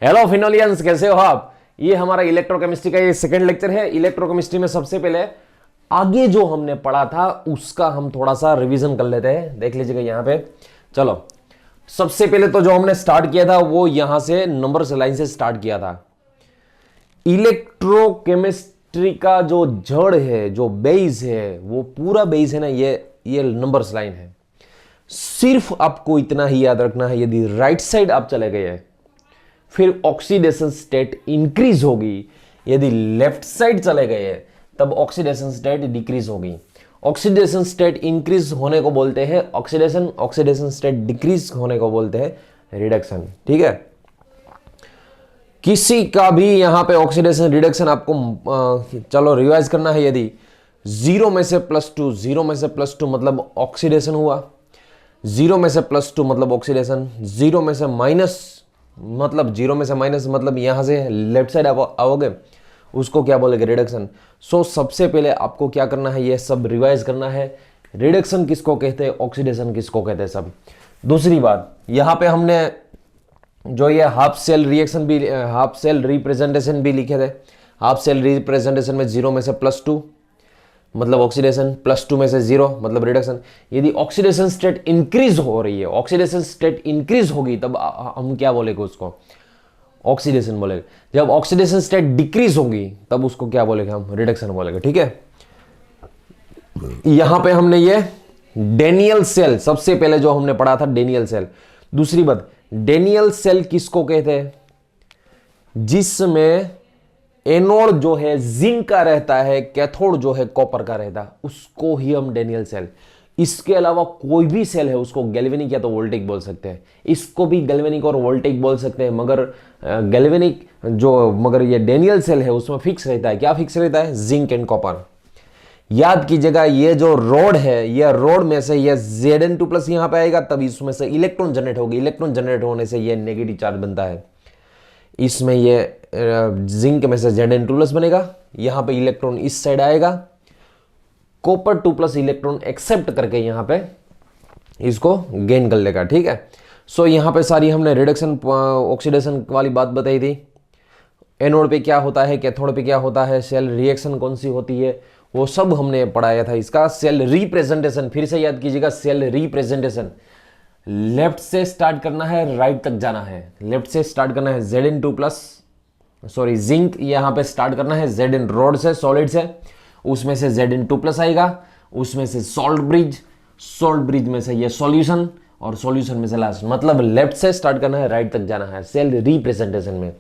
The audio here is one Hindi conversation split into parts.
हेलो फिनोलियंस, कैसे हो आप। ये हमारा इलेक्ट्रोकेमिस्ट्री का ये सेकंड लेक्चर है। इलेक्ट्रोकेमिस्ट्री में सबसे पहले आगे जो हमने पढ़ा था उसका हम थोड़ा सा रिवीजन कर लेते हैं। देख लीजिएगा यहाँ पे। चलो, सबसे पहले तो जो हमने स्टार्ट किया था वो यहां से नंबर लाइन से स्टार्ट किया था। इलेक्ट्रोकेमिस्ट्री का जो जड़ है, जो बेस है, वो पूरा बेस है ना, ये नंबर्स लाइन है। सिर्फ आपको इतना ही याद रखना है, यदि राइट साइड आप चले गए फिर ऑक्सीडेशन स्टेट इंक्रीज होगी, यदि लेफ्ट साइड चले गए तब ऑक्सीडेशन स्टेट डिक्रीज होगी। ऑक्सीडेशन स्टेट इंक्रीज होने को बोलते हैं ऑक्सीडेशन, ऑक्सीडेशन स्टेट डिक्रीज होने को बोलते हैं रिडक्शन। ठीक है, किसी का भी यहां पे ऑक्सीडेशन रिडक्शन आपको चलो रिवाइज करना है। यदि 0 में से +2, 0 में से +2 मतलब ऑक्सीडेशन हुआ, 0 में से +2 मतलब ऑक्सीडेशन, 0 में से माइनस मतलब 0 में से माइनस मतलब यहां से लेफ्ट साइड आओगे उसको क्या बोलेंगे, रिडक्शन। सो सबसे पहले आपको क्या करना है, ये सब रिवाइज करना है। रिडक्शन किसको कहते हैं, ऑक्सीडेशन किसको कहते हैं, सब। दूसरी बात, यहां पे हमने जो ये हाफ सेल रिएक्शन भी, हाफ सेल रिप्रेजेंटेशन भी लिखे थे। हाफ सेल रिप्रेजेंटेशन में 0 में से +2 मतलब ऑक्सीडेशन, +2 में से 0 मतलब रिडक्शन। यदि ऑक्सीडेशन स्टेट इंक्रीज हो रही है, ऑक्सीडेशन स्टेट इंक्रीज होगी, तब हम क्या बोलेंगे, उसको ऑक्सीडेशन बोलेंगे। जब ऑक्सीडेशन स्टेट डिक्रीज होगी तब उसको क्या बोलेंगे, हम रिडक्शन बोलेंगे। ठीक है, यहां पे हमने ये डेनियल सेल सबसे पहले जो हमने पढ़ा था, डेनियल सेल। दूसरी बात, डेनियल सेल किसको कहते हैं, जिसमें एनोड जो है जिंक का रहता है, कैथोड जो है कॉपर का रहता है, उसको ही हम डेनियल सेल। इसके अलावा कोई भी सेल है उसको गैल्वेनिक या तो वोल्टेइक बोल सकते हैं। इसको भी गैल्वेनिक और वोल्टेइक बोल सकते हैं, मगर गैल्वेनिक मगर ये डेनियल सेल है उसमें फिक्स रहता है। क्या फिक्स रहता है, जिंक एंड कॉपर। याद कीजिएगा, ये जो रोड है, ये रोड में से ये Zn2+ यहां पे आएगा, तब इसमें से इलेक्ट्रॉन जनरेट होगी। इलेक्ट्रॉन जनरेट होने से ये नेगेटिव चार्ज बनता है। इसमें ये जिंक में से Zn2+ बनेगा, यहां पे इलेक्ट्रॉन इस साइड आएगा, कॉपर 2+ इलेक्ट्रॉन एक्सेप्ट करके यहां पे इसको गेन कर लेगा। ठीक है, सो यहां पे सारी हमने रिडक्शन ऑक्सीडेशन वाली बात बताई थी। एनोड पे क्या होता है, कैथोड पे क्या होता है, सेल रिएक्शन कौन सी होती है, वो सब हमने पढ़ाया था। इसका सेल रिप्रेजेंटेशन फिर से याद कीजिएगा, सेल रिप्रेजेंटेशन लेफ्ट से स्टार्ट करना है, राइट तक जाना है। लेफ्ट से स्टार्ट करना है Zn2+, सॉरी जिंक, यहां पे स्टार्ट करना है Zn रोड से, सॉलिड से, उसमें से Zn2+ आएगा, उसमें से सॉल्ट ब्रिज, सॉल्ट ब्रिज में से ये सॉल्यूशन, और सॉल्यूशन में से लास्ट, मतलब लेफ्ट से स्टार्ट करना है, राइट तक जाना है। सेल रिप्रेजेंटेशन में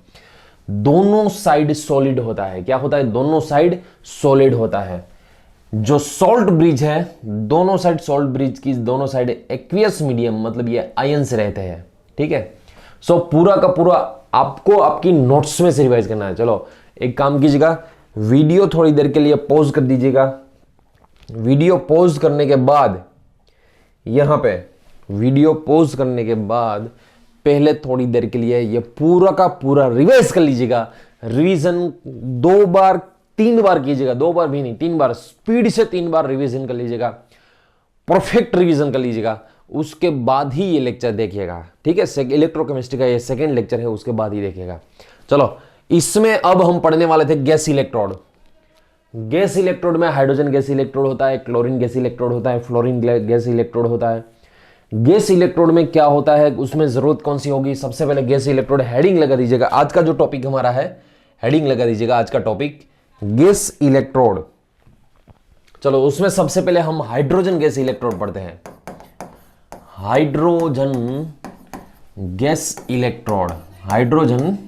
दोनों साइड सॉलिड होता है। क्या होता है, दोनों साइड सॉलिड होता है। जो सॉल्ट ब्रिज है, दोनों साइड सॉल्ट ब्रिज की दोनों साइड एक्वियस मीडियम मतलब ये आयंस रहते हैं। ठीक है, सो पूरा का पूरा आपको आपकी नोट्स में से रिवाइज करना है। चलो एक काम कीजिएगा, वीडियो थोड़ी देर के लिए पॉज कर दीजिएगा। वीडियो पॉज करने के बाद यहां पे वीडियो पॉज करने के बाद पहले थोड़ी देर के लिए ये पूरा का पूरा रिवाइज कर लीजिएगा। रिवीजन 2 बार 3 बार कीजिएगा, 2 बार भी नहीं 3 बार, स्पीड से 3 बार रिवीजन कर लीजिएगा, परफेक्ट रिवीजन कर लीजिएगा। उसके बाद ही ये लेक्चर देखिएगा। ठीक है, इलेक्ट्रोकेमिस्ट्री का ये सेकंड लेक्चर है, उसके बाद ही देखिएगा। चलो, इसमें अब हम पढ़ने वाले थे गैस इलेक्ट्रोड। गैस इलेक्ट्रोड में हाइड्रोजन गैस इलेक्ट्रोड होता है, क्लोरीन गैस इलेक्ट्रोड होता है, फ्लोरीन गैस इलेक्ट्रोड होता है। गैस इलेक्ट्रोड में क्या होता है, उसमें जरूरत कौन सी होगी, सबसे पहले गैस इलेक्ट्रोड हेडिंग लगा दीजिएगा। आज का जो टॉपिक हमारा है, हेडिंग लगा दीजिएगा, आज का टॉपिक गैस इलेक्ट्रोड। चलो, उसमें सबसे पहले हम हाइड्रोजन गैस इलेक्ट्रोड पढ़ते हैं। Hydrogen gas electrode, hydrogen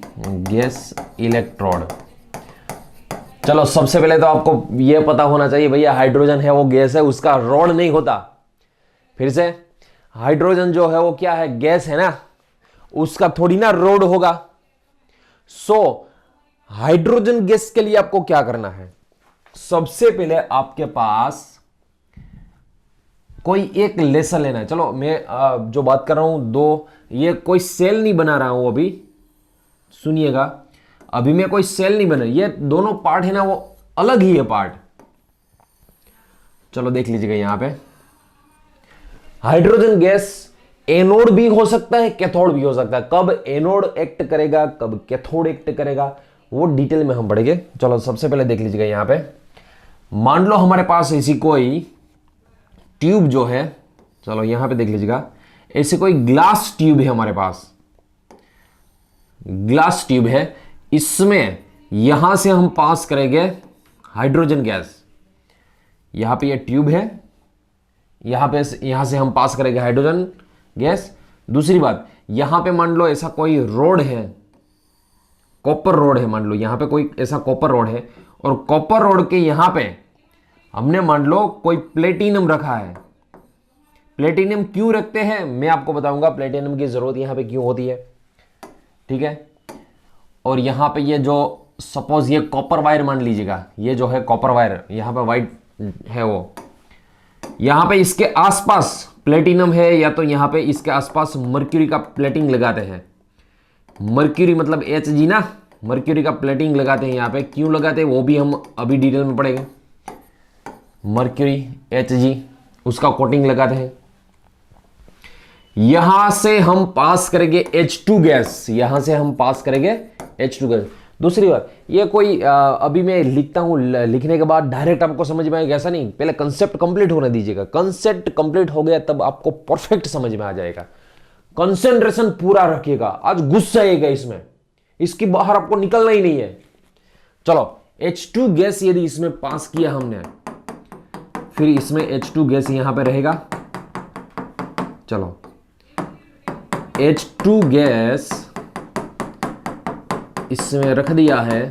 gas electrode. चलो, सबसे पहले तो आपको यह पता होना चाहिए भैया, हाइड्रोजन है वो गैस है, उसका रोड नहीं होता। फिर से, हाइड्रोजन जो है वो क्या है, गैस है ना, उसका थोड़ी ना रोड होगा। सो हाइड्रोजन गैस के लिए आपको क्या करना है, सबसे पहले आपके पास कोई एक लेसन लेना है। चलो, मैं जो बात कर रहा हूं दो, ये कोई सेल नहीं बना रहा हूं अभी, सुनिएगा, अभी मैं कोई सेल नहीं बना, ये दोनों पार्ट है ना वो अलग ही है पार्ट। चलो देख लीजिएगा, यहां पे हाइड्रोजन गैस एनोड भी हो सकता है, कैथोड भी हो सकता है। कब एनोड एक्ट करेगा, कब कैथोड एक्ट करेगा, वो डिटेल में हम पढ़ेंगे। चलो सबसे पहले देख लीजिएगा यहां पे, मान लो हमारे पास ऐसी कोई ट्यूब जो है, चलो यहां पे देख लीजिएगा, ऐसे कोई ग्लास ट्यूब है हमारे पास, ग्लास ट्यूब है, इसमें यहां से हम पास करेंगे हाइड्रोजन गैस। यहां पे ये ट्यूब है, यहां से हम पास करेंगे हाइड्रोजन गैस। दूसरी बात, यहां पे मान लो ऐसा कोई रोड है, कॉपर रोड है, मान लो यहां पे कोई ऐसा कॉपर रोड है, और कॉपर रोड के यहां पे हमने मान लो कोई प्लेटिनम रखा है। प्लेटिनम क्यों रखते हैं मैं आपको बताऊंगा, प्लेटिनम की जरूरत यहां पे क्यों होती है, ठीक है। और यहां पे ये जो सपोज ये कॉपर वायर मान लीजिएगा, ये जो है कॉपर वायर यहां पे वाइट है, वो यहां पे इसके आसपास प्लेटिनम है, या तो यहां पे इसके आसपास मर्क्यूरी का प्लेटिंग लगाते हैं। मर्क्यूरी मतलब Hg ना, मर्क्यूरी का प्लेटिंग लगाते हैं यहां पे। क्यों लगाते हैं वो भी हम अभी डिटेल में पढ़ेंगे। मर्क्यूरी Hg उसका कोटिंग लगाते हैं। यहां से हम पास करेंगे H2 गैस, यहां से हम पास करेंगे H2 गैस। दूसरी बात, ये कोई अभी मैं लिखता हूं, लिखने के बाद डायरेक्ट आपको समझ में आएगा ऐसा नहीं, पहले कंसेप्ट कंप्लीट होने दीजिएगा। कंसेप्ट कंप्लीट हो गया तब आपको परफेक्ट समझ में आ जाएगा। कंसेंट्रेशन पूरा रखिएगा, आज घुस जाइएगा इसमें, इसकी बाहर आपको निकलना ही नहीं है। चलो H2 गैस यदि इसमें पास किया हमने, फिर इसमें H2 गैस यहां पे रहेगा। चलो H2 गैस इसमें रख दिया है,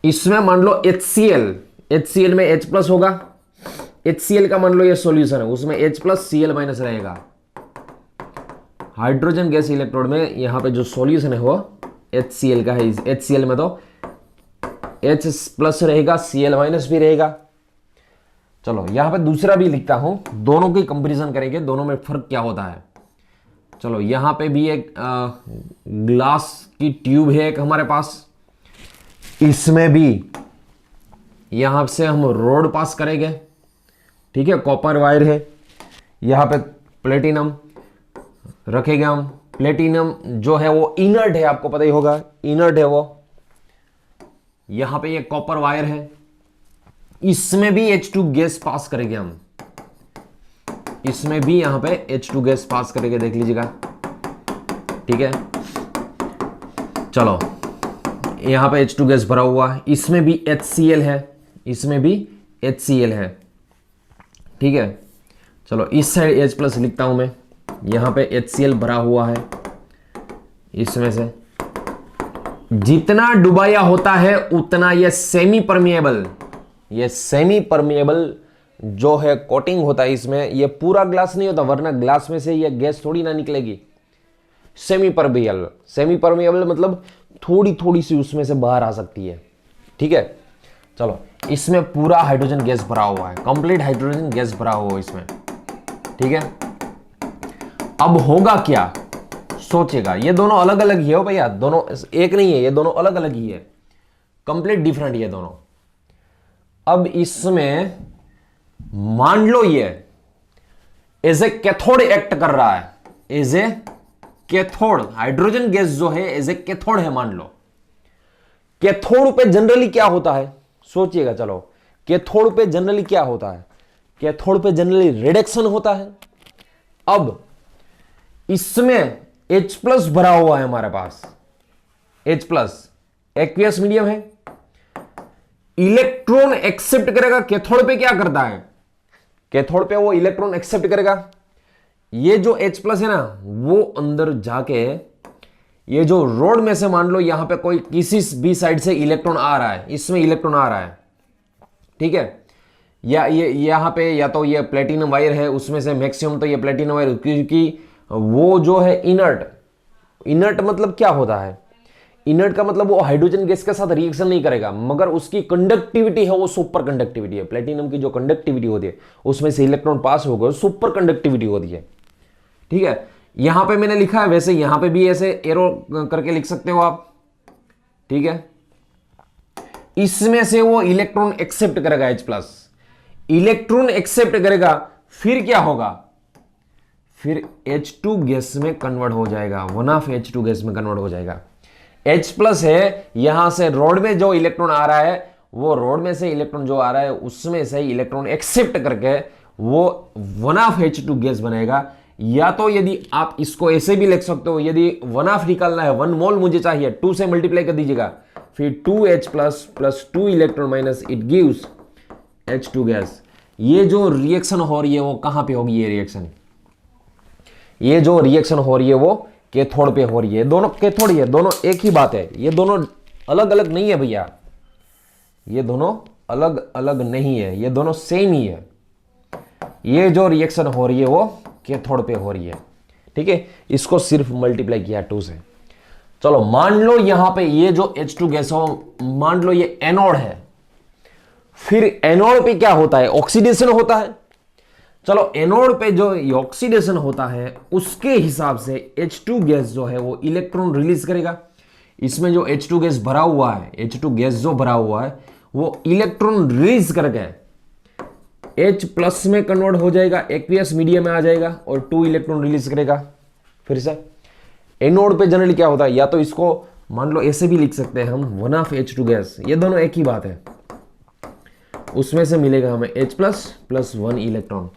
इसमें मान लो HCl में H प्लस होगा, HCl का मान लो ये सॉल्यूशन है, उसमें H प्लस Cl माइनस रहेगा। हाइड्रोजन गैस इलेक्ट्रोड में यहां पे जो सॉल्यूशन है वो HCl का है। HCl में तो H प्लस रहेगा, Cl माइनस भी रहेगा। चलो यहां पे दूसरा भी लिखता हूं, दोनों की कंपैरिजन करेंगे, दोनों में फर्क क्या होता है। चलो यहां पे भी एक ग्लास की ट्यूब है एक हमारे पास, इसमें भी यहां से हम रोड पास करेंगे, ठीक है, कॉपर वायर है। यहां पे प्लेटिनम रखेंगे हम। प्लेटिनम जो है वो इनर्ट है, आपको पता ही होगा, इनर्ट है वो। यहां पे ये कॉपर वायर है, इसमें भी H2 गैस पास करेंगे हम, इसमें भी यहां पे H2 गैस पास करेंगे, देख लीजिएगा, ठीक है। चलो यहां पे H2 गैस भरा हुआ है, इसमें भी HCl है, इसमें भी HCl है, ठीक है। चलो इस साइड H प्लस लिखता हूं मैं, यहां पे HCl भरा हुआ है। इसमें से जितना डुबाया होता है उतना ये सेमी परमिएबल, ये सेमी परमिएबल जो है कोटिंग होता है इसमें, ये पूरा ग्लास नहीं होता, वरना ग्लास में से ये गैस थोड़ी ना निकलेगी। सेमी परमिएबल, सेमी परमिएबल मतलब थोड़ी थोड़ी सी उसमें से बाहर आ सकती है, ठीक है। चलो इसमें पूरा हाइड्रोजन गैस भरा हुआ है, कंप्लीट हाइड्रोजन गैस भरा हुआ है इसमें, ठीक है। अब होगा क्या सोचेगा, ये दोनों अलग अलग ही है भैया, दोनों एक नहीं है, ये दोनों अलग अलग ही है, कंप्लीट डिफरेंट ये दोनों। अब इसमें मान लो ये एज ए कैथोड एक्ट कर रहा है, as a cathode, hydrogen gas जो है एज ए कैथोड है मान लो। कैथोड पे जनरली क्या होता है सोचिएगा, चलो कैथोड पे जनरली क्या होता है, कैथोड पे जनरली रिडक्शन होता है। अब इसमें H प्लस भरा हुआ है हमारे पास, H प्लस एक्वियस मीडियम है, इलेक्ट्रॉन एक्सेप्ट करेगा। कैथोड पे क्या करता है, कैथोड पे वो इलेक्ट्रॉन एक्सेप्ट करेगा। ये जो H प्लस है ना, वो अंदर जाके ये जो रोड में से मान लो यहां पे कोई किसी भी साइड से इलेक्ट्रॉन आ रहा है, इसमें इलेक्ट्रॉन आ रहा है, ठीक है, या ये यहां पे या तो ये प्लेटिनम वायर है, उसमें से मैक्सिमम तो ये प्लेटिनम वायर, क्योंकि वो जो है इनर्ट, इनर्ट मतलब क्या होता है, इनर्ट का मतलब वो हाइड्रोजन गैस के साथ रिएक्शन नहीं करेगा, मगर उसकी कंडक्टिविटी है वो सुपर कंडक्टिविटी है। प्लेटिनम की जो कंडक्टिविटी होती है उसमें से इलेक्ट्रॉन पास हो गए, सुपर कंडक्टिविटी होती है, ठीक है। यहां पे मैंने लिखा है, वैसे यहां पे भी ऐसे एरो करके लिख सकते हो आप, ठीक है। इसमें से वो इलेक्ट्रॉन एक्सेप्ट करेगा H प्लस, इलेक्ट्रॉन एक्सेप्ट करेगा, फिर क्या होगा, फिर H2 गैस में कन्वर्ट हो जाएगा, 1/2 H2 गैस में कन्वर्ट हो जाएगा। H प्लस है, यहां से रोड में जो इलेक्ट्रॉन आ रहा है, वो रोड में से इलेक्ट्रॉन जो आ रहा है उसमें से इलेक्ट्रॉन एक्सेप्ट करके वो 1/2 H2 गैस बनेगा। या तो यदि आप इसको ऐसे भी लिख सकते हो, यदि 1/2 निकालना है, 1 मोल मुझे चाहिए, 2 से मल्टीप्लाई कर दीजिएगा, फिर 2H plus plus 2 electron minus it gives H2 gas. ये जो रिएक्शन हो रही है वो कहां पे होगी? ये जो रिएक्शन हो रही है वो कैथोड पे हो रही है। दोनों कैथोड ही है, दोनों एक ही बात है, ये दोनों अलग अलग नहीं है भैया, ये दोनों अलग अलग नहीं है, ये दोनों सेम ही है। ये जो रिएक्शन हो रही है वो कैथोड पे हो रही है, ठीक है। इसको सिर्फ मल्टीप्लाई किया 2 से। चलो मान लो यहां पे ये जो H2 गैस हो, मान लो ये एनोड है, फिर एनोड पे क्या होता है? ऑक्सीडेशन होता है। चलो एनोड पे जो ऑक्सीडेशन होता है उसके हिसाब से H2 गैस जो है वो इलेक्ट्रॉन रिलीज करेगा। इसमें जो H2 गैस भरा हुआ है, H2 गैस जो भरा हुआ है वो इलेक्ट्रॉन रिलीज करके H प्लस में कन्वर्ट हो जाएगा, एक्वियस मीडियम में आ जाएगा और 2 इलेक्ट्रॉन रिलीज करेगा। फिर से एनोड पे जनरली क्या होता है, या तो इसको मान लो ऐसे भी लिख सकते हैं हम, 1/2 H2 गैस, ये दोनों एक ही बात है। उसमें से मिलेगा हमें H प्लस प्लस 1 इलेक्ट्रॉन।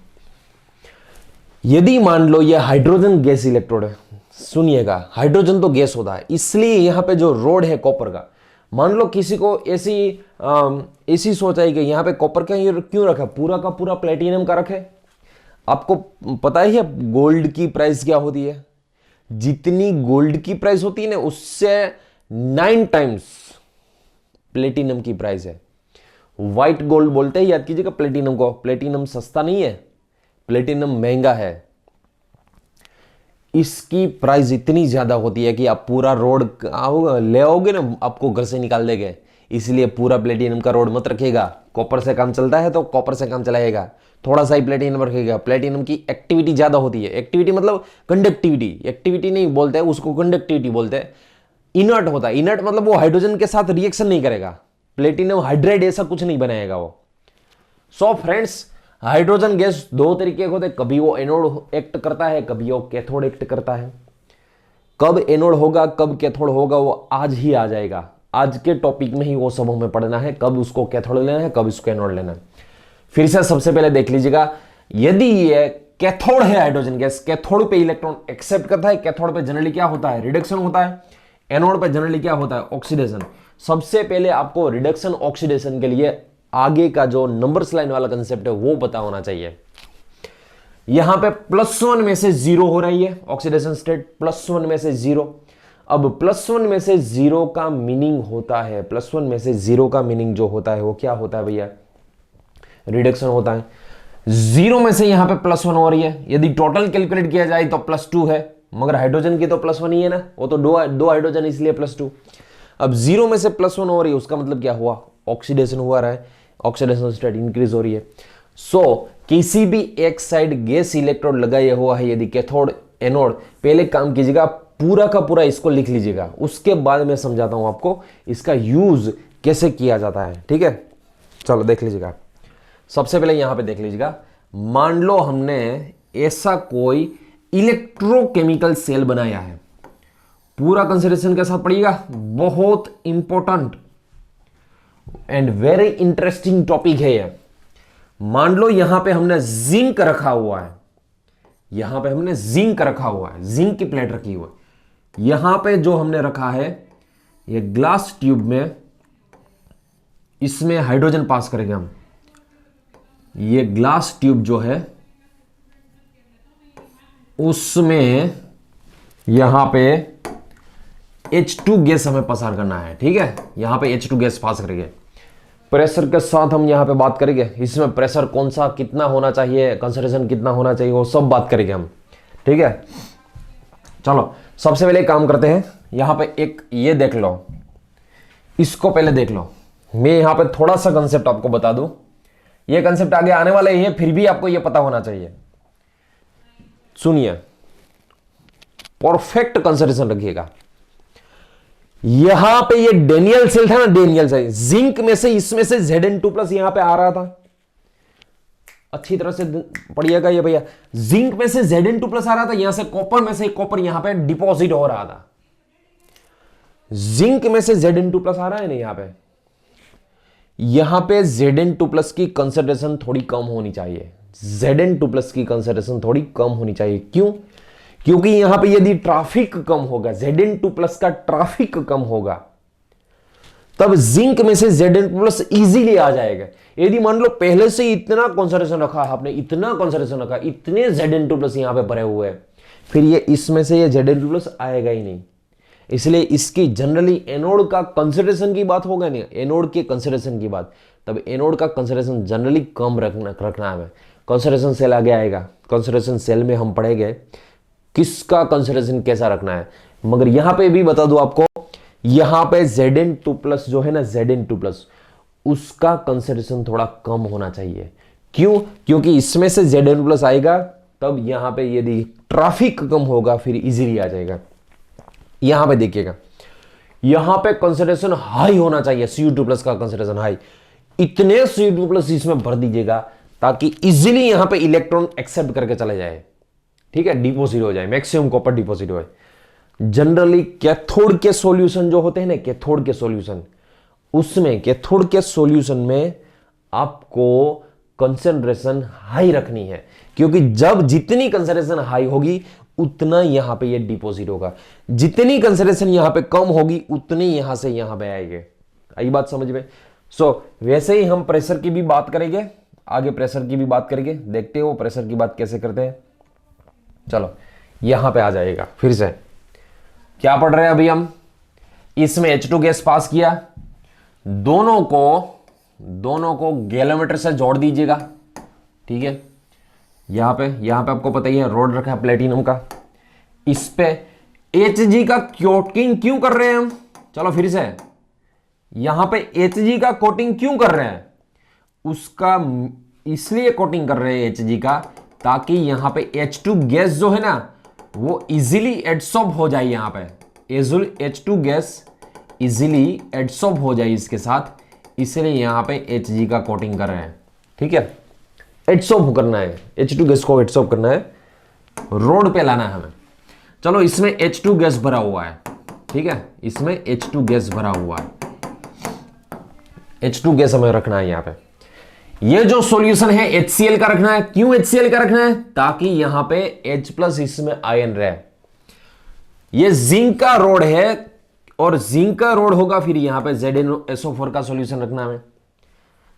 यदि मान लो ये हाइड्रोजन गैस इलेक्ट्रोड है, सुनिएगा हाइड्रोजन तो गैस होता है, इसलिए यहां पे जो रोड है कॉपर का, मान लो किसी को ऐसी सोच आई कि यहां पे कॉपर का क्यों रखा, पूरा का पूरा प्लेटिनम का रखे। आपको पता ही है गोल्ड की प्राइस क्या होती है? जितनी गोल्ड की प्राइस होती है ना, उससे 9 टाइम्स प्लेटिनम की प्राइस है। व्हाइट गोल्ड बोलते हैं, याद कीजिएगा प्लेटिनम को। प्लेटिनम सस्ता नहीं है, प्लेटिनम महंगा है। इसकी प्राइस इतनी ज्यादा होती है कि आप पूरा रोड ले आओगे ना, आपको घर से निकाल देंगे। इसलिए पूरा प्लेटिनम का रोड मत रखिएगा। कॉपर से काम चलता है तो कॉपर से काम चलाएगा, थोड़ा सा ही प्लेटिनम रखिएगा। प्लेटिनम की एक्टिविटी ज्यादा होती है। एक्टिविटी मतलब कंडक्टिविटी, एक्टिविटी नहीं बोलते हैं उसको, कंडक्टिविटी बोलते हैं। इनर्ट होता है, इनर्ट मतलब वो हाइड्रोजन के साथ रिएक्शन नहीं करेगा। प्लेटिनम हाइड्राइड ऐसा कुछ नहीं बनाएगा वो। सो फ्रेंड्स, हाइड्रोजन गैस 2 तरीके के होते हैं, कभी वो एनोड एक्ट करता है, कभी वो कैथोड एक्ट करता है। कब एनोड होगा कब कैथोड होगा वो आज ही आ जाएगा। आज के टॉपिक में ही वो सब हमें पढ़ना है, कब उसको कैथोड लेना है, कब उसको एनोड लेना है। फिर से सबसे पहले देख लीजिएगा, यदि ये कैथोड है हाइड्रोजन गैस, कैथोड पे इलेक्ट्रॉन एक्सेप्ट करता है। कैथोड पे जनरली क्या होता है? रिडक्शन होता है। एनोड पे जनरली क्या होता है? ऑक्सीडेशन। सबसे पहले आपको रिडक्शन ऑक्सीडेशन के लिए आगे का जो नंबर्स लाइन वाला कंसेप्ट है वो पता होना चाहिए। यहां पे +1 में से 0 हो रही है ऑक्सीडेशन स्टेट, +1 में से 0। अब +1 में से 0 का मीनिंग होता है, +1 में से 0 का मीनिंग जो होता है वो क्या होता है भैया? रिडक्शन होता है। 0 में से यहां पे +1 हो रही है। यदि टोटल कैलकुलेट किया जाए तो +2 है, मगर हाइड्रोजन की तो +1 ही है ना, वो तो दो हाइड्रोजन इसलिए +2। अब 0 में से +1 हो रही है, उसका मतलब क्या हुआ? ऑक्सीडेशन हुआ रहा है, ऑक्सीडेशन स्टेट इंक्रीज हो रही है। सो किसी भी एक साइड गैस इलेक्ट्रोड लगाया हुआ है, यदि कैथोड एनोड, पहले काम कीजिएगा पूरा का पूरा इसको लिख लीजिएगा, उसके बाद मैं समझाता हूं आपको इसका यूज कैसे किया जाता है। ठीक है, चलो देख लीजिएगा। सबसे पहले यहां पे देख लीजिएगा, मान लो हमने ऐसा कोई इलेक्ट्रोकेमिकल सेल बनाया है। पूरा कंसिडरेशन के साथ पढ़िएगा, बहुत important and very interesting topic है ये। मान लो यहां पे हमने जिंक रखा हुआ है, यहां पे हमने जिंक रखा हुआ है, जिंक की प्लेट रखी हुई है। यहां पे जो हमने रखा है ये ग्लास ट्यूब में, इसमें हाइड्रोजन पास करेंगे हम। ये ग्लास ट्यूब जो है उसमें यहां पे H2 गैस हमें पसार करना है। ठीक है, यहां पे H2 गैस पास करेंगे। प्रेशर के साथ हम यहां पे बात करेंगे, इसमें प्रेशर कौन सा कितना होना चाहिए, कंसंट्रेशन कितना होना चाहिए, वो सब बात करेंगे हम। ठीक है, चलो सबसे पहले काम करते हैं। यहां पे एक ये देख लो, इसको पहले देख लो। मैं यहां पे थोड़ा सा कंसेप्ट आपको बता दूं, ये कंसेप्ट आगे आने वाला ही है, फिर भी आपको ये पता होना चाहिए। सुनिए, परफेक्ट कंसंट्रेशन रखिएगा। यहां पे ये डेनियल सेल था ना, डेनियल सेल, जिंक में से इसमें से Zn2+ यहां पे आ रहा था। अच्छी तरह से पढ़िएगा ये भैया। जिंक में से Zn2+ आ रहा था, यहां से कॉपर में से कॉपर यहां पे डिपॉजिट हो रहा था। जिंक में से Zn2+ आ रहा है ना यहां पे Zn2+ की कंसंट्रेशन थोड़ी कम होनी चाहिए। Zn2+ की कंसंट्रेशन थोड़ी कम होनी चाहिए। क्यों? क्योंकि यहां पे यदि ट्रैफिक कम होगा, Zn2+ का ट्रैफिक कम होगा, तब जिंक में से Zn2+ इजीली आ जाएगा। यदि मान लो पहले से इतना कॉन्सेंट्रेशन रखा आपने, इतना कॉन्सेंट्रेशन रखा, इतने Zn2+ यहां पे भरे हुए हैं, फिर ये इसमें से ये Zn2+ आएगा ही नहीं। इसलिए इसकी जनरली एनोड का कंसंट्रेशन की बात होगा नहीं, एनोड के कंसंट्रेशन की बात, तब एनोड का कंसंट्रेशन जनरली कम रखना है। कंसंट्रेशन सेल आगे आएगा, कंसंट्रेशन सेल में हम पढ़ेंगे किसका कंसंट्रेशन कैसा रखना है। मगर यहां पे भी बता दूं आपको, यहां पे Zn2+ जो है ना, Zn2+ उसका कंसंट्रेशन थोड़ा कम होना चाहिए। क्यों? क्योंकि इसमें से Zn2+ आएगा, तब यहां पे यदि ट्रैफिक कम होगा फिर इजीली आ जाएगा। यहां पे देखिएगा, यहां पे कंसंट्रेशन हाई होना चाहिए, Cu2+ का कंसंट्रेशन हाई। इतने Cu2+ इसमें भर दीजिएगा ताकि इजीली यहां पे इलेक्ट्रॉन एक्सेप्ट करके चले जाए, ठीक है, डिपॉजिट हो जाए, मैक्सिमम कॉपर डिपॉजिट हो जाए। जनरली कैथोड के सॉल्यूशन जो होते हैं ना, कैथोड के सॉल्यूशन, उसमें कैथोड के सॉल्यूशन में आपको कंसंट्रेशन हाई रखनी है, क्योंकि जब जितनी कंसंट्रेशन हाई होगी उतना यहां पे ये डिपॉजिट होगा, जितनी कंसंट्रेशन यहां पे कम होगी उतनी यहां से यहां पे आएंगे। आई बात समझ में? वैसे ही हम प्रेशर की भी बात करेंगे, आगे प्रेशर की भी बात करेंगे, देखते हो प्रेशर की बात कैसे करते हैं। चलो यहां पे आ जाएगा, फिर से क्या पढ़ रहे हैं अभी हम, इसमें H2 गैस पास किया, दोनों को गैलोमीटर से जोड़ दीजिएगा, ठीक है। यहां पे आपको पता ही है रोड रखा है प्लेटिनम का, इस पे Hg का कोटिंग क्यों कर रहे हैं हम? चलो फिर से, यहां पे Hg का कोटिंग क्यों कर रहे हैं? उसका इसलिए कोटिंग कर रहे हैं Hg का, ताकि यहां पे H2 गैस जो है ना वो इजीली एडसॉर्ब हो जाए, यहां पे H2 गैस इजीली एडसॉर्ब हो जाए इसके साथ, इसलिए यहां पे Hg का कोटिंग कर रहे हैं, ठीक है। एडसॉर्ब करना है, H2 गैस को एडसॉर्ब करना है, रोड पे लाना है हमें। चलो इसमें H2 गैस भरा हुआ है, ठीक है, इसमें H2 गैस भरा हुआ है, H2 गैस हमें रखना है यहां पे। ये जो सॉल्यूशन है HCl का रखना है। क्यों HCl का रखना है? ताकि यहां पे H+ इसमें आयन रहे। ये जिंक का रोड है और जिंक का रोड होगा, फिर यहां पे ZnSO4 का सॉल्यूशन रखना है।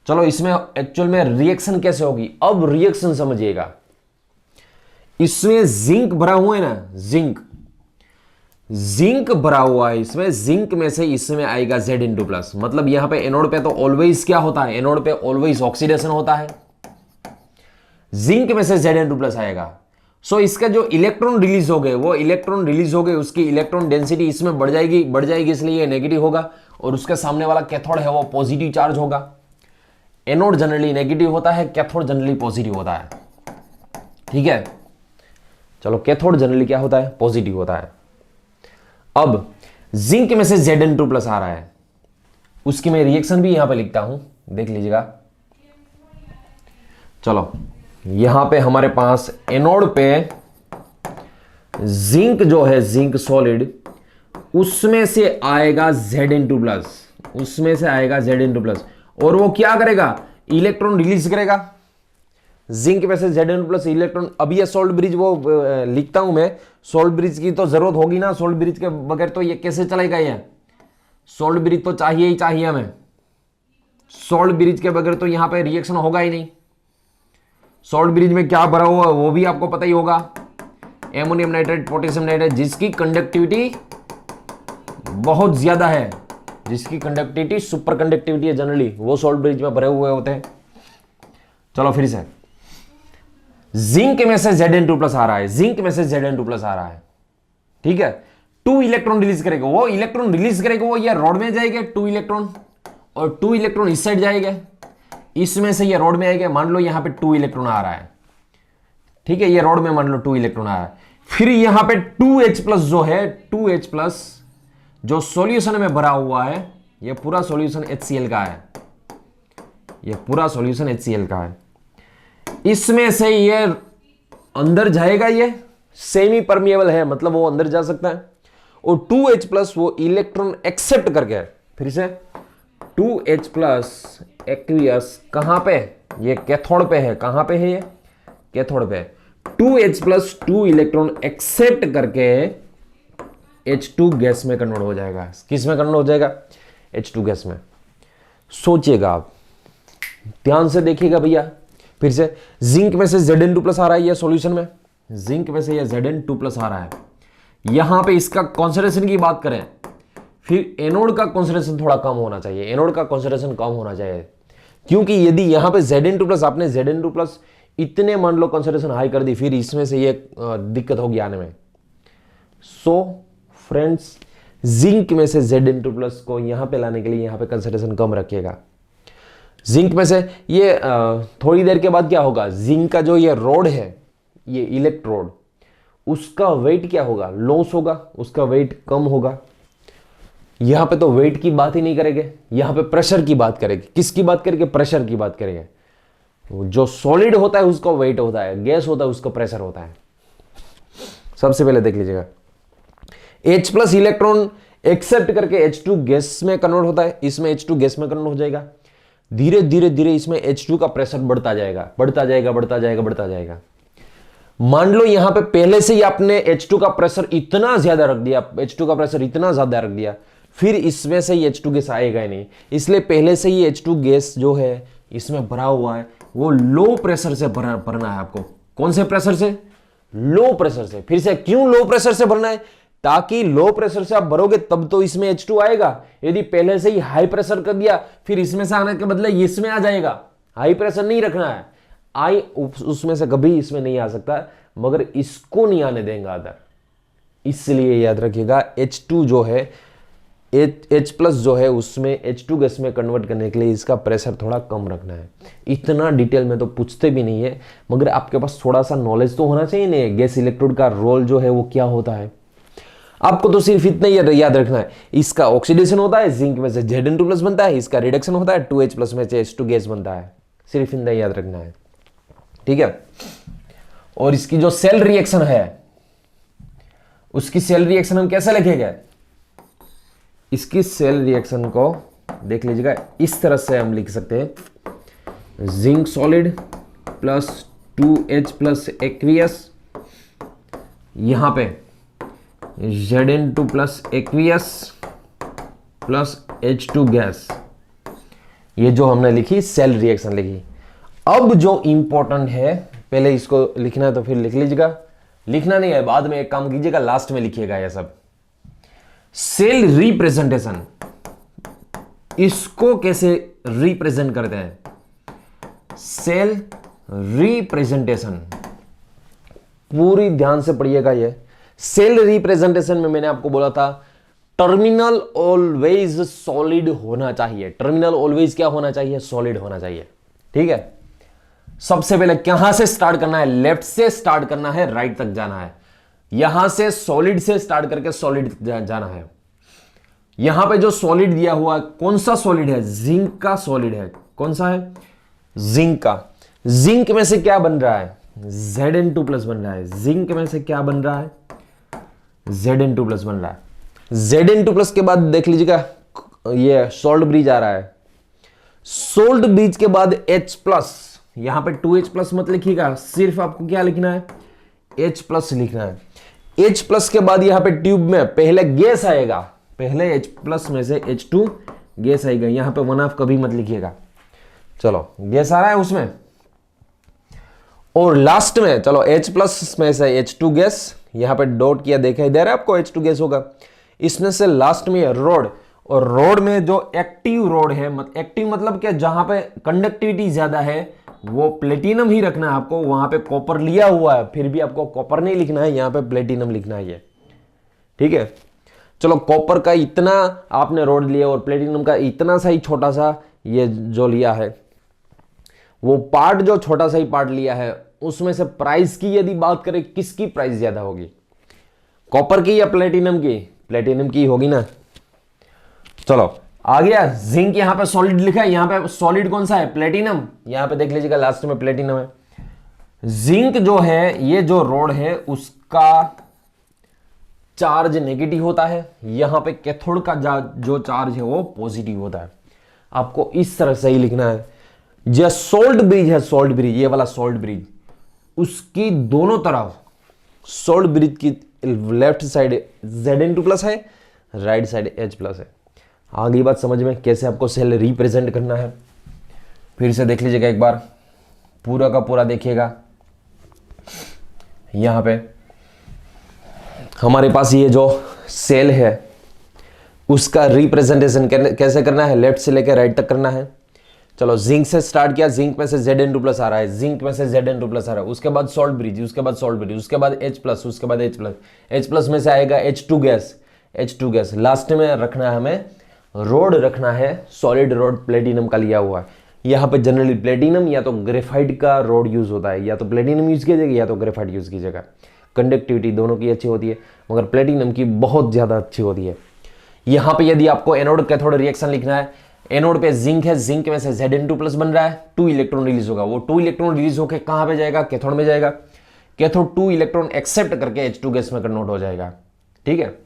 चलो इसमें एक्चुअल में रिएक्शन कैसे होगी, अब रिएक्शन समझिएगा। इसमें जिंक भरा हुआ है ना, जिंक भरा हुआ है इसमें, जिंक में से इसमें आएगा Zn2+। मतलब यहां पे एनोड पे तो ऑलवेज क्या होता है, एनोड पे ऑलवेज ऑक्सीडेशन होता है, जिंक में से Zn2+ आएगा। इसका जो इलेक्ट्रॉन रिलीज हो गए, वो इलेक्ट्रॉन रिलीज हो गए, उसकी इलेक्ट्रॉन डेंसिटी इसमें बढ़ जाएगी, इसलिए ये नेगेटिव होगा, और उसके सामने वाला कैथोड है वो पॉजिटिव चार्ज होगा। एनोड जनरली नेगेटिव होता है, कैथोड जनरली पॉजिटिव होता है, ठीक है। चलो कैथोड जनरली क्या होता है, पॉजिटिव होता है। अब जिंक में से Zn2+ आ रहा है, उसकी मैं रिएक्शन भी यहां पे लिखता हूं, देख लीजिएगा। चलो यहां पे हमारे पास एनोड पे जिंक जो है, जिंक सॉलिड, उसमें से आएगा Zn2+, उसमें से आएगा Zn2+, और वो क्या करेगा, इलेक्ट्रॉन रिलीज करेगा। जिंक में से Zn2+ इलेक्ट्रॉन, अभी ये सोल्ट ब्रिज वो लिखता हूं मैं, सोल्ट ब्रिज की तो जरूरत होगी ना, सोल्ट ब्रिज के बगैर तो ये कैसे चलेगा, ये सोल्ट ब्रिज तो चाहिए ही चाहिए हमें, सोल्ट ब्रिज के बगैर तो यहां पे रिएक्शन होगा ही नहीं। सोल्ट ब्रिज में क्या भरा हुआ है वो भी आपको पता ही होगा, एमोनियम नाइट्रेट, पोटेशियम नाइट्रेट, जिसकी कंडक्टिविटी बहुत ज्यादा है, जिसकी कंडक्टिविटी सुपर कंडक्टिविटी है जनरली, वो सोल्ट ब्रिज में भरे हुए होते हैं। चलो फिर से, जिंक में से Zn2+ आ रहा है, जिंक में से Zn2+ आ रहा है, ठीक है। 2 इलेक्ट्रॉन रिलीज करेगा, वो इलेक्ट्रॉन रिलीज करेगा, वो ये रोड में जाएगा 2 इलेक्ट्रॉन, और 2 इलेक्ट्रॉन इस साइड जाएगा, इसमें से ये रोड में आएगा। मान लो यहां पे 2 इलेक्ट्रॉन आ रहा है, ठीक है, ये रोड में मान लो 2 इलेक्ट्रॉन आ रहा है, फिर यहां पे 2H+ जो है, 2H+ जो सॉल्यूशन में भरा हुआ है, ये पूरा सॉल्यूशन HCl का है, ये पूरा सॉल्यूशन HCl का है। इसमें से ये अंदर जाएगा, ये सेमी परमिएबल है, मतलब वो अंदर जा सकता है। और 2H प्लस वो इलेक्ट्रॉन एक्सेप्ट करके, फिर से 2H प्लस एक्वियस कहां पे, ये कैथोड पे है, कहां पे है ये कैथोड पे। 2H प्लस 2 इलेक्ट्रॉन एक्सेप्ट करके H2 गैस में कन्वर्ट हो जाएगा। किस में कन्वर्ट हो जाएगा? H2 गैस में। सोचिएगा आप, ध्यान से देखिएगा भैया। फिर से जिंक में से Zn2 प्लस आ रहा है ये सॉल्यूशन में, जिंक में से ये Zn2 प्लस आ रहा है। यहां पे इसका कॉन्सेंट्रेशन की बात करें, फिर एनोड का कॉन्सेंट्रेशन थोड़ा कम होना चाहिए, एनोड का कॉन्सेंट्रेशन कम होना चाहिए, क्योंकि यदि यहां पे Zn2 प्लस आपने Zn2 प्लस इतने मान लो कॉन्सेंट्रेशन हाई कर दी, फिर इसमें से ये दिक्कत होगी आने में। सो फ्रेंड्स, जिंक में से Zn2 प्लस को यहां पे लाने के लिए यहां पे कंसंट्रेशन कम रखिएगा। जिंक में से ये थोड़ी देर के बाद क्या होगा, जिंक का जो ये रोड है, ये इलेक्ट्रोड, उसका वेट क्या होगा, लॉस होगा, उसका वेट कम होगा। यहां पे तो वेट की बात ही नहीं करेंगे, यहां पे प्रेशर की बात करेंगे। किसकी बात करेंगे? प्रेशर की बात करेंगे। जो सॉलिड होता है उसका वेट होता है, गैस होता है उसका प्रेशर होता है। सबसे पहले देख लीजिएगा, H प्लस इलेक्ट्रॉन एक्सेप्ट करके H2 गैस में कन्वर्ट होता है, इसमें H2 गैस में कन्वर्ट हो जाएगा। धीरे धीरे धीरे इसमें H2 का प्रेशर बढ़ता जाएगा, बढ़ता जाएगा, बढ़ता जाएगा, बढ़ता जाएगा। मान लो यहां पे पहले से ही आपने H2 का प्रेशर इतना ज्यादा रख दिया, H2 का प्रेशर इतना ज्यादा रख दिया, फिर इसमें से ही H2 गैस आएगा ही नहीं। इसलिए पहले से ही H2 गैस जो है इसमें भरा हुआ है, वो लो प्रेशर से भरना है आपको। कौन से प्रेशर से? लो प्रेशर से। फिर से क्यों लो प्रेशर से भरना है? ताकि लो प्रेशर से आप भरोगे तब तो इसमें H2 आएगा। यदि पहले से ही हाई प्रेशर कर दिया, फिर इसमें से आने के बदले इसमें आ जाएगा। हाई प्रेशर नहीं रखना है, आई उसमें से कभी इसमें नहीं आ सकता, मगर इसको नहीं आने देंगे अदर। इसलिए याद रखिएगा, H2 जो है, H प्लस जो है, उसमें H2 गैस में कन्वर्ट करने के लिए इसका प्रेशर थोड़ा कम रखना है। इतना डिटेल में तो पूछते भी नहीं है, मगर आपके पास थोड़ा सा नॉलेज तो होना चाहिए नहीं, गैस इलेक्ट्रोड का रोल जो है वो क्या होता है। आपको तो सिर्फ इतना ही याद रखना है, इसका ऑक्सीडेशन होता है, जिंक में से Zn2 प्लस बनता है, इसका रिडक्शन होता है, 2H प्लस में से H2 गैस बनता है। सिर्फ इतना ही याद रखना है, ठीक है। और इसकी जो सेल रिएक्शन है, उसकी सेल रिएक्शन हम कैसे लिखेंगे? इसकी सेल रिएक्शन को देख लीजिएगा, इस तरह से हम लिख सकते हैं, zinc solid plus 2H plus aqueous, यहां पे Zn2 plus aqueous plus H2 gas. ये जो हमने लिखी सेल रिएक्शन लिखी। अब जो इंपॉर्टेंट है, पहले इसको लिखना है तो फिर लिख लीजिएगा, लिखना नहीं है बाद में एक काम कीजिएगा, लास्ट में लिखिएगा ये सब। सेल रिप्रेजेंटेशन, इसको कैसे रिप्रेजेंट करते हैं? सेल रिप्रेजेंटेशन पूरी ध्यान से पढ़िएगा। ये सेल रिप्रेजेंटेशन में मैंने आपको बोला था, टर्मिनल ऑलवेज सॉलिड होना चाहिए। टर्मिनल ऑलवेज क्या होना चाहिए? सॉलिड होना चाहिए, ठीक है। सबसे पहले कहां से स्टार्ट करना है? लेफ्ट से स्टार्ट करना है, राइट तक जाना है। यहां से सॉलिड से स्टार्ट करके सॉलिड जाना है। यहां पे जो सॉलिड दिया हुआ, कौन सा सॉलिड है? जिंक का सॉलिड है। कौन सा है? जिंक का। जिंक में से क्या बन रहा है? Zn2 प्लस बन रहा है। जिंक में से क्या बन रहा है? Zn2 प्लस बन रहा है। Zn2 प्लस के बाद देख लीजिएगा, ये सोल्ट ब्रिज आ रहा है। सोल्ट ब्रिज के बाद H प्लस, यहां पे 2H प्लस मत लिखिएगा, सिर्फ आपको क्या लिखना है? H प्लस लिखना है। H प्लस के बाद यहां पे ट्यूब में पहले गैस आएगा, पहले H प्लस में से H2 गैस आएगा। यहां पे 1/2 कभी मत लिखिएगा। चलो गैस आ रहा है उसमें, और लास्ट में चलो H प्लस में से H2 गैस, यहां पे डॉट किया दिखाई दे रहा है आपको, H2 गैस होगा। इसमें से लास्ट में रोड, और रोड में जो एक्टिव रोड है, एक्टिव मतलब क्या? जहां पे कंडक्टिविटी ज्यादा है वो प्लेटिनम ही रखना है आपको। वहां पे कॉपर लिया हुआ है, फिर भी आपको कॉपर नहीं लिखना है, यहां पे प्लेटिनम लिखना है ये, ठीक है। चलो कॉपर का इतना आपने रोड लिया और प्लेटिनम का इतना सा ही छोटा सा ये जो लिया है, वो पार्ट जो छोटा सा ही पार्ट लिया है, उसमें से प्राइस की यदि बात करें, किसकी प्राइस ज्यादा होगी? कॉपर की या प्लेटिनम की? प्लेटिनम की होगी ना। चलो आ गया। जिंक यहां पे सॉलिड लिखा है, यहां पे सॉलिड कौन सा है? प्लेटिनम। यहां पे देख लीजिएगा लास्ट में प्लेटिनम है। जिंक जो है, ये जो रोड है उसका चार्ज नेगेटिव होता है, यहां पे कैथोड का जो चार्ज है वो पॉजिटिव होता है। आपको इस तरह से ही लिखना है। जो सोल्ट ब्रिज है, सोल्ट ब्रिज, ये वाला सोल्ट ब्रिज, उसकी दोनों तरफ सोल्ट ब्रिज की लेफ्ट साइड Zn2 प्लस है, राइट साइड H प्लस है। आगे बात समझ में कैसे आपको सेल रिप्रेजेंट करना है, फिर से देख लीजिएगा एक बार, पूरा का पूरा देखिएगा। यहां पे हमारे पास ये जो सेल है उसका रिप्रेजेंटेशन कैसे करना है, लेफ्ट से लेकर राइट तक करना है। चलो जिंक से स्टार्ट किया, जिंक में से Zn2 प्लस आ रहा है, जिंक में से Zn2 प्लस आ रहा है, उसके बाद सोल्ट ब्रिज, उसके बाद सोल्ट ब्रिज, उसके बाद H प्लस, उसके बाद H प्लस, H प्लस में से आएगा H2 gas, H2 gas. Last में रखना है हमें रोड, रखना है सॉलिड रोड प्लेटिनम का लिया हुआ है। यहाँ पे जनरली प्लेटिनम या तो ग्रेफाइट का रोड यूज होता है, या तो प्लेटिनम यूज कीजिएगा या तो ग्रेफाइट यूज कीजिएगा। कंडक्टिविटी दोनों की अच्छी होती है, मगर प्लेटिनम की बहुत ज्यादा अच्छी होती है। यहाँ पे यदि आपको एनोड कैथोड रिएक्शन लिखना है, एनोड पे जिंक है, जिंक में से Zn2 प्लस बन रहा है, 2 इलेक्ट्रॉन रिलीज होगा। वो 2 इलेक्ट्रॉन रिलीज होकर कहां पे जाएगा, कैथोड में जाएगा। कैथोड 2 इलेक्ट्रॉन एक्सेप्ट करके H2 गैस में कन्वर्ट हो जाएगा, ठीक है।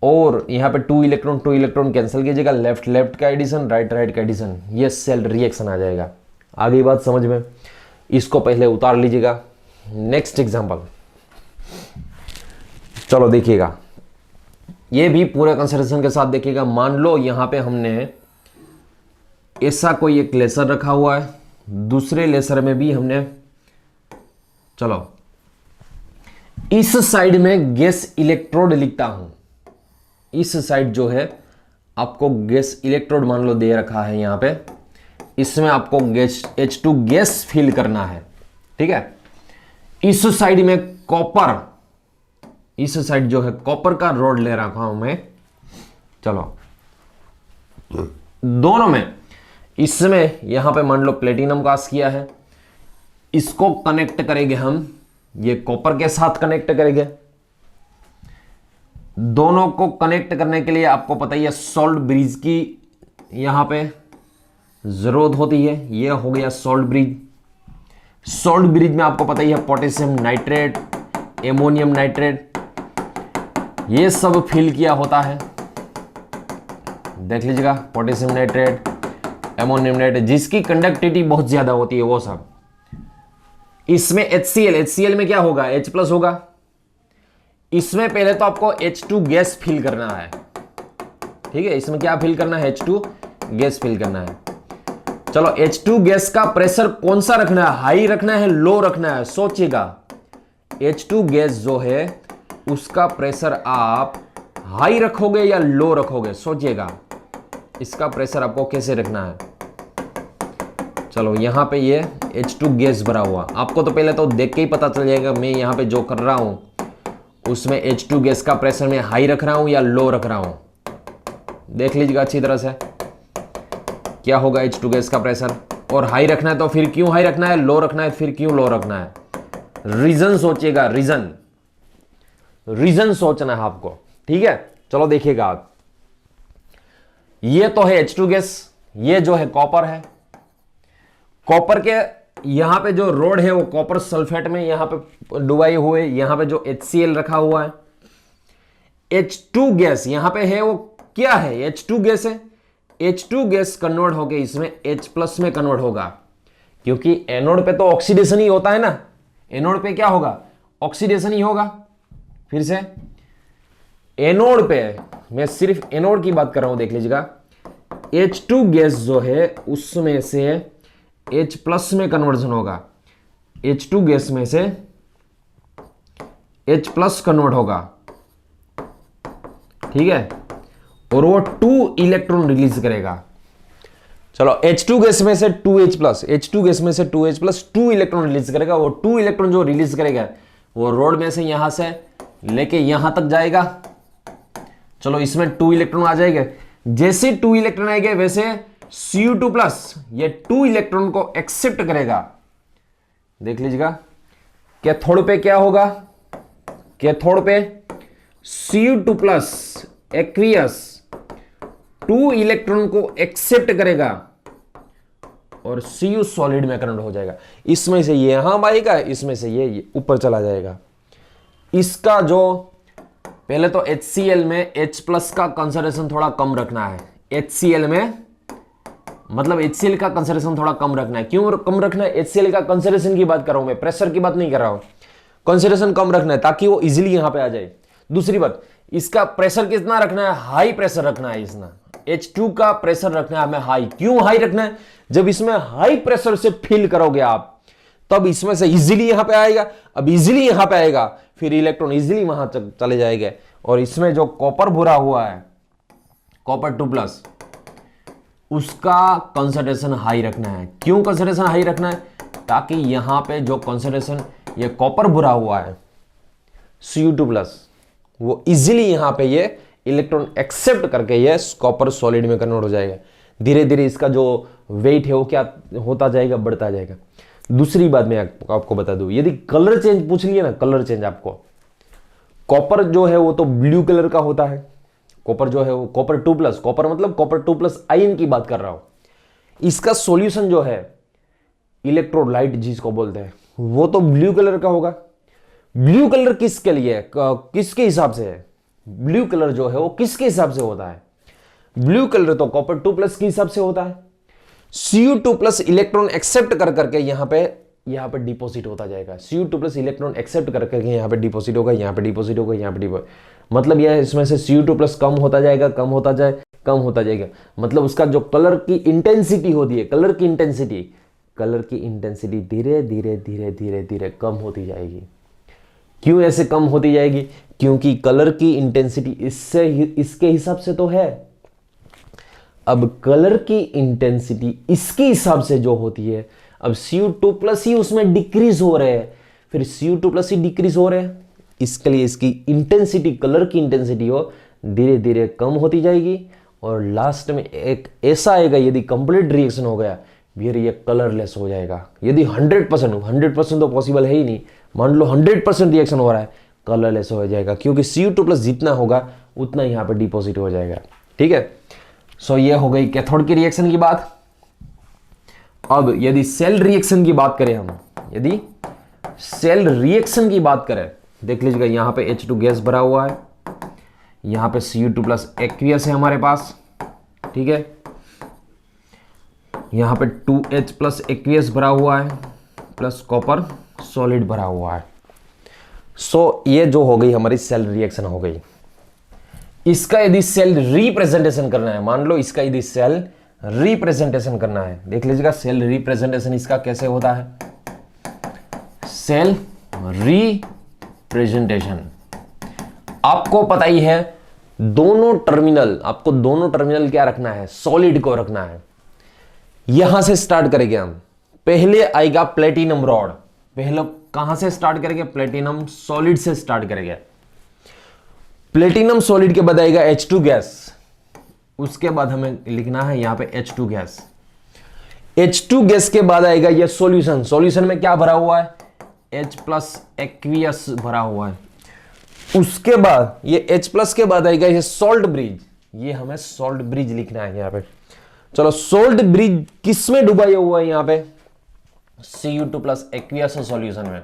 और यहां पे 2 इलेक्ट्रॉन कैंसिल कीजिएगा, लेफ्ट लेफ्ट का एडिशन, राइट राइट का एडिशन, ये सेल रिएक्शन आ जाएगा। आगे बात समझ में, इसको पहले उतार लीजिएगा। नेक्स्ट एग्जांपल, चलो देखिएगा, ये भी पूरे कंसिडरेशन के साथ देखिएगा। मान लो यहां पे हमने ऐसा कोई एक लेसर रखा हुआ है, दूसरे लेसर में भी हमने, चलो इस साइड में गैस इलेक्ट्रोड लिखता हूं, इस साइड जो है आपको गैस इलेक्ट्रोड मान लो दे रखा है यहां पे, इसमें आपको गैस H2 गैस फिल करना है, ठीक है। इस साइड में कॉपर, इस साइड जो है कॉपर का रोड ले रखा हूं मैं। चलो दोनों में, इसमें यहां पे मान लो प्लेटिनम कास्ट किया है, इसको कनेक्ट करेंगे हम, ये कॉपर के साथ कनेक्ट करेंगे। दोनों को कनेक्ट करने के लिए आपको पता ही है सोल्ट ब्रिज की यहां पे जरूरत होती है। ये हो गया सोल्ट ब्रिज। सोल्ट ब्रिज में आपको पता ही है पोटेशियम नाइट्रेट, एमोनियम नाइट्रेट, ये सब फिल किया होता है। देख लीजिएगा, पोटेशियम नाइट्रेट, एमोनियम नाइट्रेट, जिसकी कंडक्टिविटी बहुत ज्यादा होती है वो सब। इसमें HCl, HCl में क्या होगा, H प्लस होगा। इसमें पहले तो आपको H2 गैस फिल करना है, ठीक है। इसमें क्या फिल करना है, H2 गैस फिल करना है। चलो H2 गैस का प्रेशर कौन सा रखना है, हाई रखना है, लो रखना है, सोचिएगा। H2 गैस जो है उसका प्रेशर आप हाई रखोगे या लो रखोगे, सोचिएगा। इसका प्रेशर आपको कैसे रखना है। चलो यहां पे ये H2 गैस भरा हुआ, आपको तो पहले तो देख के ही पता चल जाएगा मैं यहां पे जो कर रहा हूं उसमें H2 गैस का प्रेशर मैं हाई रख रहा हूं या लो रख रहा हूं। देख लीजिएगा अच्छी तरह से क्या होगा H2 गैस का प्रेशर। और हाई रखना है तो फिर क्यों हाई रखना है, लो रखना है फिर क्यों लो रखना है, रीजन सोचिएगा, रीजन सोचना है आपको, ठीक है। चलो देखिएगा आप, ये तो है H2 गैस, ये जो है कॉपर है। कॉपर के यहां पे जो रोड है वो कॉपर सल्फेट में यहां पे डुबाई हुए, यहां पे जो HCl रखा हुआ है। H2 गैस यहां पे है, वो क्या है, H2 गैस है। H2 गैस कन्वर्ट होके इसमें H प्लस में कन्वर्ट होगा, क्योंकि एनोड पे तो ऑक्सीडेशन ही होता है ना। एनोड पे क्या होगा, ऑक्सीडेशन ही होगा। फिर से एनोड पे, मैं सिर्फ एनोड की बात कर रहा हूं, देख लीजिएगा। H2 गैस जो है उसमें से H प्लस में कन्वर्जन होगा, H2 गैस में से H प्लस कन्वर्ट होगा, ठीक है। और वो 2 इलेक्ट्रॉन रिलीज करेगा। चलो H2 गैस में से 2H प्लस, H2 गैस में से 2H प्लस 2 इलेक्ट्रॉन रिलीज करेगा। वो 2 इलेक्ट्रॉन जो रिलीज करेगा वो रोड में से यहां से लेके यहां तक जाएगा। चलो इसमें 2 इलेक्ट्रॉन आ जाएंगे, जैसे 2 इलेक्ट्रॉन आएंगे वैसे Cu2 प्लस ये 2 इलेक्ट्रॉन को एक्सेप्ट करेगा। देख लीजिएगा, कैथोड पे क्या होगा, कैथोड पे Cu2 प्लस एक्वियस 2 इलेक्ट्रॉन को एक्सेप्ट करेगा और Cu सॉलिड में कन्वर्ट हो जाएगा। इसमें से ये यहां आएगा, इसमें से ये ऊपर चला जाएगा। इसका जो पहले तो HCl में H प्लस का कंसंट्रेशन थोड़ा कम रखना है। HCl में मतलब HCl का कंसंट्रेशन थोड़ा कम रखना है। क्यों कम रखना है? HCl का कंसंट्रेशन की बात कर रहा हूं मैं, प्रेशर की बात नहीं कर रहा हूं। कंसंट्रेशन कम रखना है ताकि वो इजीली यहां पे आ जाए। दूसरी बात, इसका प्रेशर कितना रखना है? हाई प्रेशर रखना है। इसमें H2 का प्रेशर रखना है हमें हाई। क्यों हाई रखना है? जब इसमें हाई प्रेशर से फिल करोगे आप, तब इसमें से इजीली यहां पे आएगा। अब इजीली यहां पे आएगा, फिर इलेक्ट्रॉन इजीली वहां चले जाएंगे। और इसमें जो कॉपर भरा हुआ है, कॉपर 2+, उसका कंसंट्रेशन हाई रखना है। क्यों कंसंट्रेशन हाई रखना है? ताकि यहां पे जो कंसंट्रेशन ये कॉपर भरा हुआ है Cu2+, वो इजीली यहां पे ये इलेक्ट्रॉन एक्सेप्ट करके ये कॉपर सॉलिड में कन्वर्ट हो जाएगा। धीरे धीरे इसका जो वेट है वो क्या होता जाएगा? बढ़ता जाएगा। दूसरी बात मैं आपको बता दूं, यदि कलर चेंज पूछ लिया ना, कलर चेंज आपको, कॉपर जो है वो तो ब्लू कलर का होता है। कॉपर जो है वो कॉपर 2+, कॉपर मतलब कॉपर 2+ आयन की बात कर रहा हूं। इसका सॉल्यूशन जो है इलेक्ट्रोलाइट जिसको बोलते हैं, वो तो ब्लू कलर का होगा। ब्लू कलर किसके लिए, किसके हिसाब से है? ब्लू कलर जो है वो किसके हिसाब से होता है? ब्लू कलर तो कॉपर 2+ के हिसाब से होता है। Cu2+ इलेक्ट्रॉन एक्सेप्ट कर करके यहां पे डिपॉजिट होता जाएगा। Cu2+ इलेक्ट्रॉन एक्सेप्ट कर करके यहां पे डिपॉजिट होगा, यहां पे डिपॉजिट होगा, यहां पे डिपॉजिट, मतलब यह इसमें से Cu2+ कम होता जाएगा, कम होता जाएगा। मतलब उसका जो कलर की इंटेंसिटी होती है, कलर की इंटेंसिटी धीरे धीरे कम होती जाएगी। क्यों ऐसे कम होती जाएगी? क्योंकि कलर की इंटेंसिटी इसके हिसाब से तो है। अब कलर की इंटेंसिटी इसके हिसाब से जो होती है, अब Cu2+ ही उसमें डिक्रीज हो रहे हैं, फिर Cu2+ ही डिक्रीज हो रहे हैं, इसके लिए इसकी इंटेंसिटी, कलर की इंटेंसिटी हो धीरे धीरे कम होती जाएगी। और लास्ट में एक ऐसा आएगा, यदि कंप्लीट रिएक्शन हो गया फिर ये कलरलेस हो जाएगा। यदि 100% तो पॉसिबल है ही नहीं, मान लो 100% रिएक्शन हो रहा है, कलरलेस हो जाएगा, क्योंकि Cu2+ जितना होगा उतना यहाँ पे डिपॉजिट हो जाएगा। ठीक है, सो ये हो गई कैथोड की रिएक्शन की बात। अब यदि सेल रिएक्शन की बात करें हम, यदि सेल रिएक्शन की बात करें, देख लीजिएगा यहां पे H2 गैस भरा हुआ है, यहां पे Cu2+ एक्वियस है हमारे पास। ठीक है, यहां पे 2H+ एक्वियस भरा हुआ है, प्लस कॉपर सॉलिड भरा हुआ है। सो ये जो हो गई हमारी सेल रिएक्शन हो गई। इसका यदि सेल रिप्रेजेंटेशन करना है, मान लो इसका यदि सेल रिप्रेजेंटेशन करना है, देख लीजिएगा सेल रिप्रेजेंटेशन इसका कैसे होता है। सेल रिप्रेजेंटेशन आपको पता ही है, आपको दोनों टर्मिनल क्या रखना है? सॉलिड को रखना है। यहां से स्टार्ट करेंगे हम। पहले आएगा प्लेटिनम रॉड। पहले कहां से स्टार्ट करेंगे? प्लेटिनम सॉलिड से स्टार्ट करेंगे। प्लेटिनम सॉलिड के बाद आएगा H2 गैस, उसके बाद हमें लिखना है यहां पे H2 गैस। H2 गैस के बाद आएगा ये सॉल्यूशन। सॉल्यूशन में क्या भरा हुआ है? H+ एक्वियस भरा हुआ है। उसके बाद ये H+ के बाद आएगा ये सॉल्ट ब्रिज। ये हमें सॉल्ट ब्रिज लिखना है यहां पे। चलो, सॉल्ट ब्रिज किस में डुबाया हुआ है? यहां पे Cu2+ एक्वियस सॉल्यूशन में।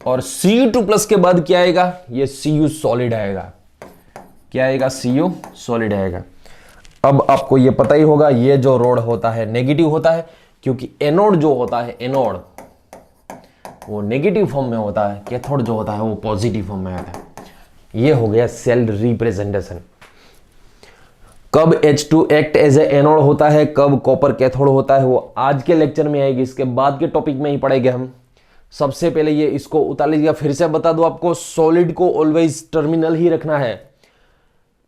और Cu2+ के बाद क्या आएगा? ये Cu सॉलिड आएगा। क्या आएगा? Cu सॉलिड आएगा। अब आपको ये पता ही होगा, ये जो रोड होता है नेगेटिव होता है, क्योंकि एनोड जो होता है, एनोड वो नेगेटिव फॉर्म में होता है, कैथोड जो होता है वो पॉजिटिव फॉर्म में आता है। ये हो गया सेल रिप्रेजेंटेशन। कब H2 act as a anode होता है, कब कॉपर कैथोड होता है, वो आज के लेक्चर में आएगी। इसके बाद के टॉपिक में ही पढ़ेंगे हम। सबसे पहले ये इसको उतार लीजिएगा। फिर से बता दो आपको, सॉलिड को ऑलवेज टर्मिनल ही रखना है।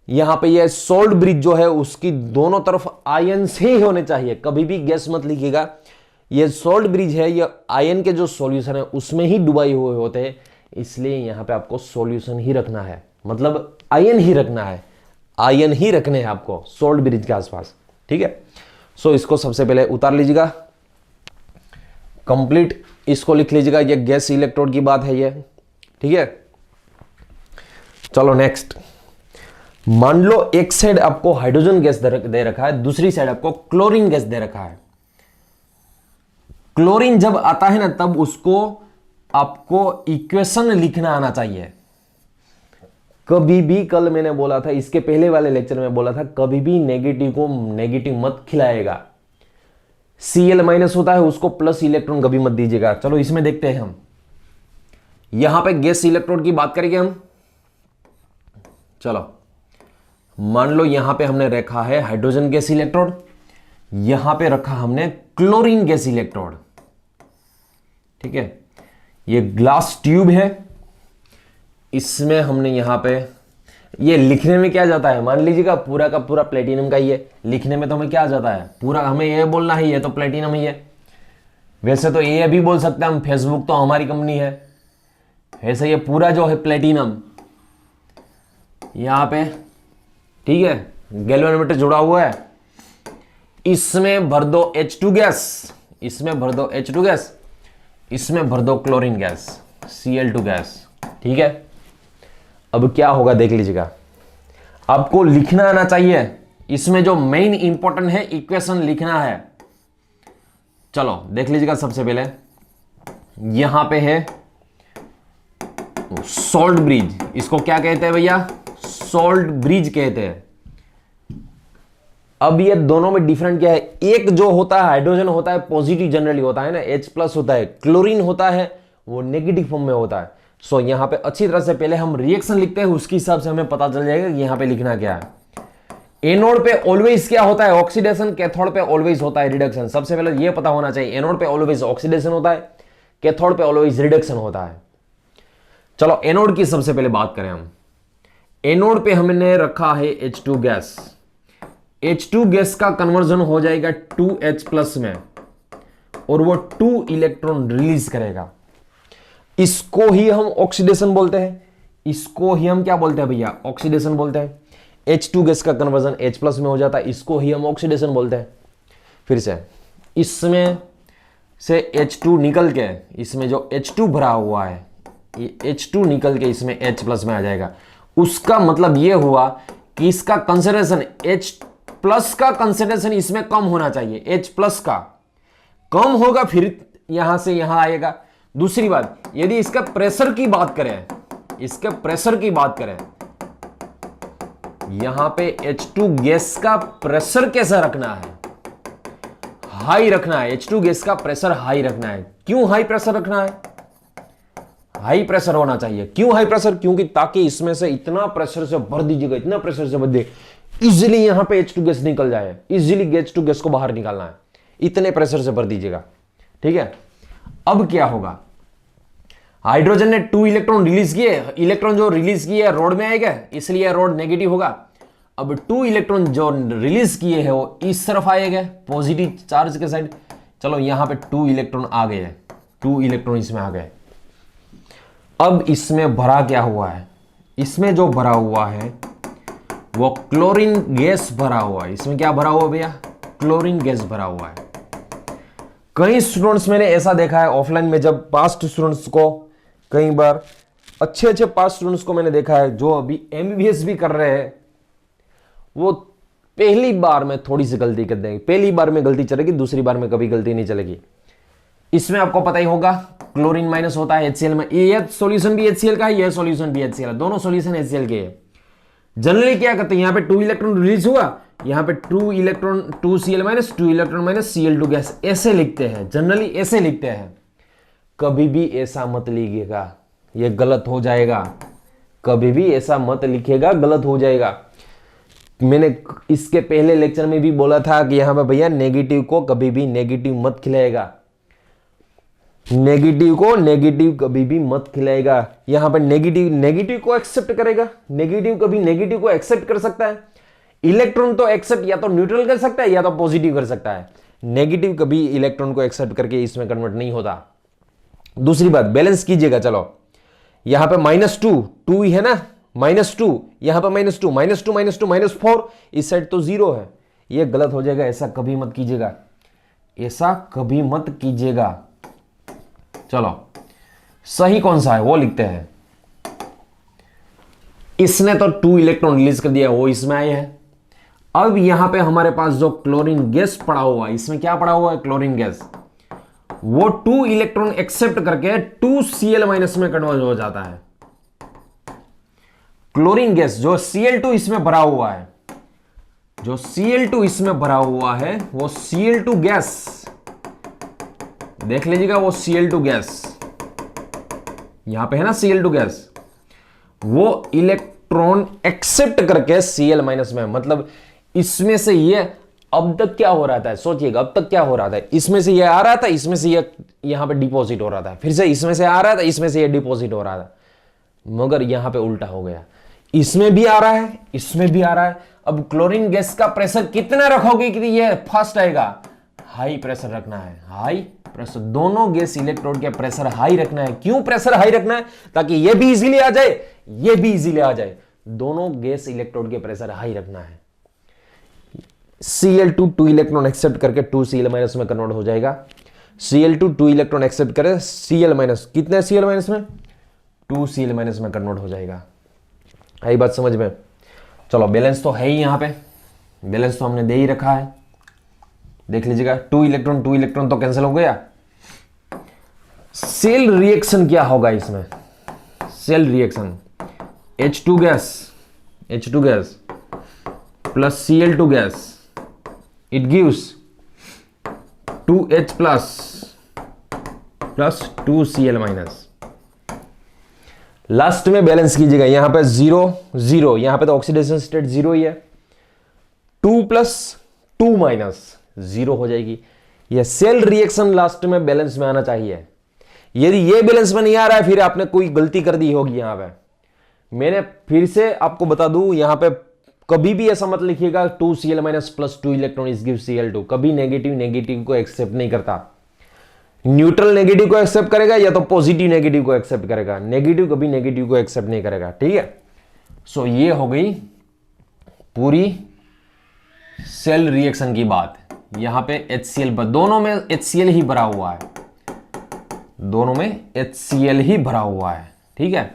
यहां पे ये सॉल्ट ब्रिज जो है उसकी दोनों तरफ आयन्स ही होने चाहिए। कभी भी गैस मत लिखिएगा। ये सॉल्ट ब्रिज है, ये आयन के जो सॉल्यूशन है उसमें ही डुबाए हुए होते हैं, इसलिए यहां पे आपको सॉल्यूशन ही रखना है, मतलब आयन ही रखना है, आयन ही रखने हैं आपको सॉल्ट ब्रिज के आसपास। ठीक है, सो इसको सबसे पहले उतार लीजिएगा, कंप्लीट इसको लिख लीजिएगा। ये गैस इलेक्ट्रोड की बात है ये। ठीक है, चलो नेक्स्ट। मान लो एक साइड आपको हाइड्रोजन गैस दे रखा है, दूसरी साइड आपको क्लोरीन गैस दे रखा है। क्लोरीन जब आता है ना तब उसको आपको इक्वेशन लिखना आना चाहिए। कभी भी, कल मैंने बोला था, इसके पहले वाले लेक्चर में बोला था, कभी भी नेगेटिव को नेगेटिव मत खिलाएगा। Cl माइनस होता है उसको प्लस इलेक्ट्रॉन कभी मत दीजिएगा। चलो इसमें देखते हैं हम, यहां पे गैस इलेक्ट्रोड की बात करेंगे हम। चलो मान लो यहां पे हमने रखा है हाइड्रोजन गैस इलेक्ट्रोड, यहां पे रखा हमने क्लोरीन गैस इलेक्ट्रोड, ठीक है। ये ग्लास ट्यूब है, इसमें हमने यहां पे, ये लिखने में क्या जाता है, मान लीजिएगा पूरा का पूरा प्लेटिनम का ही है, लिखने में तो हमें क्या जाता है, पूरा हमें ये बोलना ही है तो प्लेटिनम ही है। वैसे तो ये भी बोल सकते हैं हम, फेसबुक तो हमारी कंपनी है, ऐसे ये पूरा जो है प्लेटिनम यहां पे, ठीक है, गैल्वेनोमीटर जुड़ा हुआ है, इसमें भर दो H2 गैस, इसमें भर दो H2 गैस, इसमें भर दो क्लोरीन गैस Cl2 गैस, ठीक है। अब क्या होगा देख लीजिएगा, आपको लिखना आना चाहिए, इसमें जो मेन इंपॉर्टेंट है इक्वेशन लिखना है। चलो देख लीजिएगा, सबसे पहले यहां पे है सॉल्ट ब्रिज, इसको क्या कहते हैं भैया, सॉल्ट ब्रिज कहते हैं। अब ये दोनों में डिफरेंट क्या है, एक जो होता है हाइड्रोजन होता है पॉजिटिव जनरली होता है ना, H+ होता है, क्लोरीन होता है वो नेगेटिव फॉर्म में होता है। सो यहां पे अच्छी तरह से पहले हम रिएक्शन लिखते हैं, उसके हिसाब से हमें पता चल जाएगा कि यहां पे लिखना क्या है। एनोड पे ऑलवेज क्या होता है, ऑक्सीडेशन, कैथोड पे ऑलवेज होता है रिडक्शन। सबसे पहले यह पता होना चाहिए, एनोड पे ऑलवेज ऑक्सीडेशन होता है, कैथोड पे ऑलवेज रिडक्शन होता है। चलो एनोड की सबसे पहले बात करें हम। एनोड पे हमने रखा है H2 गैस, H2 गैस का कन्वर्जन हो जाएगा 2H+ में और वो 2 इलेक्ट्रॉन रिलीज करेगा। इसको ही हम ऑक्सीडेशन बोलते हैं, इसको ही हम क्या बोलते हैं भैया, ऑक्सीडेशन बोलते हैं। H2 गैस का कन्वर्जन H+ में हो जाता है, इसको ही हम ऑक्सीडेशन बोलते हैं। फिर से इसमें से H2 निकल के, इसमें जो H2 भरा हुआ है, ये H2 निकल के इसमें H+ में आ जाएगा। उसका मतलब ये हुआ कि इसका कंसंट्रेशन H+ का कंसंट्रेशन इसमें कम होना चाहिए, H+ का कम होगा फिर यहां से यहां आएगा। दूसरी बात, यदि इसका प्रेशर की बात करें, इसके प्रेशर की बात करें, यहां पे H2 गैस का प्रेशर कैसा रखना है, हाई रखना है। H2 गैस का प्रेशर हाई रखना है। क्यों हाई प्रेशर रखना है, हाई प्रेशर होना चाहिए। क्यों हाई प्रेशर, क्योंकि ताकि इसमें से इतना प्रेशर से भर दीजिएगा, इतना प्रेशर से भर दे, इजिली यहां पे H2 गैस निकल जाए, इजिली H2 गैस को बाहर निकालना है, इतने प्रेशर से भर दीजिएगा, ठीक है। अब क्या होगा, हाइड्रोजन ने 2 इलेक्ट्रॉन रिलीज किए, इलेक्ट्रॉन जो रिलीज किए रोड में आएगा, इसलिए रोड नेगेटिव होगा। अब 2 इलेक्ट्रॉन जो रिलीज किए हैं वो इस तरफ आएगा, पॉजिटिव चार्ज के साइड। चलो यहां पे 2 इलेक्ट्रॉन आ गए, 2 इलेक्ट्रॉन इसमें आ गए। अब इसमें भरा क्या हुआ है, इसमें जो भरा हुआ है वो क्लोरीन गैस भरा हुआ है। इसमें क्या भरा हुआ भैया, क्लोरीन गैस भरा हुआ है। कई स्टूडेंट्स मैंने ऐसा देखा है ऑफलाइन में, जब पास्ट स्टूडेंट्स को, कई बार अच्छे पास्ट स्टूडेंट्स को मैंने देखा है जो अभी MBBS भी कर रहे हैं, वो पहली बार में थोड़ी सी गलती कर देंगे, पहली बार में गलती चलेगी, दूसरी बार में कभी गलती नहीं चलेगी। इसमें आपको पता ही होगा क्लोरीन माइनस होता है HCl में, ये सॉल्यूशन भी HCl का है, ये सॉल्यूशन भी HCl है, दोनों सॉल्यूशन HCl के हैं। जनरली क्या करते हैं, यहां पे 2 इलेक्ट्रॉन रिलीज हुआ, यहां पे 2 electron 2Cl minus 2 electron minus Cl2 gas, ऐसे लिखते हैं, जनरली ऐसे लिखते हैं। कभी भी ऐसा मत लिखिएगा, ये गलत हो जाएगा। कभी भी ऐसा मत लिखिएगा, गलत हो जाएगा। मैंने इसके पहले लेक्चर में भी बोला था कि यहां पे भैया नेगेटिव को कभी भी नेगेटिव मत खिलाएगा, नेगेटिव को नेगेटिव कभी भी मत खिलाएगा। यहां पर नेगेटिव को एक्सेप्ट करेगा, नेगेटिव कभी नेगेटिव को एक्सेप्ट कर सकता है। इलेक्ट्रॉन तो एक्सेप्ट या तो न्यूट्रल कर सकता है या तो पॉजिटिव कर सकता है, नेगेटिव कभी इलेक्ट्रॉन को एक्सेप्ट करके इसमें कन्वर्ट नहीं होता। दूसरी बात, बैलेंस कीजिएगा। चलो यहां पे -2 ही है ना, -2, यहां पे -2, -4, इस साइड तो 0 है, ये गलत हो जाएगा, ऐसा कभी मत कीजिएगा, ऐसा कभी मत कीजिएगा। चलो सही कौन सा है वो लिखते हैं। इसने तो 2 इलेक्ट्रॉन रिलीज कर दिया, वो इसमें आए हैं। अब यहां पे हमारे पास जो क्लोरीन गैस पड़ा हुआ है, इसमें क्या पड़ा हुआ है, क्लोरीन गैस, वो 2 इलेक्ट्रॉन एक्सेप्ट करके 2Cl- में कन्वर्ट हो जाता है। क्लोरीन गैस जो Cl2 इसमें भरा हुआ है, जो Cl2 इसमें भरा हुआ है, वो Cl2 गैस देख लीजिएगा, वो Cl2 गैस यहां पे है ना, Cl2 गैस, वो इलेक्ट्रॉन एक्सेप्ट करके Cl- में, मतलब इसमें से ये अब तक क्या हो रहा था, सोचिएगा अब तक क्या हो रहा था, इसमें से ये आ रहा था, इसमें से ये यहां पे डिपॉजिट हो रहा था, फिर से इसमें से आ रहा था, इसमें से ये डिपॉजिट हो रहा था, मगर यहां पे उल्टा हो गया, इसमें भी आ रहा है, इसमें भी आ रहा है। अब क्लोरीन गैस का प्रेशर कितना रखोगे कि ये फास्ट आएगा, हाई प्रेशर रखना है, हाई प्रेशर, दोनों गैस इलेक्ट्रोड के प्रेशर हाई रखना है। क्यों प्रेशर हाई रखना है, ताकि ये भी इजीली आ जाए, ये भी इजीली आ जाए, दोनों गैस इलेक्ट्रोड के प्रेशर हाई रखना है। Cl2 2 इलेक्ट्रॉन एक्सेप्ट करके 2Cl- में कन्वर्ट हो जाएगा। Cl2 2 इलेक्ट्रॉन एक्सेप्ट करे Cl- कितने Cl- में, 2Cl- में कन्वर्ट हो जाएगा। आई बात समझ में। चलो बैलेंस तो है ही, यहां पे बैलेंस तो हमने दे ही रखा है, देख लीजिएगा, 2 इलेक्ट्रॉन तो कैंसिल हो गया। सेल रिएक्शन क्या होगा इसमें, cell reaction H2 gas plus Cl2 gas, it gives 2H plus 2Cl-। Last में बैलेंस कीजिएगा, यहां पे 0 0, यहां पे तो ऑक्सीडेशन स्टेट 0 ही है, 2 प्लस 2 माइनस 0 हो जाएगी। यह सेल रिएक्शन लास्ट में बैलेंस में आना चाहिए। यदि ये बैलेंस में नहीं आ रहा है, फिर आपने कोई गलती कर दी होगी। यहां पे मैंने फिर से आपको बता दूं, यहां पे कभी भी ऐसा मत लिखिएगा 2Cl- plus 2 electron is give Cl2, कभी नेगेटिव को एक्सेप्ट नहीं करता। न्यूट्रल नेगेटिव को एक्सेप्ट करेगा या तो पॉजिटिव नेगेटिव को एक्सेप्ट करेगा, नेगेटिव कभी नेगेटिव को एक्सेप्ट नहीं करेगा, ठीक है। सो ये हो गई पूरी सेल रिएक्शन की बात। यहां पे HCl, दोनों में HCl ही भरा हुआ है, दोनों में HCl ही भरा हुआ है, ठीक है।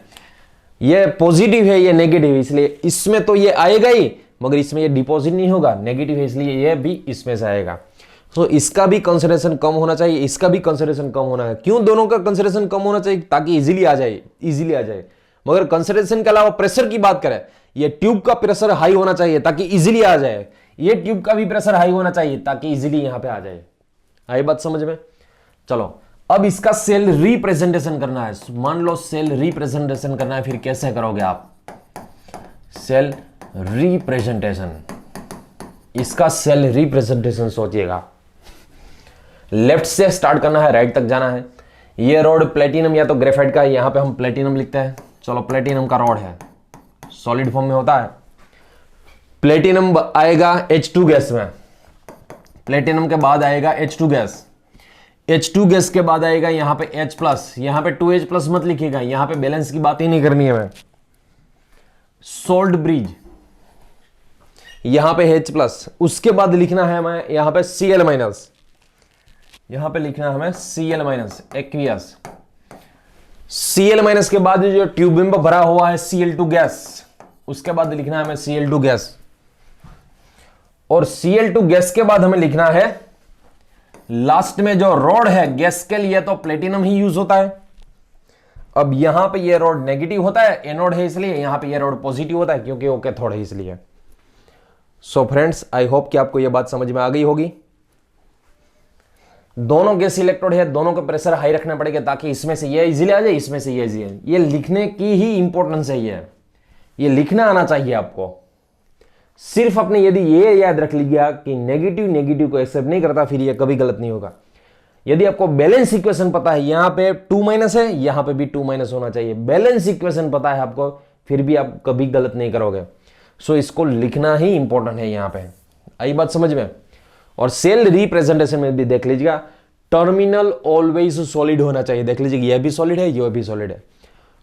ये पॉजिटिव है, ये नेगेटिव है, इसलिए इसमें तो ये आएगा ही, मगर इसमें ये डिपॉजिट नहीं होगा, नेगेटिव है इसलिए ये भी इसमें से आएगा। तो इसका भी कंसंट्रेशन कम होना चाहिए, इसका भी कंसंट्रेशन कम होना है। क्यों दोनों का कंसंट्रेशन कम होना चाहिए, ताकि इजीली आ जाए। मगर कंसंट्रेशन के अलावा प्रेशर की बात करें, ये ट्यूब का प्रेशर हाई होना चाहिए ताकि इजीली आ जाए, ये ट्यूब का भी प्रेशर हाई होना चाहिए ताकि इजीली यहां पे आ जाए। आई बात समझ में। चलो अब इसका सेल रिप्रेजेंटेशन करना है। मान लो सेल रिप्रेजेंटेशन करना है, फिर कैसे करोगे आप सेल रिप्रेजेंटेशन, इसका सेल रिप्रेजेंटेशन सोचिएगा। लेफ्ट से स्टार्ट करना है, राइट तक जाना है। ये रॉड प्लेटिनम या तो ग्रेफाइट का है, यहां पे हम प्लेटिनम लिखते हैं। चलो प्लेटिनम का रॉड है, सॉलिड फॉर्म में होता है। प्लेटिनम आएगा H2 गैस में, प्लेटिनम के बाद आएगा H2 गैस, H2 गैस के बाद आएगा यहां पे H प्लस, यहां पे 2H+ मत लिखिएगा, यहां पे बैलेंस की बात ही नहीं करनी है हमें। सोल्ट ब्रिज, यहां पे H+, उसके बाद लिखना है हमें यहां पे Cl-, यहां पे लिखना है हमें Cl-, एक्वियस। Cl- के बाद जो ट्यूब में भरा हुआ है Cl2 गैस, उसके बाद लिखना है हमें Cl2 गैस, और Cl2 गैस के बाद हमें लिखना है लास्ट में जो रॉड है गैस के लिए, तो प्लेटिनम ही यूज होता है। अब यहां पे ये रॉड नेगेटिव होता है, एनोड है इसलिए, यहां पे ये रॉड पॉजिटिव होता है क्योंकि वो कैथोड है इसलिए। सो फ्रेंड्स, आई होप कि आपको ये बात समझ में आ गई होगी। दोनों गैस इलेक्ट्रोड है, दोनों का प्रेशर हाई रखना पड़ेगा ताकि इसमें से ये इजीली आ जाए, इसमें से ये इजीली। ये लिखने की ही इंपॉर्टेंस है, ये लिखना आना चाहिए आपको। सिर्फ अपने यदि ये याद रख लीजिएगा कि नेगेटिव को एक्सेप्ट नहीं करता, फिर ये कभी गलत नहीं होगा। यदि आपको बैलेंस इक्वेशन पता है, यहां पे 2- है, यहां पे भी 2- होना चाहिए, बैलेंस इक्वेशन पता है आपको, फिर भी आप कभी गलत नहीं करोगे। सो इसको लिखना ही इंपॉर्टेंट है यहां पे। आई बात समझ में। और सेल रिप्रेजेंटेशन में भी देख लीजिएगा, टर्मिनल ऑलवेज सॉलिड होना चाहिए। देख लीजिए, यह भी सॉलिड है, यह भी सॉलिड है।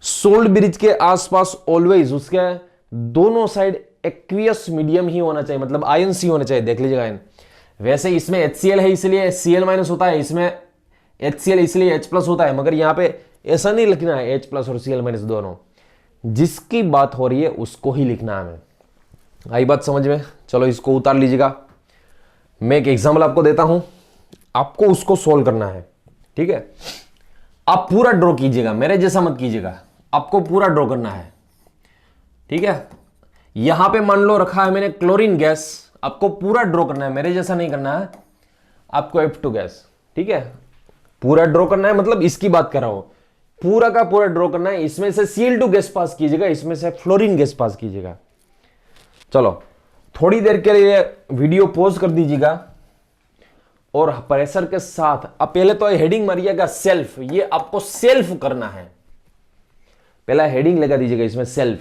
सोल्ट ब्रिज के आसपास ऑलवेज उसके दोनों साइड एक्वियस मीडियम ही होना चाहिए, मतलब आयंस ही होना चाहिए। देख लीजिएगा आयन, वैसे इसमें HCl है इसलिए Cl- होता है, इसमें HCl इसलिए H+ होता है, मगर यहां पे ऐसा नहीं लिखना है H+ और Cl- दोनों। जिसकी बात हो रही है उसको ही लिखना है हमें। आई बात समझ में। चलो इसको उतार लीजिएगा, मैं एक एग्जाम्पल आपको देता हूं, आपको उसको सोल्व करना है, ठीक है, आप पूरा ड्रॉ कीजिएगा, मेरे जैसा मत कीजिएगा, आपको पूरा ड्रॉ करना है। ठीक है, यहां पे मान लो रखा है मैंने क्लोरीन गैस, आपको पूरा ड्रॉ करना है, मेरे जैसा नहीं करना है, आपको F2 गैस। ठीक है, पूरा ड्रॉ करना है, मतलब इसकी बात कर रहा हूं, पूरा का पूरा ड्रॉ करना है। इसमें से Cl2 गैस पास कीजिएगा, इसमें से फ्लोरीन गैस पास कीजिएगा। चलो थोड़ी देर के लिए वीडियो पॉज कर दीजिएगा और प्रेशर के साथ अब पहले तो हेडिंग मारिएगा सेल्फ, ये आपको सेल्फ करना है, पहला हेडिंग लगा दीजिएगा इसमें सेल्फ।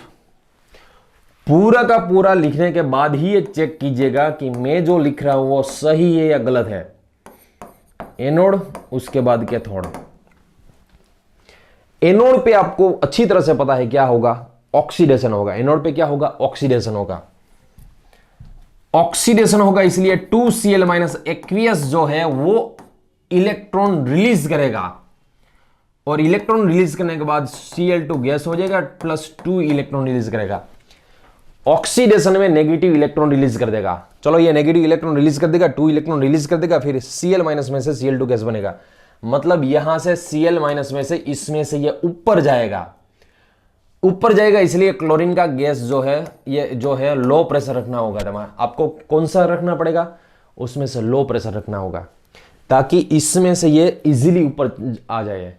पूरा का पूरा लिखने के बाद ही ये चेक कीजिएगा कि मैं जो लिख रहा हूं वो सही है या गलत है। एनोड, उसके बाद कैथोड। एनोड पे आपको अच्छी तरह से पता है क्या होगा, ऑक्सीडेशन होगा। एनोड पे क्या होगा, ऑक्सीडेशन होगा। ऑक्सीडेशन होगा इसलिए 2Cl- एक्वियस जो है वो इलेक्ट्रॉन रिलीज करेगा, और इलेक्ट्रॉन रिलीज करने के बाद Cl2 गैस हो जाएगा, +2 इलेक्ट्रॉन रिलीज करेगा। ऑक्सीडेशन में नेगेटिव इलेक्ट्रॉन रिलीज कर देगा। चलो ये नेगेटिव इलेक्ट्रॉन रिलीज कर देगा, 2 इलेक्ट्रॉन रिलीज कर देगा, फिर Cl- में से Cl2 गैस बनेगा। मतलब यहां से Cl- में से इसमें से ये ऊपर जाएगा, ऊपर जाएगा, इसलिए क्लोरीन का गैस जो है ये जो है लो प्रेशर रखना होगा। तुम्हारा आपको कौन सा रखना पड़ेगा, उसमें से लो प्रेशर रखना होगा, ताकि इसमें से ये इजीली ऊपर आ जाए।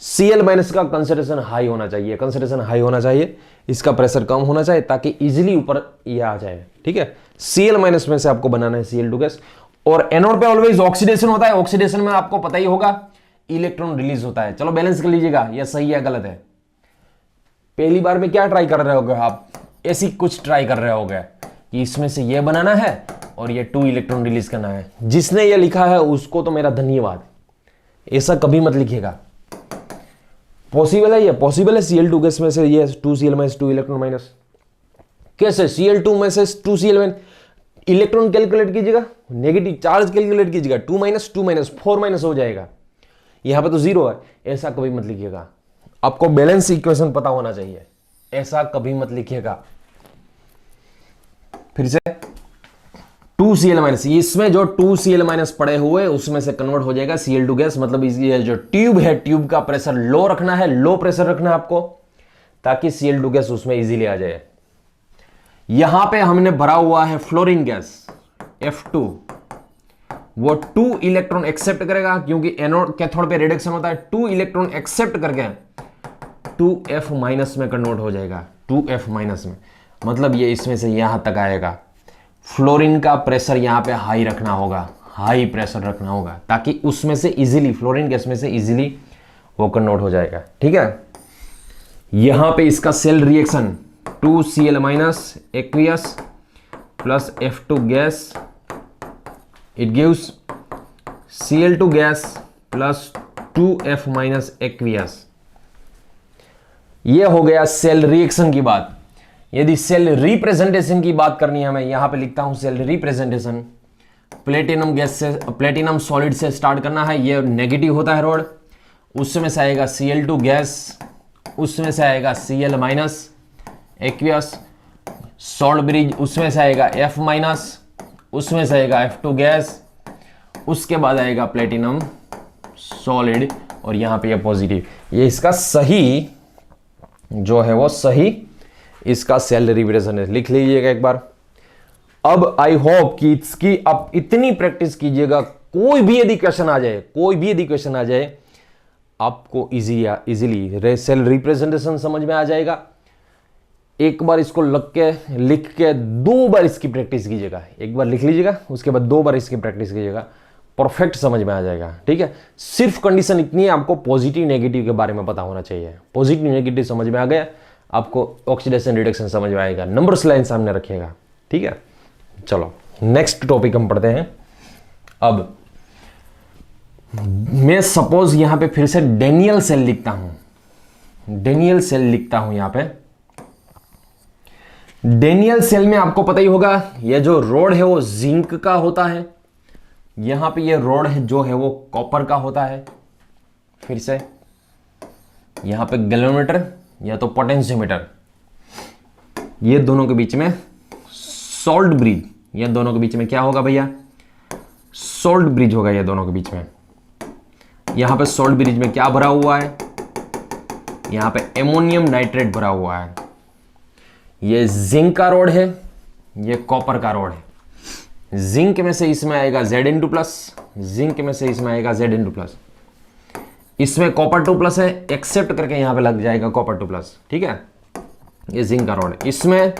Cl- का कंसंट्रेशन हाई होना चाहिए, कंसंट्रेशन हाई होना चाहिए, इसका प्रेशर कम होना चाहिए ताकि इजीली ऊपर ये आ जाए। ठीक है, Cl- में से आपको बनाना है Cl2 गैस। और एनोड पे ऑलवेज ऑक्सीडेशन होता है, ऑक्सीडेशन में आपको पता ही होगा इलेक्ट्रॉन रिलीज होता है। चलो बैलेंस कर लीजिएगा, यह सही है गलत है। पहली बार में क्या ट्राई कर रहे होगे आप, ऐसी कुछ ट्राई कर रहे होगे कि इसमें से ये बनाना है और ये 2 इलेक्ट्रॉन रिलीज करना है। जिसने ये लिखा है उसको तो मेरा धन्यवाद, ऐसा कभी मत लिखिएगा। पॉसिबल है, ये पॉसिबल है Cl2 गैस में से ये 2Cl- 2 इलेक्ट्रॉन माइनस। कैसे, Cl2 में से 2Cl- इलेक्ट्रॉन कैलकुलेट कीजिएगा, नेगेटिव चार्ज कैलकुलेट कीजिएगा, 2 - 4 - हो जाएगा, यहां पे तो 0 है। ऐसा कभी मत लिखिएगा, आपको बैलेंस इक्वेशन पता होना चाहिए, ऐसा कभी मत लिखिएगा। फिर से 2Cl-, इसमें जो 2Cl- पड़े हुए उसमें से कन्वर्ट हो जाएगा Cl2 गैस। मतलब ये जो ट्यूब है, ट्यूब का प्रेशर लो रखना है, लो प्रेशर रखना है आपको, ताकि Cl2 गैस उसमें इजीली आ जाए। यहां पे हमने भरा हुआ है फ्लोरीन गैस F2, वो 2 इलेक्ट्रॉन एक्सेप्ट करेगा, क्योंकि एनोड कैथोड पे रिडक्शन होता है। 2 इलेक्ट्रॉन एक्सेप्ट करके 2F- में कन्वर्ट हो जाएगा, 2F- में। मतलब ये इसमें से यहां तक आएगा। फ्लोरीन का प्रेशर यहां पे हाई रखना होगा, हाई प्रेशर रखना होगा, ताकि उसमें से इजीली, फ्लोरीन गैस में से इजीली वो कन्वर्ट हो जाएगा। ठीक है, यहां पे इसका cell reaction 2Cl- aqueous plus F2 gas, it gives Cl2 gas plus 2F- aqueous. ये हो गया सेल रिएक्शन की बात। यदि सेल रिप्रेजेंटेशन की बात करनी है, मैं यहां पे लिखता हूं सेल रिप्रेजेंटेशन। प्लेटिनम गैस से, प्लेटिनम सॉलिड से स्टार्ट करना है, ये नेगेटिव होता है रोड, उसमें से आएगा Cl2 गैस, उसमें से आएगा Cl- एक्वियस, सॉल्ट ब्रिज, उसमें से आएगा F-, उसमें से आएगा F2 गैस, उसके बाद आएगा प्लेटिनम सॉलिड, और यहां पे ये पॉजिटिव। ये इसका सही जो है वो सही इसका सेल रिप्रेजेंटेशन लिख लीजिएगा एक बार। अब आई होप कि इसकी आप इतनी प्रैक्टिस कीजिएगा, कोई भी यदि क्वेश्चन आ जाए, कोई भी यदि क्वेश्चन आ जाए, आपको इजीली सेल रिप्रेजेंटेशन समझ में आ जाएगा। एक बार इसको लिख के 2 बार इसकी प्रैक्टिस कीजिएगा। एक बार लिख लीजिएगा, उसके बाद 2 बार इसकी प्रैक्टिस कीजिएगा, परफेक्ट समझ में आ जाएगा। ठीक है, सिर्फ कंडीशन इतनी है, आपको पॉजिटिव नेगेटिव के बारे में पता होना चाहिए। पॉजिटिव नेगेटिव समझ में आ गया, आपको ऑक्सीडेशन रिडक्शन समझ में आएगा, नंबर्स लाइन सामने रखिएगा। ठीक है, चलो नेक्स्ट टॉपिक हम पढ़ते हैं। अब मैं सपोज यहां पे फिर से डेनियल सेल लिखता हूं, डेनियल सेल लिखता हूं यहां पे। डेनियल सेल में आपको पता ही होगा, यह जो रोड है वो जिंक का होता है, यहां पे ये रोड है जो है वो कॉपर का होता है। फिर से यहां पे गैल्वेनोमीटर या तो पोटेंशियोमीटर, ये दोनों के बीच में सॉल्ट ब्रिज, ये दोनों के बीच में क्या होगा भैया, सॉल्ट ब्रिज होगा ये दोनों के बीच में। यहां पे सॉल्ट ब्रिज में क्या भरा हुआ है, यहां पे एमोनियम नाइट्रेट भरा हुआ है। ये जिंक का रोड है, ये कॉपर का रोड है। जिंक में से इसमें आएगा Zn2+, जिंक में से इसमें आएगा Zn2+, इसमें कॉपर 2+ है, एक्सेप्ट करके यहां पे लग जाएगा कॉपर 2+, ठीक है। ये जिंक का रोड है, इसमें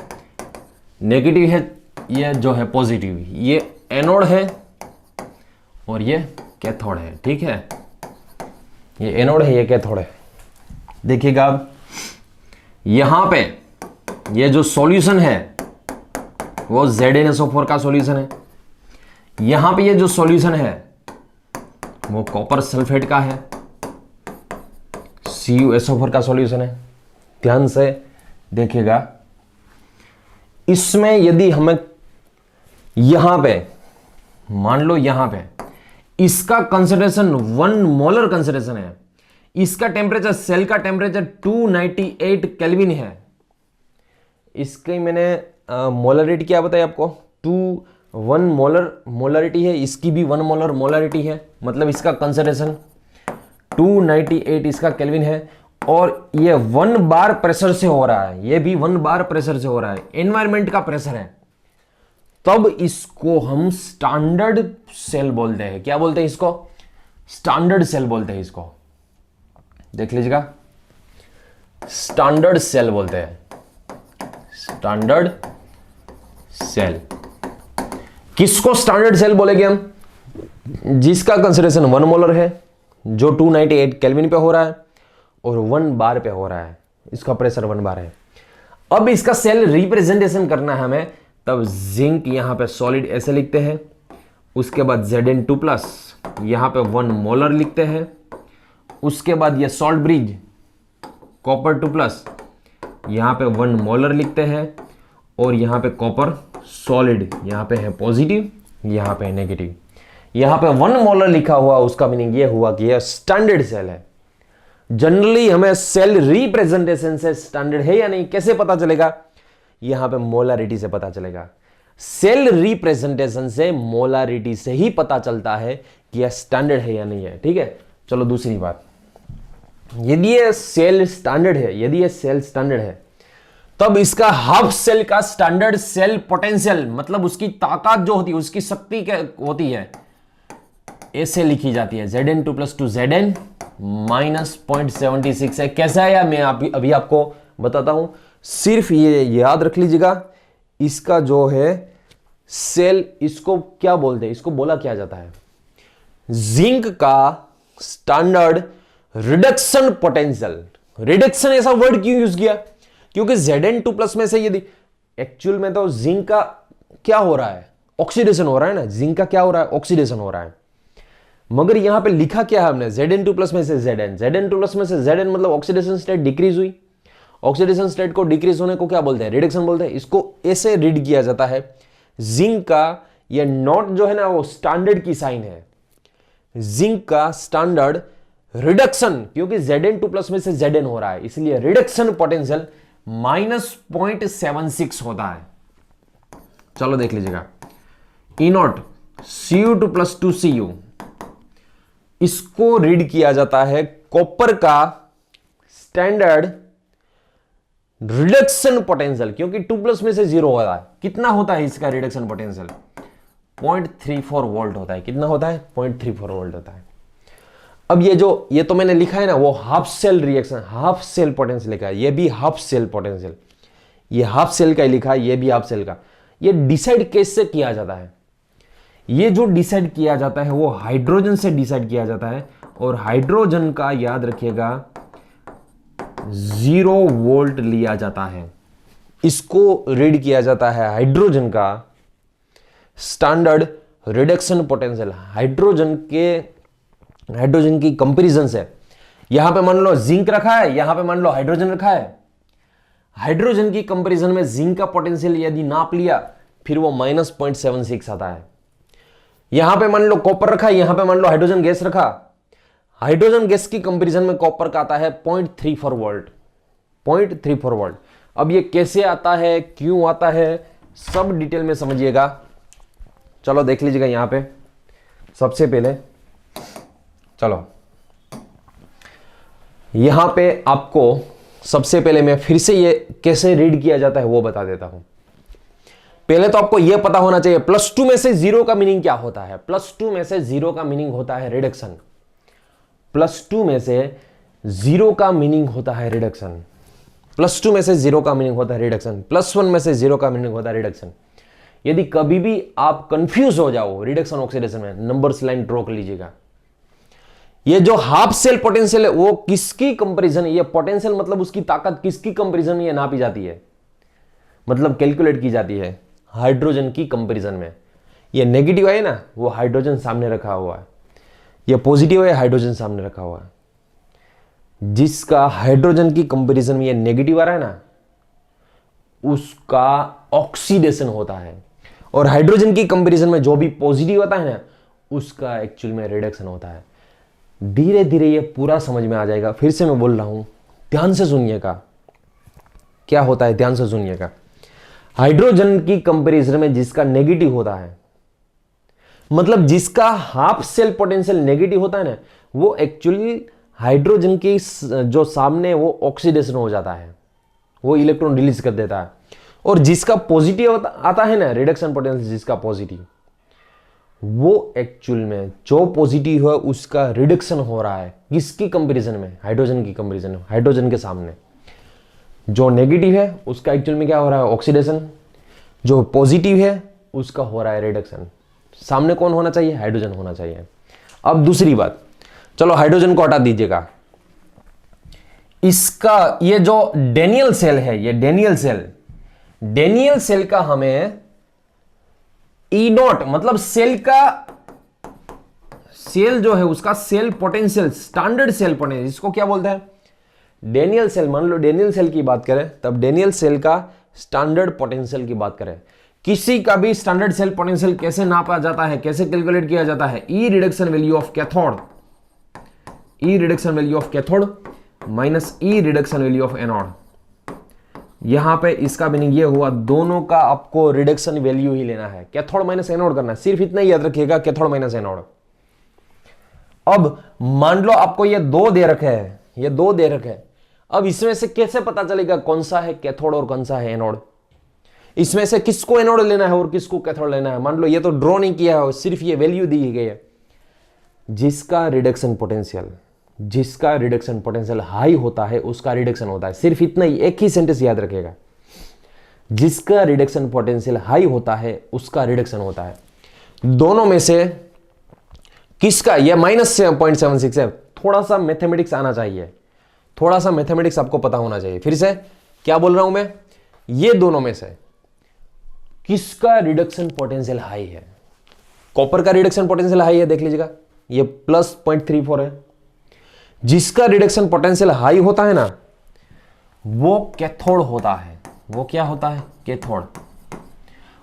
नेगेटिव है, ये जो है पॉजिटिव, ये एनोड है और ये कैथोड है, ठीक है। ये एनोड है, ये कैथोड है। देखिएगा अब यहां पे ये जो सॉल्यूशन है वो ZnSO4 का सॉल्यूशन है। यहां पे ये जो सॉल्यूशन है वो कॉपर सल्फेट का है, CuSO4 का सॉल्यूशन है। ध्यान से देखिएगा, इसमें यदि हमें यहां पे मान लो, यहां पे इसका कंसंट्रेशन 1 मोलर कंसंट्रेशन है, इसका टेम्परेचर, सेल का टेम्परेचर 298 केल्विन है। इसकी मैंने मोलरिटी क्या बताया आपको, 1 मोलर मोलरिटी है, इसकी भी 1 मोलर मोलरिटी है, मतलब इसका कंसंट्रेशन 298 इसका केल्विन है। और ये 1 बार प्रेशर से हो रहा है, ये भी 1 बार प्रेशर से हो रहा है, एनवायरमेंट का प्रेशर है। तब इसको हम स्टैंडर्ड सेल बोलते हैं। क्या बोलते हैं इसको? स्टैंडर्ड सेल बोलते हैं इसको। देख लीजिएगा, स्टैंडर्ड सेल बोलते हैं, स्टैंडर्ड सेल। किसको स्टैंडर्ड सेल बोलेंगे हम? जिसका कंसंट्रेशन 1 मोलर है, जो 298 केल्विन पे हो रहा है और 1 बार पे हो रहा है, इसका प्रेशर 1 बार है। अब इसका सेल रिप्रेजेंटेशन करना है हमें, तब जिंक यहां पे सॉलिड ऐसे लिखते हैं, उसके बाद Zn2+, यहां पे 1 मोलर लिखते हैं, उसके बाद ये सॉल्ट ब्रिज कॉपर 2+, यहां पे 1 मोलर लिखते हैं, और यहां पे कॉपर सॉलिड, यहां पे है पॉजिटिव, यहां पे है नेगेटिव। यहां पे 1 मोलर लिखा हुआ, उसका मीनिंग ये हुआ कि यह स्टैंडर्ड सेल है। जनरली हमें सेल रिप्रेजेंटेशन से स्टैंडर्ड है या नहीं कैसे पता चलेगा? यहां पे मोलारिटी से पता चलेगा। सेल रिप्रेजेंटेशन से, मोलारिटी से ही पता चलता है कि यह स्टैंडर्ड है या नहीं है, ठीक है। चलो दूसरी बात, यदि ये सेल स्टैंडर्ड है, यदि ये सेल स्टैंडर्ड है, तब इसका हाफ सेल का स्टैंडर्ड सेल पोटेंशियल, मतलब उसकी ताकत जो होती है, उसकी शक्ति क्या होती है, ऐसे लिखी जाती है, Zn2+ to Zn -0.76 है। कैसा है यार, मैं अभी आपको बताता हूं, सिर्फ ये याद रख लीजिएगा। इसका जो है सेल, इसको क्या बोलते हैं, इसको बोला क्या जाता है, जिंक का स्टैंडर्ड रिडक्शन पोटेंशियल। रिडक्शन ऐसा वर्ड क्यों यूज किया? क्योंकि Zn2+ में से यदि एक्चुअल में तो जिंक का क्या हो रहा है, ऑक्सीडेशन हो रहा है ना, जिंक का क्या हो रहा है, ऑक्सीडेशन हो रहा है। मगर यहां पे लिखा क्या है हमने, Zn2+ में से Zn, Zn2+ में से Zn मतलब ऑक्सीडेशन स्टेट डिक्रीज हुई। ऑक्सीडेशन स्टेट को डिक्रीज होने को क्या बोलते हैं, रिडक्शन बोलते हैं। इसको ऐसे रीड किया जाता है। जिंक का ये नॉट जो है ना, वो स्टैंडर्ड की साइन है, जिंक का स्टैंडर्ड रिडक्शन, क्योंकि Zn2+ में से Zn हो रहा है, इसलिए रिडक्शन पोटेंशियल -0.76 होता है। चलो देख लीजिएगा, E0 Cu2+ 2Cu, इसको रीड किया जाता है कॉपर का स्टैंडर्ड रिडक्शन पोटेंशियल, क्योंकि 2+ में से 0 होता है। कितना होता है इसका रिडक्शन पोटेंशियल? 0.34 वोल्ट होता है। कितना होता है? 0.34 वोल्ट होता है। अब ये तो मैंने लिखा है ना, वो half cell reaction, half cell potential लिखा है, ये भी हाफ सेल पोटेंशियल, ये हाफ सेल का ही लिखा है, ये भी हाफ सेल का। ये डिसाइड कैसे किया जाता है? ये जो डिसाइड किया जाता है वो हाइड्रोजन से डिसाइड किया जाता है, और हाइड्रोजन का याद रखिएगा 0 वोल्ट लिया जाता है। इसको रीड किया जाता है हाइड्रोजन का स्टैंडर्ड रिडक्शन पोटेंशियल। हाइड्रोजन की कंपैरिजन से, यहां पे मान लो जिंक रखा है, यहां पे मान लो हाइड्रोजन रखा है, हाइड्रोजन की कंपैरिजन में जिंक का पोटेंशियल यदि नाप लिया, फिर वो -0.76 आता है। यहां पे मान लो कॉपर रखा है, यहां पे मान लो हाइड्रोजन गैस रखा, हाइड्रोजन गैस की कंपैरिजन में कॉपर का आता है 0.34 वोल्ट, 0.34 वोल्ट। अब ये कैसे आता है, क्यों आता है, सब डिटेल में समझिएगा। चलो देख लीजिएगा यहां पे सबसे पहले, चलो यहां पे आपको सबसे पहले मैं फिर से ये कैसे रीड किया जाता है वो बता देता हूं। पहले तो आपको यह पता होना चाहिए +2 में से 0 का मीनिंग क्या होता है। +2 में से 0 का मीनिंग होता है रिडक्शन। +2 में से 0 का मीनिंग होता है रिडक्शन। +2 में से 0 का मीनिंग होता है रिडक्शन। +1 में से 0 का मीनिंग होता है रिडक्शन। यदि कभी भी आप कंफ्यूज हो जाओ रिडक्शन ऑक्सीडेशन में, नंबर्स लाइन ड्रॉ कर लीजिएगा। ये जो हाफ सेल पोटेंशियल है वो किसकी कंपैरिजन, ये पोटेंशियल मतलब उसकी ताकत किसकी कंपैरिजन में ये नापी जाती है, मतलब कैलकुलेट की जाती है हाइड्रोजन की कंपैरिजन में। ये नेगेटिव है ना, वो हाइड्रोजन सामने रखा हुआ है। ये पॉजिटिव है, हाइड्रोजन सामने रखा हुआ है। जिसका हाइड्रोजन की कंपैरिजन में ये नेगेटिव आ रहा है ना, उसका ऑक्सीडेशन होता है। और हाइड्रोजन की कंपैरिजन में जो भी पॉजिटिव आता है ना, उसका एक्चुअल में रिडक्शन होता है। धीरे धीरे ये पूरा समझ में आ जाएगा। फिर से मैं बोल रहा हूं, ध्यान से सुनिएगा क्या होता है, ध्यान से सुनिएगा। हाइड्रोजन की कंपैरिजन में जिसका नेगेटिव होता है, मतलब जिसका हाफ सेल पोटेंशियल नेगेटिव होता है ना, वो एक्चुअली हाइड्रोजन की जो सामने वो ऑक्सीडेशन हो जाता है, वो इलेक्ट्रॉन रिलीज कर देता है। और जिसका पॉजिटिव आता है ना, रिडक्शन पोटेंशियल जिसका पॉजिटिव, वो एक्चुअल में जो पॉजिटिव है उसका रिडक्शन हो रहा है। किसकी कंपैरिजन में, हाइड्रोजन की कंपैरिजन में, हाइड्रोजन के सामने। जो नेगेटिव है उसका एक्चुअल में क्या हो रहा है, ऑक्सीडेशन। जो पॉजिटिव है उसका हो रहा है रिडक्शन। सामने कौन होना चाहिए, हाइड्रोजन होना चाहिए। अब दूसरी बात, चलो हाइड्रोजन को हटा दीजिएगा। इसका ये जो डेनियल सेल है, ये डेनियल सेल का हमें E0 मतलब सेल जो है उसका cell potential, standard cell potential, इसको क्या बोलते हैं, डेनियल सेल। मान लो डेनियल सेल की बात करें, तब डेनियल सेल का स्टैंडर्ड पोटेंशियल की बात करें। किसी का भी स्टैंडर्ड सेल पोटेंशियल कैसे नापा जाता है, कैसे कैलकुलेट किया जाता है, E reduction value of cathode, E reduction value of cathode minus E reduction value of anode. यहां पे इसका मीनिंग ये हुआ, दोनों का आपको रिडक्शन वैल्यू ही लेना है, कैथोड माइनस एनोड करना है। सिर्फ इतना ही याद रखिएगा, कैथोड माइनस एनोड। अब मान लो आपको ये दो दे रखे हैं, ये दो दे रखे हैं। अब इसमें से कैसे पता चलेगा कौन सा है कैथोड और कौन सा है एनोड? इसमें से किसको एनोड लेना है और किसको कैथोड लेना है? मान लो ये तो ड्रॉ नहीं किया है, सिर्फ ये वैल्यू दी गई है। जिसका रिडक्शन पोटेंशियल हाई होता है उसका रिडक्शन होता है। सिर्फ इतना ही, एक ही सेंटेंस याद रखेगा, जिसका रिडक्शन पोटेंशियल हाई होता है उसका रिडक्शन होता है। दोनों में से किसका, यह -0.76 है। थोड़ा सा मैथमेटिक्स आना चाहिए, थोड़ा सा मैथमेटिक्स आपको पता होना चाहिए। फिर से क्या बोल रहा हूं मैं, ये दोनों में से किसका रिडक्शन पोटेंशियल हाई है? कॉपर का रिडक्शन पोटेंशियल हाई है, देख लीजिएगा, ये +0.34 है। जिसका रिडक्शन पोटेंशियल हाई होता है ना, वो कैथोड होता है। वो क्या होता है, कैथोड।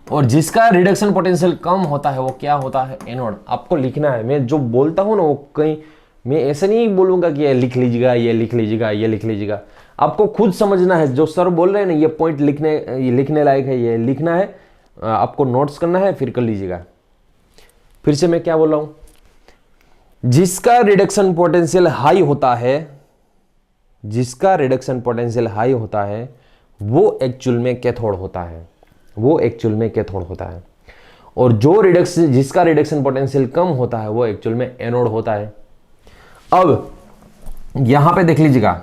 और जिसका रिडक्शन पोटेंशियल कम होता है वो क्या होता है, एनोड। आपको लिखना है, मैं जो बोलता हूं ना वो कहीं मैं ऐसे नहीं बोलूंगा कि ये लिख लीजिएगा, ये लिख लीजिएगा, ये लिख लीजिएगा। आपको खुद समझना है, जो सर बोल रहे हैं ना ये पॉइंट लिखने लायक है, ये लिखना है, आपको नोट्स करना है, फिर कर लीजिएगा। फिर से मैं क्या बोल रहा हूं, जिसका रिडक्शन पोटेंशियल हाई होता है, जिसका रिडक्शन पोटेंशियल हाई होता है वो एक्चुअल में कैथोड होता है, वो एक्चुअल में कैथोड होता है। और जो जिसका रिडक्शन पोटेंशियल कम होता है वो एक्चुअल में एनोड होता है। अब यहां पे देख लीजिएगा,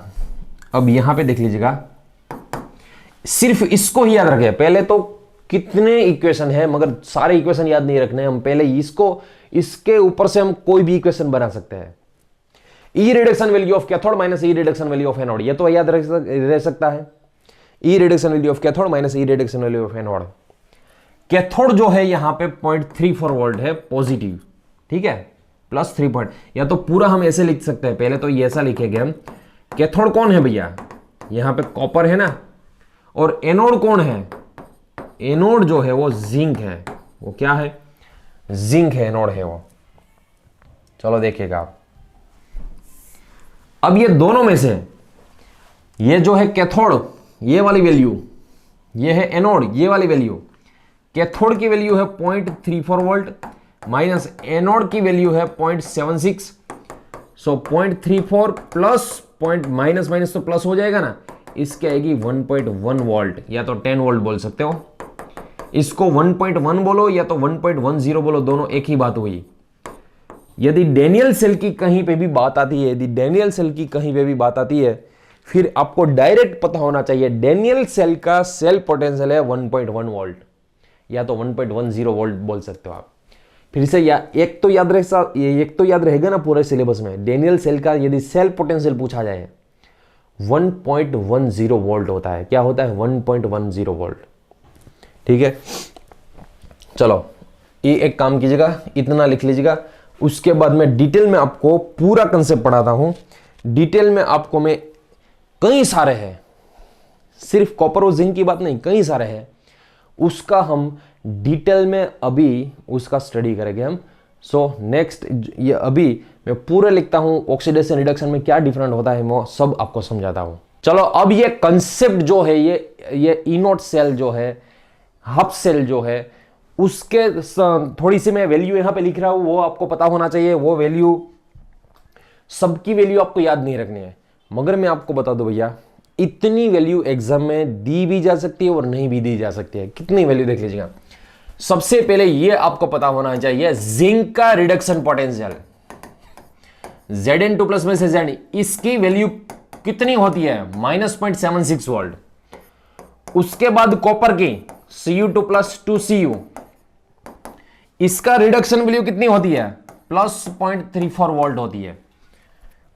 अब यहां पे देख लीजिएगा, सिर्फ इसको ही याद रखें। पहले तो कितने इक्वेशन है, मगर सारे इक्वेशन याद नहीं रखने हम, पहले इसको, इसके ऊपर से हम कोई भी इक्वेशन बना सकते हैं। E reduction value of cathode minus E reduction value of anode, ये तो याद रह सकता है। E reduction value of cathode minus E reduction value of anode. Cathode जो है यहां पे 0.34 वोल्ट है पॉजिटिव, ठीक है, +3 पॉइंट। या तो पूरा हम ऐसे लिख सकते हैं, पहले तो ये ऐसा लिखेंगे हम, कैथोड कौन है भैया, यहां पे कॉपर है ना, और एनोड कौन है, एनोड जो है वो जिंक है। वो क्या है, जिंक है, एनोड है वो। चलो देखिएगा आप, अब ये दोनों में से ये जो है कैथोड, ये वाली वैल्यू, ये है एनोड, ये वाली वैल्यू। कैथोड की वैल्यू है 0.34 वोल्ट माइनस एनोड की वैल्यू है 0.76। सो 0.34 प्लस पॉइंट माइनस माइनस तो प्लस हो जाएगा ना, इसकी आएगी 1.1 वोल्ट या तो 10 वोल्ट बोल सकते हो। इसको 1.1 बोलो या तो 1.10 बोलो, दोनों एक ही बात हुई। यदि डैनियल सेल की कहीं पे भी बात आती है, यदि डैनियल सेल की कहीं पे भी बात आती है, फिर आपको डायरेक्ट पता होना चाहिए डैनियल सेल का सेल पोटेंशियल है 1.1 वोल्ट या तो 1.10 वोल्ट बोल सकते हो आप। फिर से एक तो याद रहेगा ना पूरे सिलेबस में, डैनियल सेल का यदि सेल पोटेंशियल पूछा जाए 1.10 वोल्ट होता है। क्या होता है? 1.10 वोल्ट। ठीक है, चलो ये एक काम कीजिएगा, इतना लिख लीजिएगा। उसके बाद मैं डिटेल में आपको पूरा कंसेप्ट पढ़ाता हूं। डिटेल में आपको मैं कई सारे हैं, सिर्फ कॉपर और जिंक की बात नहीं, कई सारे हैं, उसका हम डिटेल में अभी उसका स्टडी करेंगे हम। सो नेक्स्ट, ये अभी मैं पूरे लिखता हूं, ऑक्सीडेशन रिडक्शन में क्या डिफरेंट होता है मैं सब आपको समझाता हूं। चलो अब ये कंसेप्ट जो है, ये इनोट सेल जो है, हब सेल जो है, उसके थोड़ी सी मैं वैल्यू यहां पे लिख रहा हूं, वो आपको पता होना चाहिए। वो वैल्यू, सबकी वैल्यू आपको याद नहीं रखनी है, मगर मैं आपको बता दूं भैया, इतनी वैल्यू एग्जाम में दी भी जा सकती है और नहीं भी दी जा सकती है। कितनी वैल्यू देख लीजिएगा। सबसे पहले ये आपको पता होना चाहिए जिंक का रिडक्शन पोटेंशियल, Zn2 प्लस में से Zn, इसकी वैल्यू कितनी होती है? -0.76 वोल्ट। उसके बाद कॉपर की Cu2 प्लस 2Cu, इसका रिडक्शन वैल्यू कितनी होती है? +0.34 वोल्ट होती है।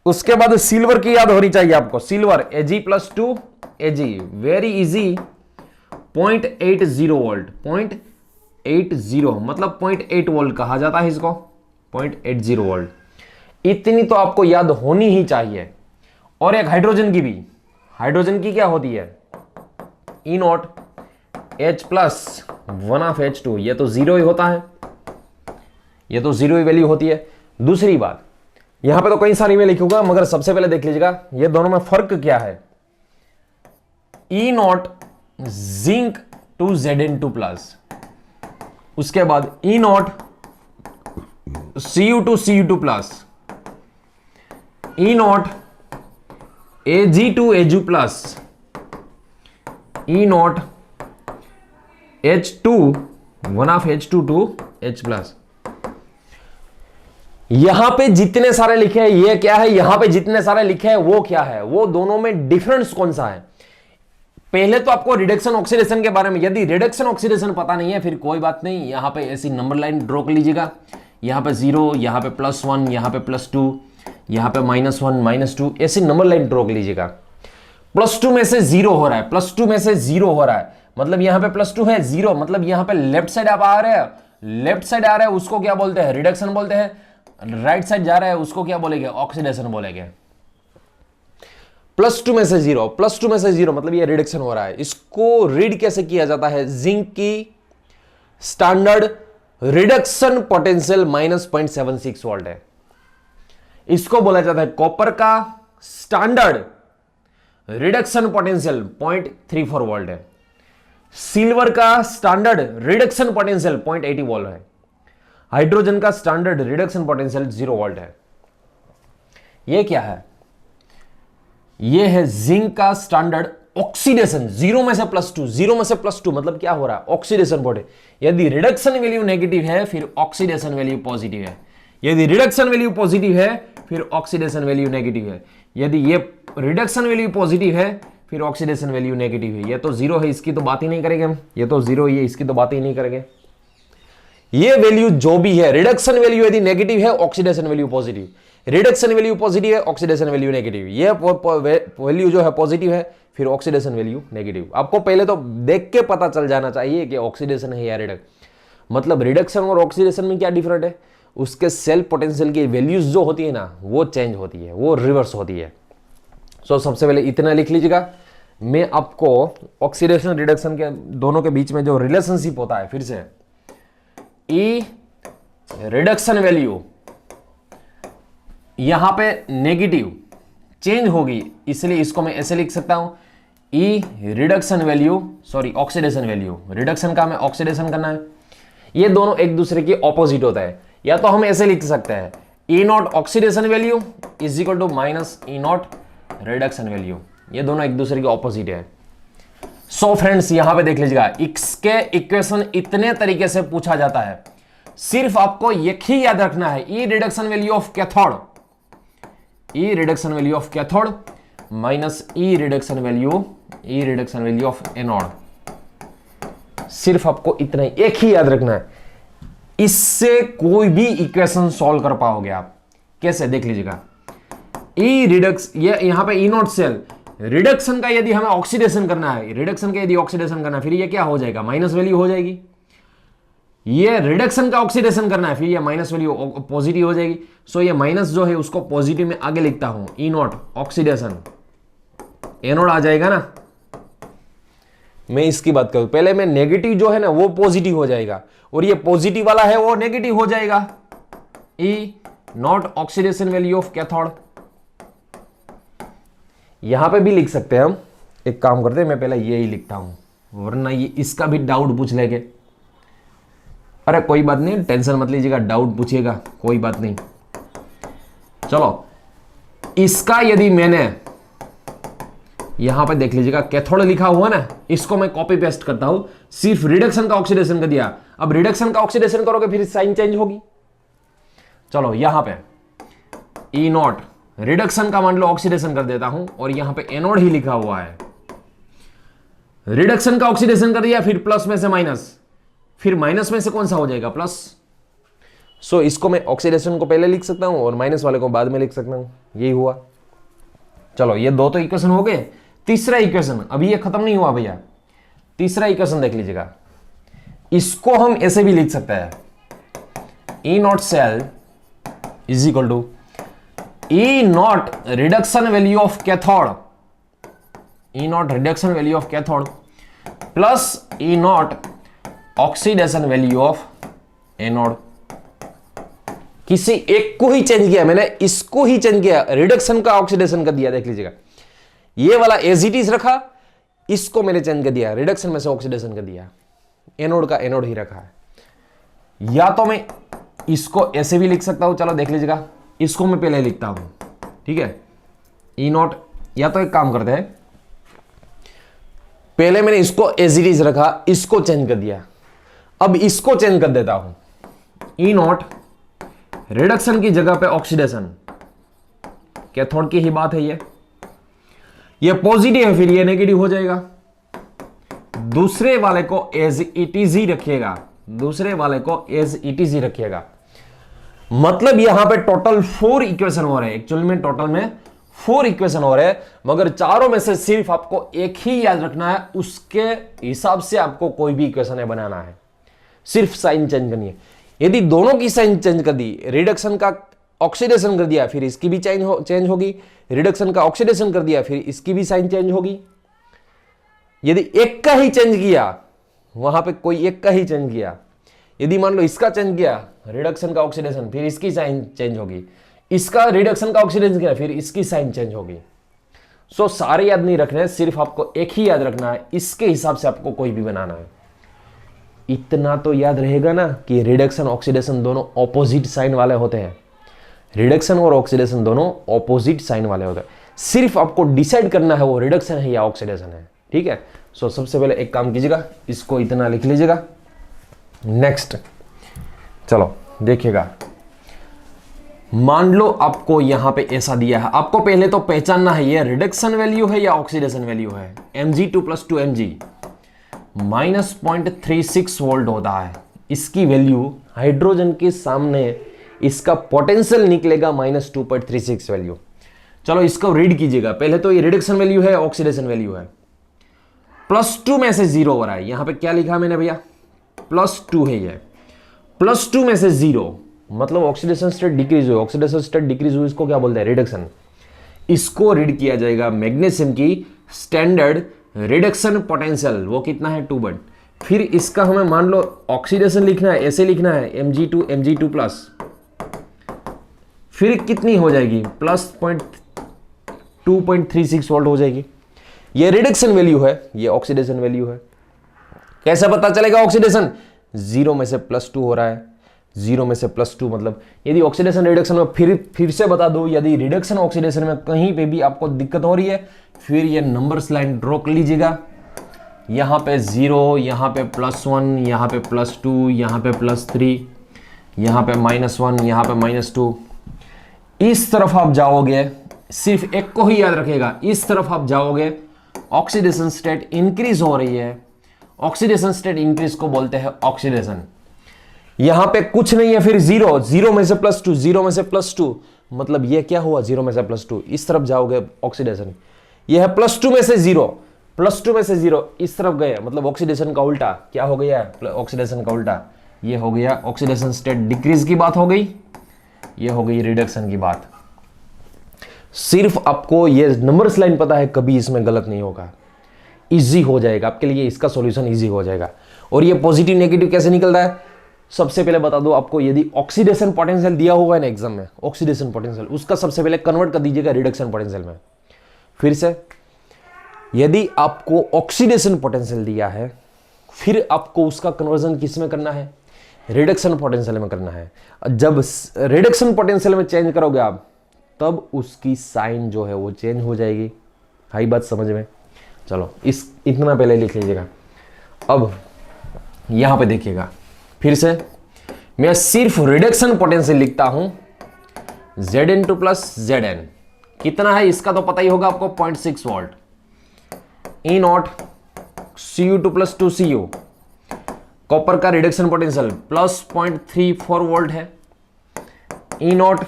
उसके बाद सिल्वर की याद होनी चाहिए आपको, silver Ag plus 2 Ag, very easy, 0.80 volt, 0.80 मतलब 0.8 वोल्ट कहा जाता है इसको, 0.80 वोल्ट। इतनी तो आपको याद होनी ही चाहिए। और एक हाइड्रोजन की भी, हाइड्रोजन की क्या होती है? E not H plus 1/H2, ये तो जीरो ही होता है, ये तो जीरो ही वैल्यू होती है। दूसरी बात, यहां पे तो कई सारी मैं लिखूंगा, मगर सबसे पहले देख लीजिएगा ये दोनों में फर्क क्या है। E nought zinc to Zn2 plus, उसके बाद E nought Cu2 plus, E nought Ag2 plus, E nought H2 1/H2 to H plus. यहां पे जितने सारे लिखे हैं ये क्या है, यहां पे जितने सारे लिखे हैं वो क्या है, वो दोनों में डिफरेंस कौन सा है? पहले तो आपको रिडक्शन ऑक्सीडेशन के बारे में, यदि रिडक्शन ऑक्सीडेशन पता नहीं है फिर कोई बात नहीं, यहां पे ऐसी नंबर लाइन ड्रॉ कर लीजिएगा। यहां पे 0, यहां पे +1, यहां पे +2, यहां पे -1 -2, ऐसी नंबर लाइन ड्रॉ कर लीजिएगा। +2 में से 0 हो रहा है, +2 में से 0 हो रहा है, मतलब यहां पे +2 है, 0 मतलब यहां पे लेफ्ट साइड आप आ रहे हैं, लेफ्ट साइड आ रहे हैं उसको क्या बोलते हैं? रिडक्शन बोलते हैं। राइट साइड जा रहा है उसको क्या बोलेंगे? ऑक्सीडेशन बोलेंगे। +2 में से 0, +2 में से 0 मतलब ये रिडक्शन हो रहा है। इसको रीड कैसे किया जाता है? जिंक की स्टैंडर्ड रिडक्शन पोटेंशियल -0.76 वोल्ट है, इसको बोला जाता है। कॉपर का स्टैंडर्ड रिडक्शन पोटेंशियल 0.34 वोल्ट है। सिल्वर का स्टैंडर्ड रिडक्शन पोटेंशियल 0.80 वोल्ट है। हाइड्रोजन का स्टैंडर्ड रिडक्शन पोटेंशियल 0 वोल्ट है। यह क्या है? यह है जिंक का स्टैंडर्ड ऑक्सीडेशन, 0 में से +2, 0 में से +2 मतलब क्या हो रहा है? Oxidation volt. यदि रिडक्शन वैल्यू नेगेटिव है फिर ऑक्सीडेशन वैल्यू पॉजिटिव है, यदि रिडक्शन वैल्यू पॉजिटिव है फिर ऑक्सीडेशन वैल्यू नेगेटिव है, यदि ये रिडक्शन वैल्यू पॉजिटिव है फिर ऑक्सीडेशन वैल्यू नेगेटिव है। ये तो 0 है, इसकी तो बात ही नहीं करेंगे हम, ये तो 0 ही है, इसकी तो बात ही नहीं करेंगे। ये वैल्यू जो भी है, रिडक्शन वैल्यू यदि नेगेटिव है, oxidation value positive, reduction value positive है, ऑक्सीडेशन वैल्यू नेगेटिव, ये वैल्यू जो है पॉजिटिव है फिर ऑक्सीडेशन वैल्यू नेगेटिव। आपको पहले तो देख के पता चल जाना चाहिए कि ऑक्सीडेशन है या रिडक्शन, मतलब रिडक्शन और ऑक्सीडेशन में क्या डिफरेंट है। उसके सेल पोटेंशियल की वैल्यूज जो होती है ना वो चेंज होती है, वो रिवर्स होती है। सो सबसे पहले इतना लिख लीजिएगा। मैं आपको ऑक्सीडेशन रिडक्शन के दोनों के बीच में जो रिलेशनशिप होता है, फिर से ई रिडक्शन वैल्यू यहां पे नेगेटिव चेंज होगी, इसलिए इसको मैं ऐसे लिख सकता हूं, E reduction value, sorry oxidation value, reduction का हमें ऑक्सीडेशन करना है। ये दोनों एक दूसरे के ऑपोजिट होता है, या तो हम ऐसे लिख सकते हैं E naught oxidation value is equal to -E naught reduction value, ये दोनों एक दूसरे के ऑपोजिट है। सो फ्रेंड्स यहां पे देख लीजिएगा, इसके इक्वेशन इतने तरीके से पूछा जाता है, सिर्फ आपको एक ही याद रखना है, E reduction value of cathode, E reduction value of cathode minus E reduction value of anode. सिर्फ आपको इतना ही, एक ही याद रखना है, इससे कोई भी इक्वेशन सॉल्व कर पाओगे आप। कैसे देख लीजिएगा, ई रिडक्स, ये यहां पे ई नॉट सेल रिडक्शन का यदि हमें ऑक्सीडेशन करना है, रिडक्शन का यदि ऑक्सीडेशन करना है, फिर ये क्या हो जाएगा, माइनस वैल्यू हो जाएगी। ये रिडक्शन का ऑक्सीडेशन करना है, फिर ये माइनस वैल्यू पॉजिटिव हो जाएगी। सो ये माइनस जो है उसको पॉजिटिव में आगे लिखता हूं, ई नॉट ऑक्सीडेशन, एनोड आ जाएगा ना। मैं इसकी बात करूं, पहले मैं नेगेटिव जो है ना वो पॉजिटिव हो जाएगा, और ये पॉजिटिव वाला है वो नेगेटिव हो जाएगा। E naught oxidation value of cathode, यहां पे भी लिख सकते हैं हम। एक काम करते हैं, मैं पहले ये ही लिखता हूं, वरना ये इसका भी डाउट पूछ लेंगे। अरे कोई बात नहीं, टेंशन मत लीजिएगा, डाउट पूछिएगा, कोई बात नहीं। चलो इसका यदि मैंने यहां पे देख लीजिएगा कैथोड लिखा हुआ ना, इसको मैं कॉपी पेस्ट करता हूं, सिर्फ रिडक्शन का ऑक्सीडेशन कर दिया। अब रिडक्शन का ऑक्सीडेशन करोगे फिर साइन चेंज होगी। चलो यहां पे ई नॉट रिडक्शन का मान लो ऑक्सीडेशन कर देता हूं, और यहां पे एनोड ही लिखा हुआ है। रिडक्शन का ऑक्सीडेशन कर दिया, फिर प्लस में से माइनस, फिर माइनस में से कौन सा हो जाएगा, प्लस। सो इसको मैं ऑक्सीडेशन को पहले लिख सकता हूं और माइनस वाले को बाद में लिख सकता हूं, यही हुआ। चलो ये दो तो इक्वेशन हो गए। तीसरा इक्वेशन, अभी ये खत्म नहीं हुआ भैया, तीसरा इक्वेशन देख लीजिएगा, इसको हम ऐसे भी लिख सकते हैं, E naught cell is equal to E naught reduction value of cathode, E naught reduction value of cathode plus E naught oxidation value of anode. किसी एक को ही चेंज किया मैंने, इसको ही चेंज किया, रिडक्शन का ऑक्सीडेशन कर दिया। देख लीजिएगा ये वाला एज इट इज रखा, इसको मैंने चेंज कर दिया, रिडक्शन में से ऑक्सीडेशन कर दिया, एनोड का एनोड ही रखा है। या तो मैं इसको ऐसे भी लिख सकता हूं, चलो देख लीजिएगा, इसको मैं पहले लिखता हूं, ठीक है, ई नॉट। या तो एक काम करते हैं, पहले मैंने इसको एज इट इज रखा, इसको चेंज कर दिया, अब इसको चेंज कर देता हूं, ई नॉट रिडक्शन की जगह पे ऑक्सीडेशन, कैथोड की ही बात है, ये पॉजिटिव है, फिर ये नेगेटिव हो जाएगा। दूसरे वाले को एज इट इज ही रखिएगा, दूसरे वाले को एज इट इज ही रखिएगा। मतलब यहां पे टोटल 4 इक्वेशन हो रहे हैं, एक्चुअल में टोटल में 4 इक्वेशन हो रहे हैं, मगर चारों में से सिर्फ आपको एक ही याद रखना है, उसके हिसाब से आपको कोई भी इक्वेशन बनाना है, सिर्फ साइन चेंज करनी है। यदि दोनों की साइन चेंज कर दी, रिडक्शन का ऑक्सीडेशन कर दिया, फिर इसकी भी चेंज होगी, रिडक्शन का ऑक्सीडेशन कर दिया, फिर इसकी भी साइन चेंज होगी। यदि एक का ही चेंज किया, वहां पे कोई एक का ही चेंज किया, यदि मान लो इसका चेंज किया, रिडक्शन का ऑक्सीडेशन, फिर इसकी साइन चेंज होगी, इसका रिडक्शन का ऑक्सीडेशन किया, फिर इसकी साइन चेंज होगी। सो सारे याद नहीं रखने, सिर्फ आपको एक ही याद रखना है, इसके हिसाब से आपको कोई भी बनाना है। इतना तो याद रहेगा ना कि रिडक्शन ऑक्सीडेशन दोनों ऑपोजिट साइन वाले होते हैं, रिडक्शन और ऑक्सीडेशन दोनों ऑपोजिट साइन वाले होते हैं। सिर्फ आपको डिसाइड करना है वो रिडक्शन है या ऑक्सीडेशन है, ठीक है। सो सबसे पहले एक काम कीजिएगा, इसको इतना लिख लीजिएगा। नेक्स्ट चलो देखिएगा, मान लो आपको यहां पे ऐसा दिया है, आपको पहले तो पहचानना है ये रिडक्शन वैल्यू है या ऑक्सीडेशन वैल्यू है। Mg2 + 2Mg -0.36 वोल्ट होता है, इसकी वैल्यू हाइड्रोजन के सामने इसका पोटेंशियल निकलेगा -2.36 वैल्यू। चलो इसको रीड कीजिएगा, पहले तो ये रिडक्शन वैल्यू है, ऑक्सीडेशन वैल्यू है, +2 में से 0 हो रहा है। यहां पे क्या लिखा मैंने भैया, +2 है, ये +2 में से 0 मतलब ऑक्सीडेशन स्टेट डिक्रीज हुई, ऑक्सीडेशन स्टेट डिक्रीज हुई, इसको क्या बोलते हैं, रिडक्शन। इसको रीड किया जाएगा मैग्नीशियम की स्टैंडर्ड रिडक्शन पोटेंशियल, वो कितना है 2 बट। फिर इसका हमें मान लो ऑक्सीडेशन लिखना है, ऐसे लिखना है Mg2 फिर कितनी हो जाएगी, +2.36 वोल्ट हो जाएगी। ये रिडक्शन वैल्यू है, ये ऑक्सीडेशन वैल्यू है। कैसे पता चलेगा ऑक्सीडेशन, 0 में से +2 हो रहा है, 0 में से +2 मतलब यदि ऑक्सीडेशन रिडक्शन में फिर से बता दूं, यदि रिडक्शन ऑक्सीडेशन में कहीं पे भी आपको दिक्कत हो रही है, फिर ये नंबर्स लाइन ड्रॉ कर लीजिएगा। यहाँ पे 0, यहाँ पे +1, यहाँ पे +2, यहाँ पे +3, यहाँ पे -1, यहाँ पे -2। इस तरफ आप जाओगे, सिर्फ एक को ही याद रखिएगा, इस तरफ आप जाओगे, ऑक्सीडेशन स्टेट इंक्रीज हो रही है। ऑक्सीडेशन स्टेट इंक्रीज को बोलते हैं ऑक्सीडेशन। यहां पे कुछ नहीं है, फिर 0, 0 में से +2, 0 में से +2 मतलब ये क्या हुआ, 0 में से +2, इस तरफ जाओगे ऑक्सीडेशन। यह है +2 में से 0, +2 में से 0 इस तरफ गए, मतलब ऑक्सीडेशन का उल्टा क्या हो गया, ऑक्सीडेशन का उल्टा ये हो गया, ऑक्सीडेशन स्टेट डिक्रीज की बात हो गई, ये हो गई रिडक्शन की बात। सिर्फ आपको ये नंबर्स लाइन पता है, कभी इसमें गलत नहीं होगा, इजी हो जाएगा आपके लिए, इसका सॉल्यूशन इजी हो जाएगा। और ये पॉजिटिव नेगेटिव कैसे निकलता है, सबसे पहले बता दो आपको, यदि ऑक्सीडेशन पोटेंशियल दिया हुआ है ना एग्जाम में, ऑक्सीडेशन पोटेंशियल, उसका सबसे पहले कन्वर्ट कर दीजिएगा रिडक्शन पोटेंशियल में। फिर से, यदि आपको ऑक्सीडेशन पोटेंशियल दिया है, फिर आपको उसका कन्वर्जन किस में करना है, रिडक्शन पोटेंशियल में करना है। जब रिडक्शन पोटेंशियल में चेंज करोगे आप, तब उसकी साइन जो है वो चेंज हो जाएगी। हाई बात समझ में? चलो इतना पहले लिख लीजिएगा। अब यहां पे देखिएगा, फिर से मैं सिर्फ रिडक्शन पोटेंशियल लिखता हूं, Zn2 + Zn कितना है इसका तो पता ही होगा आपको, 0.6 volt. E0 Cu2 + 2Cu, copper का रिडक्शन पोटेंशियल +0.34 वोल्ट है। E0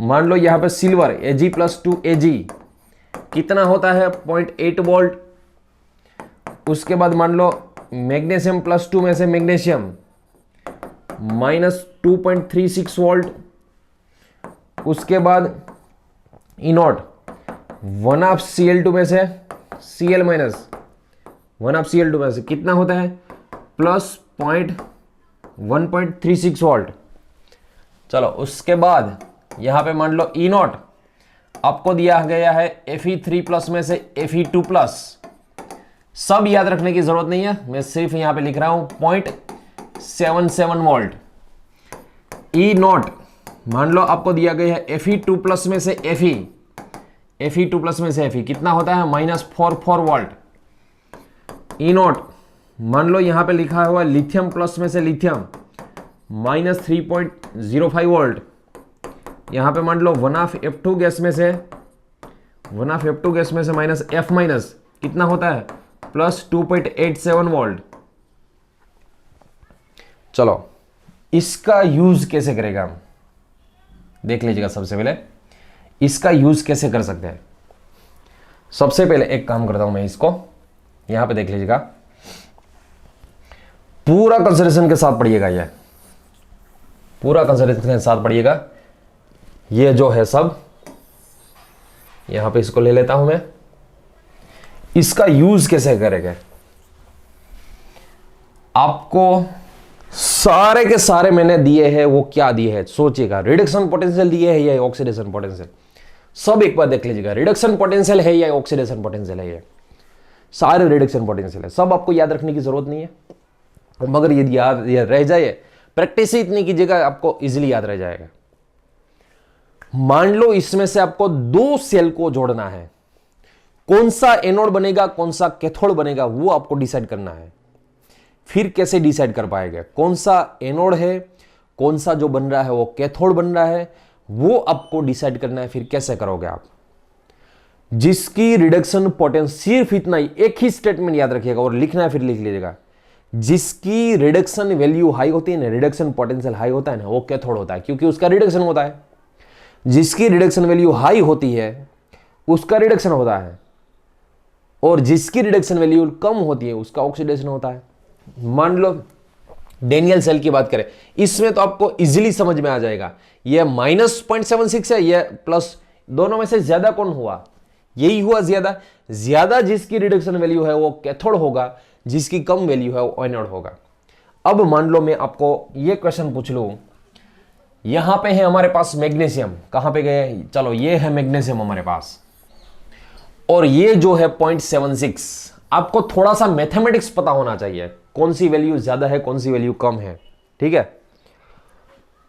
मान लो यहां पे सिल्वर Ag + 2Ag कितना होता है, 0.8 वोल्ट। उसके बाद मान लो मैग्नीशियम +2 में से मैग्नीशियम -2.36 वोल्ट। उसके बाद E0 1/Cl2 में से Cl- 1/Cl2 में से कितना होता है, +1.36 वोल्ट। चलो उसके बाद यहां पे मान लो E0 आपको दिया गया है Fe3+ में से Fe2+। सब याद रखने की जरूरत नहीं है, मैं सिर्फ यहां पे लिख रहा हूं 0.77 वोल्ट। E0 मान लो आपको दिया गया है Fe2+ में से Fe2+ में से Fe कितना होता है, -44 वोल्ट। E0 मान लो यहां पे लिखा हुआ लिथियम प्लस में से लिथियम -3.05 वोल्ट। यहां पे मान लो 1/F2 गैस में से -F- कितना होता है, +2.87 वोल्ट। चलो इसका यूज कैसे करेगा हम देख लीजिएगा। सबसे पहले इसका यूज कैसे कर सकते हैं, सबसे पहले एक काम करता हूं मैं, इसको यहां पे देख लीजिएगा, पूरा कंसिडरेशन के साथ पढ़िएगा, ये पूरा कंसिडरेशन के साथ पढ़िएगा। ये जो है सब यहां पे इसको ले लेता हूं मैं। इसका यूज कैसे करेंगे, आपको सारे के सारे मैंने दिए हैं, वो क्या दिए हैं सोचिएगा। रिडक्शन पोटेंशियल दिए है या ऑक्सीडेशन पोटेंशियल, सब एक बार देख लीजिएगा। रिडक्शन पोटेंशियल है या ऑक्सीडेशन पोटेंशियल है, ये सारे रिडक्शन पोटेंशियल है। सब आपको याद रखने की जरूरत नहीं है, मगर यदि याद रह जाए, प्रैक्टिस ही इतनी कीजिएगा, आपको इजीली याद रह जाएगा। मान लो इसमें से आपको 2 सेल को जोड़ना है, कौन सा एनोड बनेगा कौन सा कैथोड बनेगा वो आपको डिसाइड करना है। फिर कैसे डिसाइड कर पाएंगे कौन सा एनोड है, कौन सा जो बन रहा है वो कैथोड बन रहा है, वो आपको डिसाइड करना है। फिर कैसे करोगे आप, जिसकी रिडक्शन पोटेंशियल, सिर्फ इतना ही एक ही स्टेटमेंट याद रखिएगा और लिखना है, फिर लिख लीजिएगा। जिसकी रिडक्शन वैल्यू हाई होती है ना, रिडक्शन पोटेंशियल हाई होता है ना, वो कैथोड होता है, क्योंकि उसका रिडक्शन होता है। जिसकी रिडक्शन वैल्यू हाई होती है उसका रिडक्शन होता है, और जिसकी रिडक्शन वैल्यू कम होती है उसका ऑक्सीडेशन होता है। मान लो डेनियल सेल की बात करें, इसमें तो आपको इजीली समझ में आ जाएगा, ये -0.76 है, ये प्लस, दोनों में से ज्यादा कौन हुआ, यही हुआ ज्यादा। ज्यादा जिसकी रिडक्शन वैल्यू है वो कैथोड होगा, जिसकी कम वैल्यू है वो एनोड होगा। अब मान लो मैं आपको ये क्वेश्चन पूछ लूं, यहां पे है हमारे पास मैग्नीशियम, कहां पे गए, चलो ये है मैग्नीशियम हमारे पास, और ये जो है 0.76। आपको थोड़ा सा मैथमेटिक्स पता होना चाहिए, कौन सी वैल्यू ज्यादा है कौन सी वैल्यू कम है, ठीक है।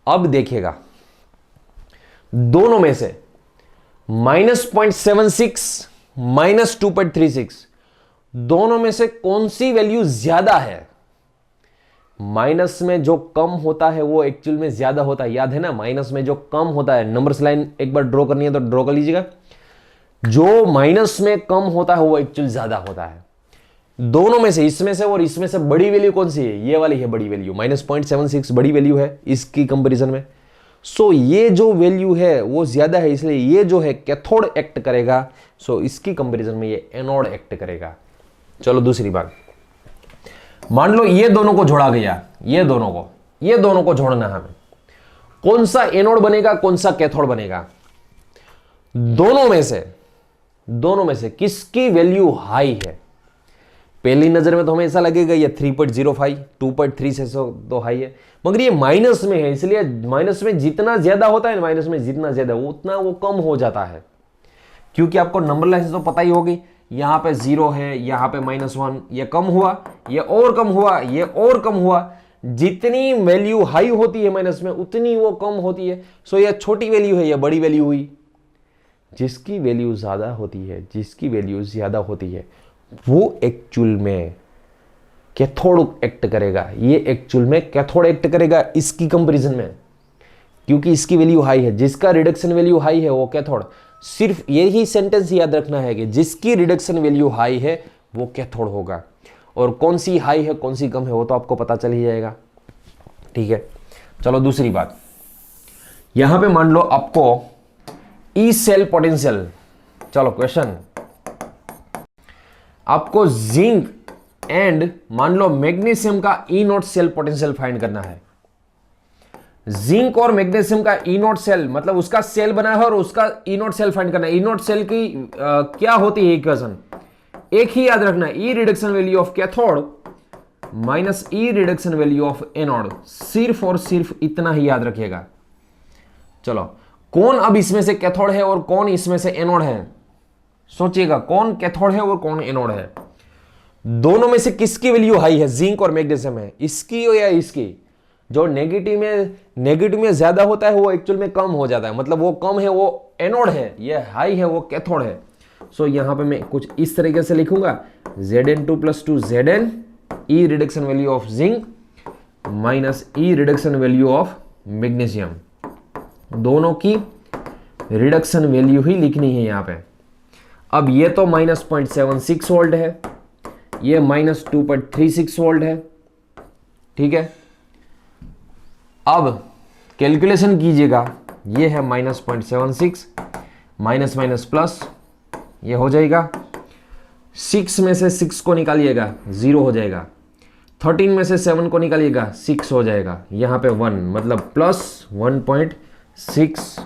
अब देखिएगा दोनों में से -0.76 -2.36 दोनों में से कौन सी वैल्यू ज्यादा है? माइनस में जो कम होता है वो एक्चुअल में ज्यादा होता है, याद है ना? माइनस में जो कम होता है, नंबर्स लाइन एक बार ड्रॉ करनी है तो ड्रॉ कर लीजिएगा। जो माइनस में कम होता है वो एक्चुअल ज्यादा होता है। दोनों में से, इसमें से और इसमें से बड़ी वैल्यू कौन सी है? ये वाली है बड़ी वैल्यू, -0.76 बड़ी वैल्यू है इसकी कंपैरिजन में। सो ये जो वैल्यू है वो ज्यादा है, इसलिए ये जो है कैथोड एक्ट करेगा। सो इसकी कंपैरिजन में ये एनोड एक्ट करेगा। चलो दूसरी बात, मान लो ये दोनों को जोड़ा गया, ये दोनों को जोड़ना है हमें। कौन सा एनोड बनेगा, कौन सा कैथोड बनेगा? दोनों में से किसकी वैल्यू हाई है? पहली नजर में तो हमें ऐसा लगेगा ये 3.05 2.3 से तो हाई है, मगर ये माइनस में है, इसलिए माइनस में जितना ज्यादा होता है, माइनस में जितना ज्यादा उतना वो कम हो जाता है। क्योंकि आपको नंबर लाइन से तो पता ही होगी, यहां पे 0 है, यहां पे -1, ये कम हुआ, ये और कम हुआ, ये और कम हुआ। जितनी वैल्यू हाई होती है माइनस में उतनी वो कम होती है। सो ये छोटी वैल्यू है, ये बड़ी वैल्यू हुई। जिसकी वैल्यू ज्यादा होती है, जिसकी वैल्यू ज्यादा होती है वो एक्चुअल में कैथोड एक्ट करेगा, ये एक्चुअल में कैथोड एक्ट करेगा इसकी कंपैरिजन में, क्योंकि इसकी वैल्यू हाई है। जिसका रिडक्शन वैल्यू हाई है वो कैथोड। सिर्फ यही सेंटेंस याद रखना है कि जिसकी रिडक्शन वैल्यू हाई है वो कैथोड होगा, और कौन सी हाई है कौन सी कम है वो तो आपको पता चल ही जाएगा। ठीक है, चलो दूसरी बात, यहां पे मान लो आपको ई सेल पोटेंशियल, चलो क्वेश्चन, आपको जिंक एंड मान लो मैग्नीशियम का ई नोट सेल पोटेंशियल फाइंड करना है। जिंक और मैग्नीशियम का ई नोट सेल, मतलब उसका सेल बना है और उसका ई नोट सेल फाइंड करना है। ई नोट सेल की क्या होती है इक्वेशन? एक ही याद रखना है, E reduction value of cathode minus E reduction value of anode. सिर्फ और सिर्फ इतना ही याद रखिएगा। चलो, कौन अब इसमें से कैथोड है और कौन इसमें से एनोड है? सोचिएगा, कौन कैथोड है और कौन एनोड है? दोनों में से किसकी वैल्यू हाई है? जिंक और मैग्नीशियम है, इसकी या इसकी? जो नेगेटिव में ज्यादा होता है वो एक्चुअल में कम हो जाता है, मतलब वो कम है वो एनोड है, ये हाई है वो कैथोड है। सो यहां पे मैं कुछ इस तरीके से लिखूंगा, Zn2 + 2 Zn E reduction value of zinc minus E reduction value of magnesium. दोनों की रिडक्शन वैल्यू ही लिखनी है यहां पे। अब ये तो -0.76 वोल्ट है, ये -2.36 वोल्ट है। ठीक है, अब कैलकुलेशन कीजिएगा, ये है -0.76 माइनस माइनस प्लस, ये हो जाएगा। 6 में से 6 को निकालिएगा 0 हो जाएगा। 13 में से 7 को निकालिएगा 6 हो जाएगा। यहाँ पे 1 मतलब +1.6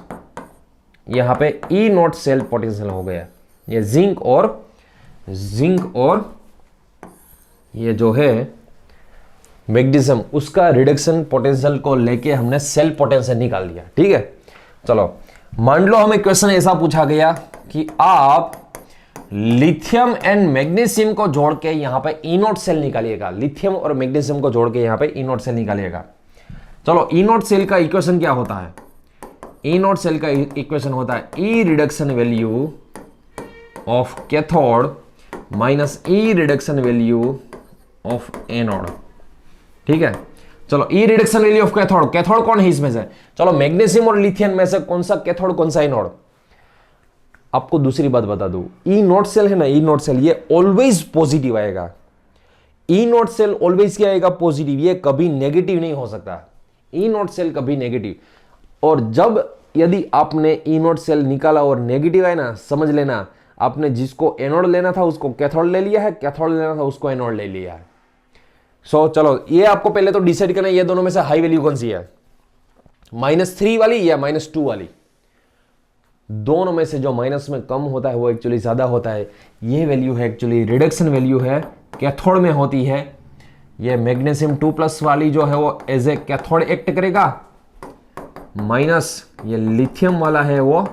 यहाँ पे ई नॉट सेल पोटेंशियल हो गया। ये जिंक और ये जो है मैग्नीशियम उसका रिडक्शन पोटेंशियल को लेके हमने सेल पोटेंशियल निकाल लिया। ठीक है, चलो मान लो हमें क्वेश्चन ऐसा पूछा गया कि आप लिथियम एंड मैग्नीशियम को जोड़ के यहां पे ई नॉट सेल निकालिएगा। लिथियम और मैग्नीशियम को जोड़ के यहां पे ई नॉट सेल निकालिएगा। चलो, ई नॉट सेल का इक्वेशन क्या होता है? ई नॉट सेल का इक्वेशन होता है E reduction value of cathode minus E reduction value of anode. ठीक है, चलो E reduction value of cathode, cathode कौन है इसमें से? चलो, मैग्नीशियम और लिथियम में से कौन सा कैथोड कौन सा एनोड? आपको दूसरी बात बता दूं, ई नॉट सेल है ना, ई नॉट सेल ये ऑलवेज पॉजिटिव आएगा। ई नॉट सेल ऑलवेज क्या आएगा? पॉजिटिव, ये कभी नेगेटिव नहीं हो सकता। ई नॉट सेल कभी नेगेटिव। और जब यदि आपने ई नॉट सेल निकाला और नेगेटिव आए ना, समझ लेना आपने जिसको एनोड लेना था उसको कैथोड ले लिया है, कैथोड लेना था उसको एनोड ले लिया है। सो चलो, ये आपको पहले तो डिसाइड करना है ये दोनों में से हाई वैल्यू कौन सी है, -3 वाली या -2 वाली। दोनों में से जो माइनस में कम होता है वो एक्चुअली ज्यादा होता है। ये वैल्यू है एक्चुअली रिडक्शन वैल्यू है, कैथोड में होती है। ये मैग्नीशियम 2+ वाली जो है वो एज ए कैथोड एक्ट करेगा, माइनस ये लिथियम वाला है वो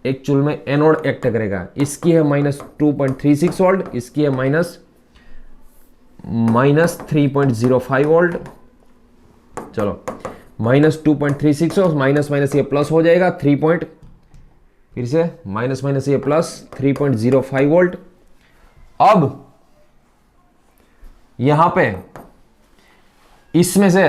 एक्चुअल में एनोड एक्ट करेगा। इसकी है -2.36 वोल्ट, इसकी है -3.05 वोल्ट। चलो, -2.36 और माइनस माइनस ये प्लस हो जाएगा 3 पॉइंट, फिर से माइनस माइनस ये प्लस 3.05 वोल्ट। अब यहां पे इसमें से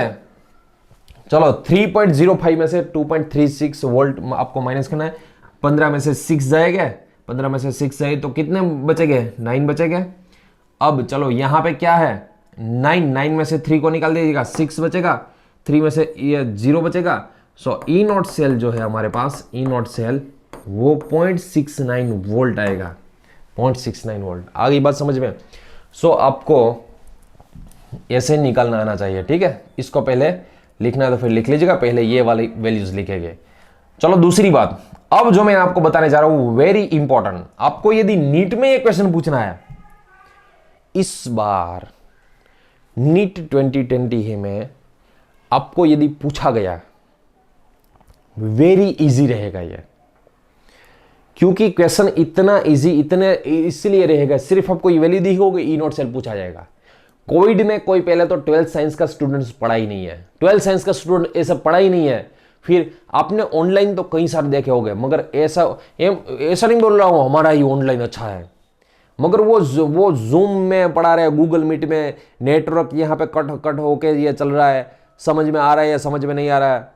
चलो 3.05 में से 2.36 वोल्ट आपको माइनस करना है। 15 में से 6 जाएगा, 15 में से 6 जाए तो कितने बचेंगे, 9 बचेंगे। अब चलो यहां पे क्या है, 9 में से 3 को निकाल दीजिएगा, 6 बचेगा, 3 में से ये 0 बचेगा। सो ई नॉट सेल जो है हमारे पास, ई नॉट सेल वो 0.69 वोल्ट आएगा, 0.69 वोल्ट। आगे बात समझ में। सो आपको ऐसे निकालना आना चाहिए, ठीक है। इसको पहले लिखना है तो फिर लिख लीजिएगा, पहले ये वाली वैल्यूज लिखेंगे। चलो दूसरी बात, अब जो मैं आपको बताने जा रहा हूं वेरी इंपॉर्टेंट। आपको यदि नीट में ये क्वेश्चन पूछना है, इस बार नीट 2020 में आपको यदि पूछा गया, वेरी इजी रहेगा ये, क्योंकि क्वेश्चन इतना इजी इतने इसलिए रहेगा, सिर्फ आपको ये वैल्यू दी होगी, ई नॉट सेल पूछा जाएगा। कोविड में कोई पहले तो 12th साइंस का स्टूडेंट्स पढ़ा ही नहीं है, 12th साइंस का स्टूडेंट ऐसा पढ़ा ही नहीं है। फिर आपने ऑनलाइन तो कई सारे देखे होंगे, मगर ऐसा नहीं बोल रहा हूं हमारा ही ऑनलाइन अच्छा है, मगर वो जूम में पढ़ा रहे हैं, गूगल मीट में नेटवर्क यहाँ पे कट होके ये चल रहा है, समझ में आ रहा है या समझ में नहीं आ रहा है,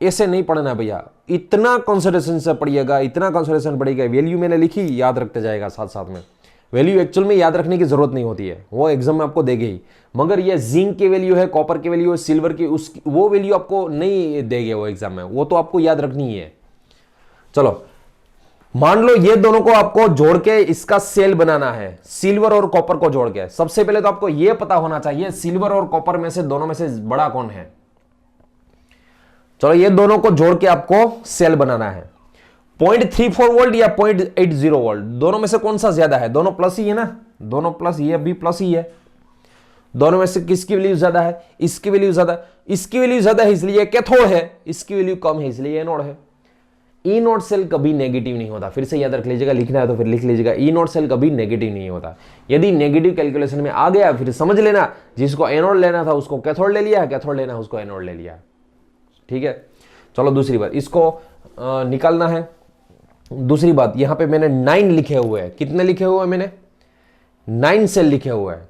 ऐसे नहीं पढ़ना भैया। इतना कंसंट्रेशन से पढ़िएगा, इतना कंसंट्रेशन पढ़िएगा। वैल्यू मैंने लिखी, याद रखते जाएगा साथ साथ में। वैल्यू एक्चुअल में याद रखने की जरूरत नहीं होती है, वो एग्जाम में आपको देंगे ही, मगर ये जिंक की वैल्यू है, कॉपर की वैल्यू है, सिल्वर की, उस वो वैल्यू आपको नहीं देंगे वो एग्जाम में, वो तो आपको याद रखनी ही है। चलो मान लो ये दोनों को आपको जोड़ के इसका सेल बनाना है, सिल्वर और कॉपर को जोड़ के। सबसे पहले तो आपको यह पता होना चाहिए सिल्वर और कॉपर में से दोनों में से बड़ा कौन है। चलो ये दोनों को जोड़ के आपको सेल बनाना है। 0.34 वोल्ट या 0.80 वोल्ट, दोनों में से कौन सा ज्यादा है, दोनों प्लस ही है ना, दोनों प्लस, ये भी प्लस ही है। दोनों में से किसकी वैल्यू ज्यादा है, इसकी वैल्यू ज्यादा, इसकी वैल्यू ज्यादा है इसलिए कैथोड है, इसकी वैल्यू कम है इसलिए एनोड है। ई नॉट सेल कभी नेगेटिव नहीं होता, फिर से याद रख लीजिएगा, लिखना है तो फिर लिख लीजिएगा, ई नॉट सेल कभी नेगेटिव नहीं होता। यदि नेगेटिव कैलकुलेशन में आ गया फिर समझ लेना, जिसको एनोड लेना था उसको कैथोड ले लिया, कैथोड लेना उसको एनोड ले लिया, ठीक है। चलो दूसरी बात, इसको निकालना है। दूसरी बात, यहां पे मैंने 9 लिखे हुए हैं, कितने लिखे हुए हैं मैंने, 9 सेल लिखे हुए हैं।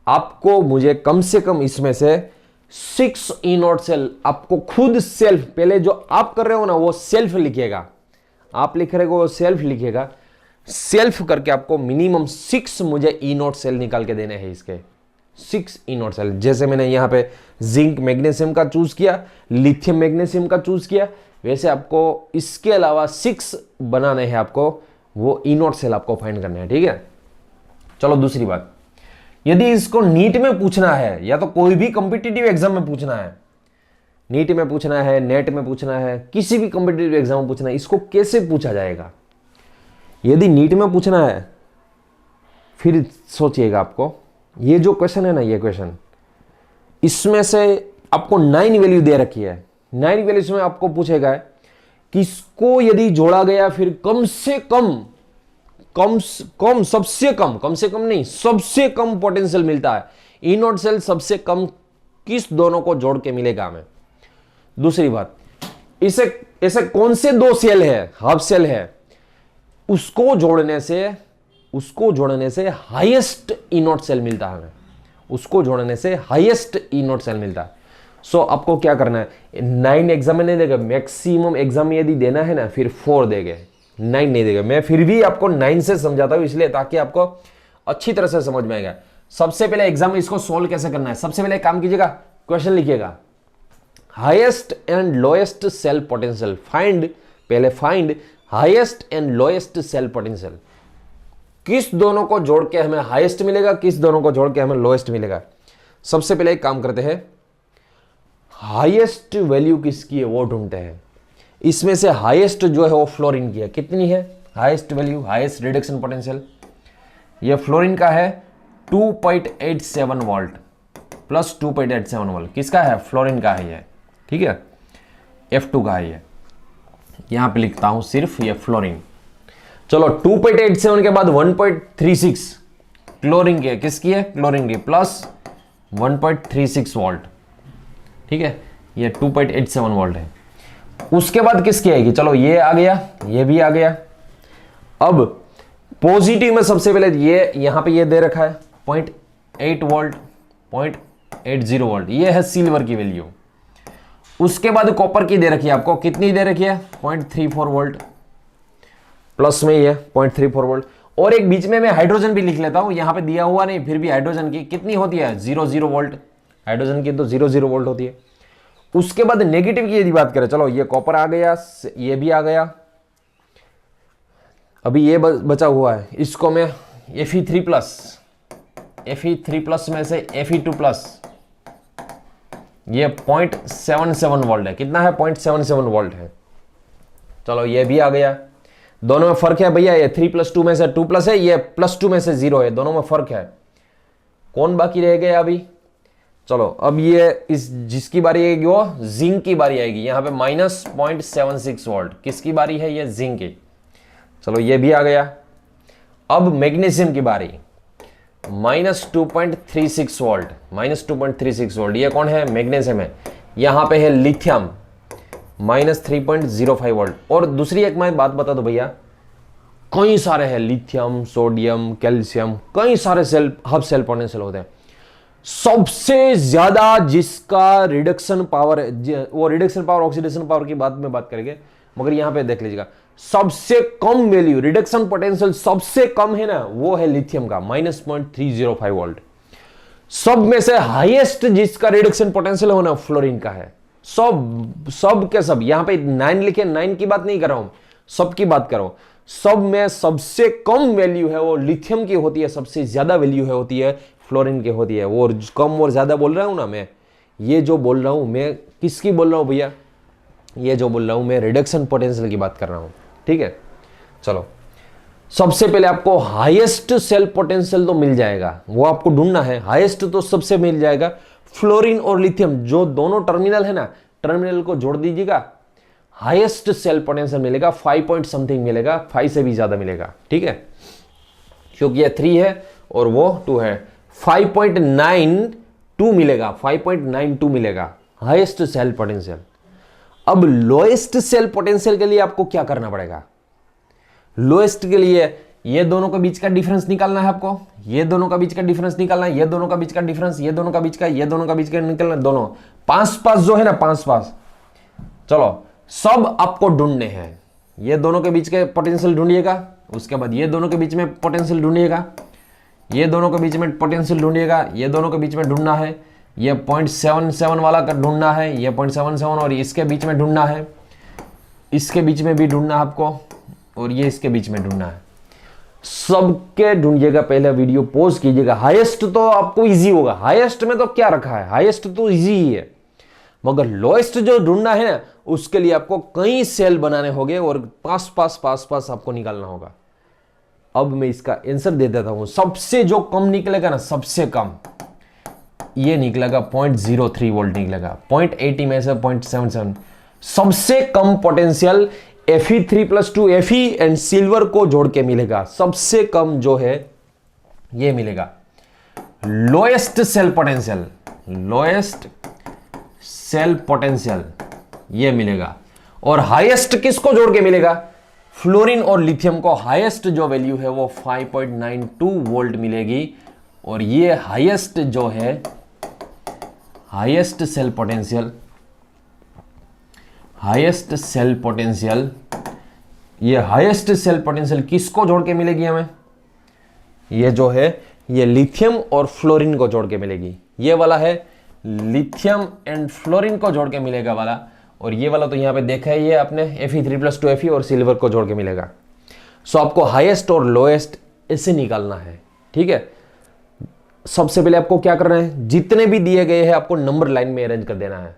आपको मुझे कम से कम इसमें से 6 ई नॉट सेल, आपको खुद सेल्फ, पहले जो आप कर रहे हो ना वो सेल्फ लिखिएगा, आप लिख रहे हो वो सेल्फ लिखिएगा, सेल्फ करके आपको मिनिमम 6 मुझे ई नॉट सेल निकाल के देने हैं इसके, 6 ई नॉट सेल। जैसे मैंने यहां पे जिंक मैग्नीशियम का चूज किया, लिथियम मैग्नीशियम का चूज किया, वैसे आपको इसके अलावा 6 बनाने हैं, आपको वो ई नॉट सेल आपको फाइंड करना है, ठीक है। चलो दूसरी बात, यदि इसको नीट में पूछना है या तो कोई भी कॉम्पिटिटिव एग्जाम में पूछना है, नीट में पूछना है, नेट में पूछना है, किसी भी कॉम्पिटिटिव एग्जाम में पूछना है, इसको कैसे पूछा जाएगा। यदि नीट में पूछना है, फिर सोचिएगा आपको ये जो क्वेश्चन है ना, ये क्वेश्चन, इसमें से आपको 9 वैल्यू दे रखी है, 9 वैल्यूज में आपको पूछेगा कि इसको यदि जोड़ा गया फिर कम से कम सबसे कम नहीं, सबसे कम पोटेंशियल मिलता है। ई नॉट सेल सबसे कम किस दोनों को जोड़ के मिलेगा हमें। दूसरी बात, इसे ऐसे कौन से 2 सेल है, हाफ सेल है, उसको जोड़ने से हाईएस्ट ई नॉट सेल मिलता है हमें, उसको जोड़ने से हाईएस्ट ई नॉट सेल मिलता है। सो आपको क्या करना है, 9 एग्जाम में नहीं देगा, मैक्सिमम एग्जाम में यदि देना है ना फिर 4 देंगे, 9 नहीं देगा। मैं फिर भी आपको 9 से समझाता हूं इसलिए ताकि आपको अच्छी तरह से समझ में आएगा। सबसे पहले एग्जाम में इसको सोल्व कैसे करना है, सबसे पहले काम कीजिएगा, क्वेश्चन लिखिएगा, highest and lowest cell potential find, पहले find highest and lowest cell potential, किस दोनों को जोड़ के हमें हाईएस्ट मिलेगा, किस दोनों को जोड़ के हमें लोएस्ट मिलेगा। सबसे पहले एक काम करते हैं, हाईएस्ट वैल्यू किसकी है वो ढूंढते हैं। इसमें से हाईएस्ट जो है वो फ्लोरीन की है, कितनी है highest value, highest reduction potential, ये फ्लोरीन का है 2.87 वोल्ट प्लस 2.87 वोल्ट, किसका है, फ्लोरीन का है ये, ठीक है, F2 का है ये, यहां पे लिखता हूं सिर्फ ये फ्लोरीन। चलो 2.87 के बाद 1.36 क्लोरीन की है, किसकी है, क्लोरीन की, प्लस 1.36 वोल्ट, ठीक है। ये 2.87 वोल्ट है। उसके बाद किसकी आएगी, चलो ये आ गया, ये भी आ गया। अब पॉजिटिव में सबसे पहले ये यहां पे ये दे रखा है 0.8 वोल्ट, 0.80 वोल्ट, ये है सिल्वर की वैल्यू। उसके बाद कॉपर की दे रखी है आपको, कितनी दे रखी है 0.34 वोल्ट, प्लस में ये 0.34 वोल्ट। और एक बीच में मैं हाइड्रोजन भी लिख लेता हूं, यहां पे दिया हुआ नहीं, फिर भी हाइड्रोजन की कितनी होती है 0 वोल्ट, हाइड्रोजन की तो 0 वोल्ट होती है। उसके बाद नेगेटिव की यदि बात करें, चलो ये कॉपर आ गया, ये भी आ गया, अभी ये बचा हुआ है, इसको मैं Fe3 प्लस में से Fe2 प्लस, ये 0.77 वोल्ट है, कितना है 0.77 वोल्ट है। चलो ये भी आ गया, दोनों में फर्क है भैया, ये 3 + 2 में से 2 प्लस है, ये +2 में से 0 है, दोनों में फर्क है। कौन बाकी रह गया अभी, चलो अब ये इस जिसकी बारी आएगी वो जिंक की बारी आएगी, यहां पे -0.76 वोल्ट, किसकी बारी है, ये जिंक की। चलो ये भी आ गया। अब मैग्नीशियम की बारी, -2.36 वोल्ट, -2.36 वोल्ट, ये कौन है, मैग्नीशियम है। यहां पे है लिथियम -3.05 वोल्ट। और दूसरी एक मैं बात बता दो भैया, कई सारे हैं, लिथियम, सोडियम, कैल्शियम, कई सारे सेल हब सेल पोटेंशियल होते हैं। सबसे ज्यादा जिसका रिडक्शन पावर है, वो रिडक्शन पावर ऑक्सीडेशन पावर की बात में बात करेंगे, मगर यहां पे देख लीजिएगा सबसे कम वैल्यू रिडक्शन पोटेंशियल सबसे कम है ना, वो है लिथियम का -0.305 वोल्ट। सब में से हाईएस्ट जिसका रिडक्शन पोटेंशियल होना फ्लोरीन का है। सब के सब, यहां पे 9 लिखे, 9 की बात नहीं कर रहा हूं, सब की बात कर रहा हूं। सब में सबसे कम वैल्यू है वो लिथियम की होती है, सबसे ज्यादा वैल्यू है होती है फ्लोरीन की होती है। वो कम और ज्यादा बोल रहा हूं ना मैं, ये जो बोल रहा हूं मैं किसकी बोल रहा हूं भैया, ये जो बोल रहा हूं मैं रिडक्शन पोटेंशियल की बात कर रहा हूं, ठीक है। चलो सबसे पहले आपको हाईएस्ट सेल पोटेंशियल तो मिल जाएगा, वो आपको ढूंढना है। हाईएस्ट तो सबसे मिल जाएगा, फ्लोरीन और लिथियम जो दोनों टर्मिनल है ना, टर्मिनल को जोड़ दीजिएगा, हाईएस्ट सेल पोटेंशियल मिलेगा 5 पॉइंट समथिंग मिलेगा, 5 से भी ज्यादा मिलेगा, ठीक है, क्योंकि ये 3 है और वो 2 है, 5.92 मिलेगा, 5.92 मिलेगा हाईएस्ट सेल पोटेंशियल। अब लोएस्ट सेल पोटेंशियल के लिए आपको क्या करना पड़ेगा, लोएस्ट के लिए ये दोनों के बीच का डिफरेंस निकालना है आपको, ये दोनों का बीच का डिफरेंस निकालना है, ये दोनों का बीच का डिफरेंस, ये दोनों का बीच का, ये दोनों का बीच का निकालना, दोनों 5 जो है ना 5। चलो सब आपको ढूंढने हैं, ये दोनों के बीच के पोटेंशियल ढूंढिएगा, उसके बाद ये दोनों के बीच में पोटेंशियल ढूंढिएगा, ये दोनों के बीच में पोटेंशियल ढूंढिएगा, ये दोनों के बीच में ढूंढना है, ये 0.77 वाला का ढूंढना है, ये 0.77 और इसके बीच में ढूंढना है, इसके बीच में भी ढूंढना है आपको, और ये इसके बीच में ढूंढना है। सबके ढूंढिएगा, पहले वीडियो पॉज कीजिएगा। हाईएस्ट तो आपको इजी होगा, हाईएस्ट में तो क्या रखा है, हाईएस्ट तो इजी ही है, मगर लोएस्ट जो ढूंढना है ना, उसके लिए आपको कई सेल बनाने होंगे और पास आपको निकालना होगा। अब मैं इसका आंसर दे देता हूं, सबसे जो कम निकलेगा ना, सबसे कम ये निकलेगा 0.03 वोल्ट निकलेगा, 0.80 में से 0.77। सबसे कम potential Fe3 + 2 Fe and silver को जोड़ के मिलेगा, सबसे कम जो है ये मिलेगा। Lowest cell potential, lowest cell potential ये मिलेगा, और हाईएस्ट किसको जोड़ के मिलेगा, फ्लोरीन और लिथियम को हाईएस्ट जो वैल्यू है वो 5.92 वोल्ट मिलेगी। और ये हाईएस्ट जो है, highest cell potential, highest cell potential, ये हाईएस्ट सेल पोटेंशियल किसको जोड़ के मिलेगी हमें, ये जो है ये लिथियम और फ्लोरीन को जोड़ के मिलेगी। ये वाला है लिथियम एंड फ्लोरीन को जोड़ के मिलेगा वाला, और ये वाला तो यहां पे देखा है ये आपने Fe3 + 2 Fe और सिल्वर को जोड़ के मिलेगा। सो आपको हाईएस्ट और लोएस्ट ऐसे निकालना है, ठीक है। सबसे पहले आपको क्या करना है, जितने भी दिए गए हैं आपको नंबर लाइन में अरेंज कर देना है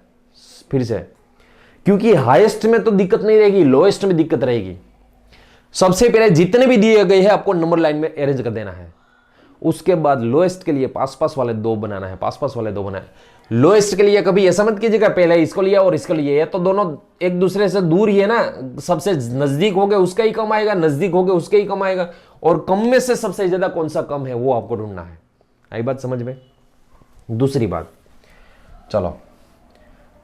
फिर से, क्योंकि हाईएस्ट में तो दिक्कत नहीं रहेगी, लोएस्ट में दिक्कत रहेगी। सबसे पहले जितने भी दिए गए हैं आपको नंबर लाइन में अरेंज कर देना है, उसके बाद लोएस्ट के लिए पास वाले 2 बनाना है, पास वाले 2 बनाए। लोएस्ट के लिए कभी ऐसा मत कीजिएगा पहले इसको लिया और इसको लिए, ये तो दोनों एक दूसरे से दूर ही है ना, सबसे नजदीक हो गए उसका ही कम आएगा, नजदीक हो गए उसके ही कम आएगा, और कम में से सबसे ज्यादा कौन सा कम है वो आपको ढूंढना है। आई बात समझ में। दूसरी बात, चलो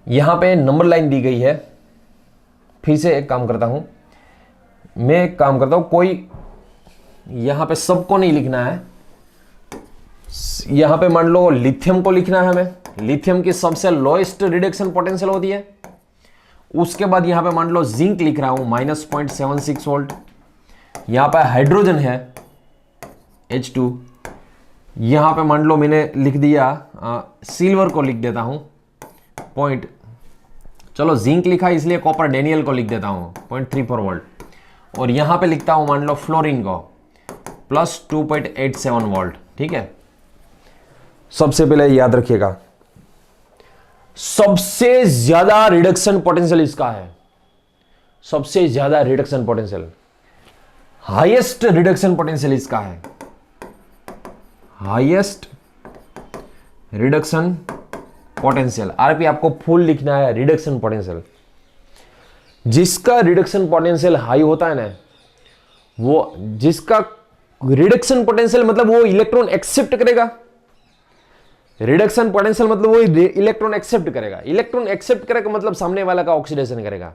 यहां पे नंबर लाइन दी गई है। फिर से एक काम करता हूं, मैं एक काम करता हूं, कोई यहां पे सबको नहीं लिखना है। यहां पे मान लो लिथियम को लिखना है हमें। लिथियम की सबसे लोएस्ट रिडक्शन पोटेंशियल होती है। उसके बाद यहां पे मान लो जिंक लिख रहा हूं -0.76 वोल्ट। यहां पे हाइड्रोजन है H2। यहां पे मान लो मैंने लिख दिया सिल्वर को लिख देता हूं पॉइंट, चलो जिंक लिखा इसलिए कॉपर डेनियल को लिख देता हूं 0.34 वोल्ट। और यहां पे लिखता हूं मान लो फ्लोरीन को +2.87 वोल्ट। ठीक है, सबसे पहले याद रखिएगा सबसे ज्यादा रिडक्शन पोटेंशियल इसका है। सबसे ज्यादा reduction potential, highest reduction potential इसका है। हाईएस्ट रिडक्शन पोटेंशियल, आरपी आपको फुल लिखना है रिडक्शन पोटेंशियल। जिसका रिडक्शन पोटेंशियल हाई होता है ना, वो जिसका रिडक्शन पोटेंशियल मतलब वो इलेक्ट्रॉन एक्सेप्ट करेगा। रिडक्शन पोटेंशियल मतलब वो इलेक्ट्रॉन एक्सेप्ट करेगा। इलेक्ट्रॉन एक्सेप्ट करेगा मतलब सामने वाला का ऑक्सीडेशन करेगा।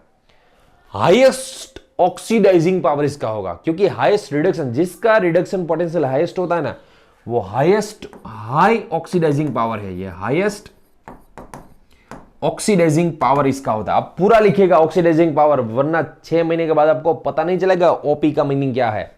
हाईएस्ट ऑक्सीडाइजिंग पावर इसका होगा, क्योंकि हाईएस्ट रिडक्शन, जिसका रिडक्शन पोटेंशियल हाईएस्ट होता है ना, वो हाई ऑक्सीडाइजिंग पावर है। ये हाईएस्ट ऑक्सीडाइजिंग पावर इसका होता है। आप पूरा लिखिएगा ऑक्सीडाइजिंग पावर, वरना 6 महीने के बाद आपको पता नहीं चलेगा ओपी का मीनिंग क्या है।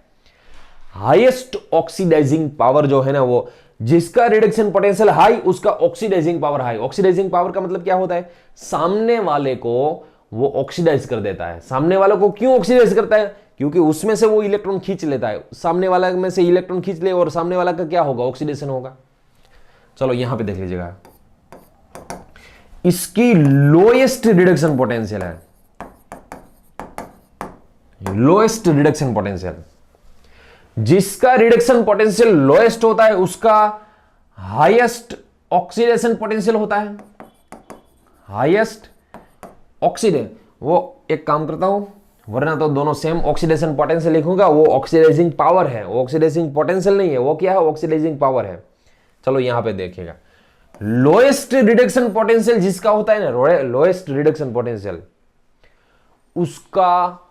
हाईएस्ट ऑक्सीडाइजिंग पावर जो है ना, वो जिसका रिडक्शन पोटेंशियल हाई उसका oxidising power high. Oxidising power का मतलब क्या होता है, सामने वाले को वो ऑक्सीडाइज कर देता है। सामने वाले को क्यों ऑक्सीडाइज करता है, क्योंकि उसमें से वो इलेक्ट्रॉन खींच लेता है। सामने वाला में से इलेक्ट्रॉन खींच ले और सामने वाला का क्या होगा, ऑक्सीडेशन होगा। चलो यहां पे देख लीजिएगा, इसकी लोएस्ट रिडक्शन पोटेंशियल है। लोएस्ट रिडक्शन पोटेंशियल, जिसका रिडक्शन पोटेंशियल लोएस्ट होता है उसका हाईएस्ट ऑक्सीडेशन पोटेंशियल होता है। हाईएस्ट ऑक्सीडेशन, वो एक काम करता हूं, वरना तो दोनों सेम ऑक्सीडेशन पोटेंशियल लिखूंगा। वो ऑक्सीडाइजिंग पावर है, वो ऑक्सीडाइजिंग पोटेंशियल नहीं है। वो क्या है, ऑक्सीडाइजिंग पावर है। चलो यहां पे देखिएगा, लोएस्ट रिडक्शन पोटेंशियल जिसका होता है ना, लोएस्ट रिडक्शन पोटेंशियल, उसका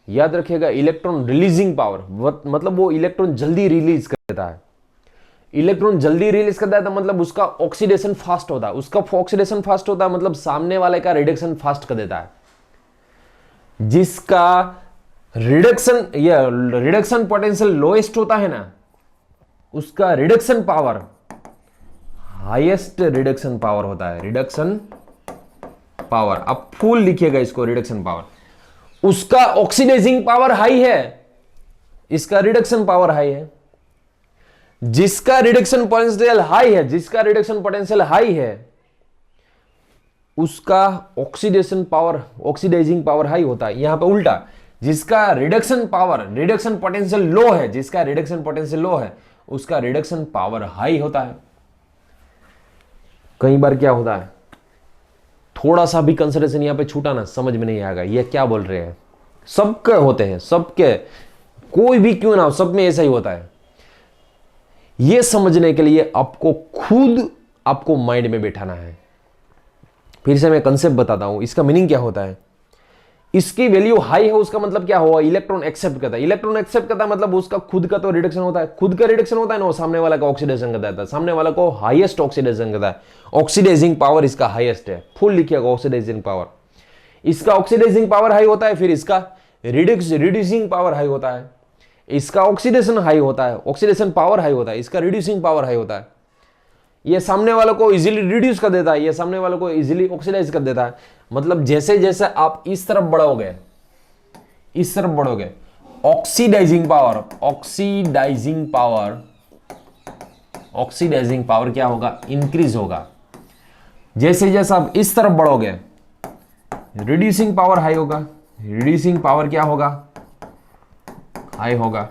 याद रखिएगा इलेक्ट्रॉन रिलीजिंग पावर, मतलब वो इलेक्ट्रॉन जल्दी रिलीज कर देता है। इलेक्ट्रॉन जल्दी रिलीज करता है तो मतलब उसका ऑक्सीडेशन फास्ट होता है। उसका ऑक्सीडेशन फास्ट होता है मतलब सामने वाले का रिडक्शन फास्ट कर देता है। जिसका रिडक्शन पोटेंशियल लोएस्ट होता है ना, उसका reduction power highest reduction power होता है। रिडक्शन पावर, अब फुल लिखिएगा इसको, रिडक्शन पावर। उसका ऑक्सीडाइजिंग पावर हाई है, इसका रिडक्शन पावर हाई है। जिसका रिडक्शन पोटेंशियल हाई है, जिसका रिडक्शन पोटेंशियल हाई है, उसका oxidation power, oxidising power high होता है। यहां पे उल्टा, जिसका reduction power, reduction potential low है, जिसका रिडक्शन पोटेंशियल लो है, उसका रिडक्शन पावर हाई होता है। कई बार क्या होता है, थोड़ा सा भी कंसिडरेशन यहां पे छूटा ना, समझ में नहीं आएगा ये क्या बोल रहे हैं। सबके होते हैं, सबके, कोई भी क्यों ना हो, सब में ऐसा ही होता है। ये समझने के लिए आपको खुद आपको माइंड में बैठाना है। फिर से मैं कंसेप्ट बताता हूं, इसका मीनिंग क्या होता है। इसकी वैल्यू हाई है, उसका मतलब क्या हुआ, इलेक्ट्रॉन एक्सेप्ट करता है। इलेक्ट्रॉन एक्सेप्ट करता है मतलब उसका खुद का तो रिडक्शन होता है। खुद का रिडक्शन होता है ना, सामने वाला का ऑक्सीडेशन करता है। सामने वाला को हाईएस्ट ऑक्सीडेशन करता है। ऑक्सीडाइजिंग पावर इसका हाईएस्ट है। फुल लिखिएगा ऑक्सीडाइजिंग पावर। इसका ऑक्सीडाइजिंग पावर हाई होता है, फिर इसका रिड्यूसिंग पावर हाई होता है। इसका ऑक्सीडेशन हाई होता है, ऑक्सीडेशन पावर हाई होता है, इसका रिड्यूसिंग पावर हाई होता है। ये सामने वालों को इजीली रिड्यूस कर देता है, ये सामने वालों को इजीली ऑक्सीडाइज कर देता है। मतलब जैसे जैसे आप इस तरफ बढ़ोगे, इस तरफ बढ़ोगे, oxidising power, oxidising power, oxidising power क्या होगा, इंक्रीज होगा। जैसे जैसे आप इस तरफ बढ़ोगे, रिड्यूसिंग पावर हाई होगा। रिड्यूसिंग पावर क्या होगा, हाई होगा।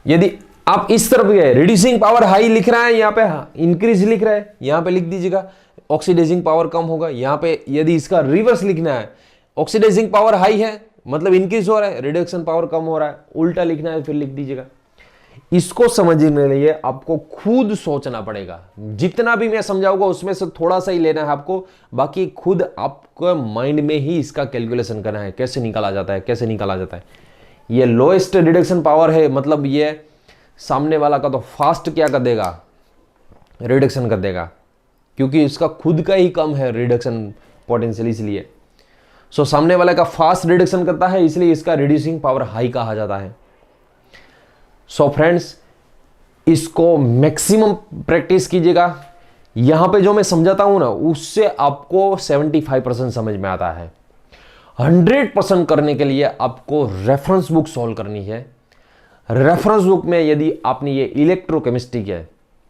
यदि आप इस तरफ गए, रिड्यूसिंग पावर हाई लिख रहा है, यहां पे इंक्रीज लिख रहा है, यहां पे लिख दीजिएगा ऑक्सीडाइजिंग पावर कम होगा। यहां पे यदि इसका रिवर्स लिखना है, ऑक्सीडाइजिंग पावर हाई है मतलब इंक्रीज हो रहा है, रिडक्शन पावर कम हो रहा है, उल्टा लिखना है फिर लिख दीजिएगा। इसको समझने के लिए आपको खुद सोचना पड़ेगा। जितना भी मैं समझाऊंगा उसमें से थोड़ा सा ही लेना है आपको, बाकी खुद आपको माइंड में ही इसका कैलकुलेशन करना है, कैसे निकाला जाता है, कैसे निकाला जाता है। ये लोएस्ट रिडक्शन पावर है, मतलब ये सामने वाला का तो फास्ट क्या कर देगा, रिडक्शन कर देगा, क्योंकि इसका खुद का ही कम है रिडक्शन पोटेंशियल, इसलिए सामने वाले का फास्ट रिडक्शन करता है, इसलिए इसका रिड्यूसिंग पावर हाई कहा जाता है। फ्रेंड्स, इसको मैक्सिमम प्रैक्टिस कीजिएगा। यहां पे जो मैं समझाता हूं ना, उससे आपको 75% समझ में आता है। 100% करने के लिए आपको रेफरेंस बुक सॉल्व करनी है। रेफरेंस बुक में यदि आपने ये इलेक्ट्रोकेमिस्ट्री के,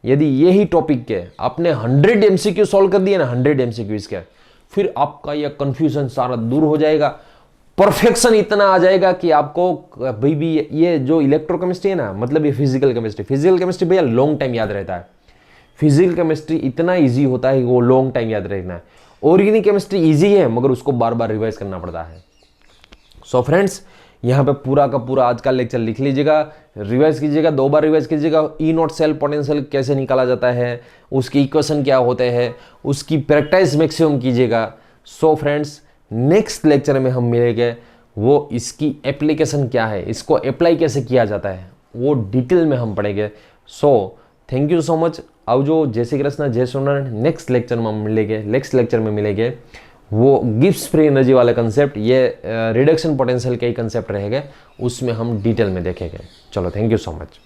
यदि यही टॉपिक के आपने 100 एमसीक्यू सॉल्व कर दिए ना, 100 एमसीक्यू इसके, फिर आपका यह कंफ्यूजन सारा दूर हो जाएगा। परफेक्शन इतना आ जाएगा कि आपको भाई भी ये जो इलेक्ट्रोकेमिस्ट्री है ना, मतलब ये फिजिकल केमिस्ट्री भैया लॉन्ग टाइम याद रहता है। फिजिकल केमिस्ट्री इतना इजी होता है कि वो लॉन्ग टाइम याद रखना है। ऑर्गेनिक केमिस्ट्री इजी है, मगर उसको बार बार रिवाइज करना पड़ता है। फ्रेंड्स, यहाँ पे पूरा का पूरा आज का लेक्चर लिख लीजिएगा, रिवाइज कीजिएगा, 2 बार रिवाइज कीजिएगा। ई नॉट सेल पोटेंशियल कैसे निकाला जाता है, उसकी इक्वेशन क्या होते हैं, उसकी प्रैक्टिस मैक्सिमम कीजिएगा। फ्रेंड्स, नेक्स्ट लेक्चर में हम मिलेंगे, वो इसकी एप्लीकेशन क्या है, इसको अप्लाई कैसे किया जाता है, वो डिटेल में हम पढ़ेंगे। Thank you so much. अब जो जय श्री कृष्ण, जय सोनारायण। नेक्स्ट लेक्चर में हम मिलेंगे, नेक्स्ट लेक्चर में मिलेंगे वो गिब्स फ्री एनर्जी वाला कंसेप्ट, ये रिडक्शन पोटेंशियल के ही कंसेप्ट रहेगा, उसमें हम डिटेल में देखेंगे। चलो, थैंक यू सो मच।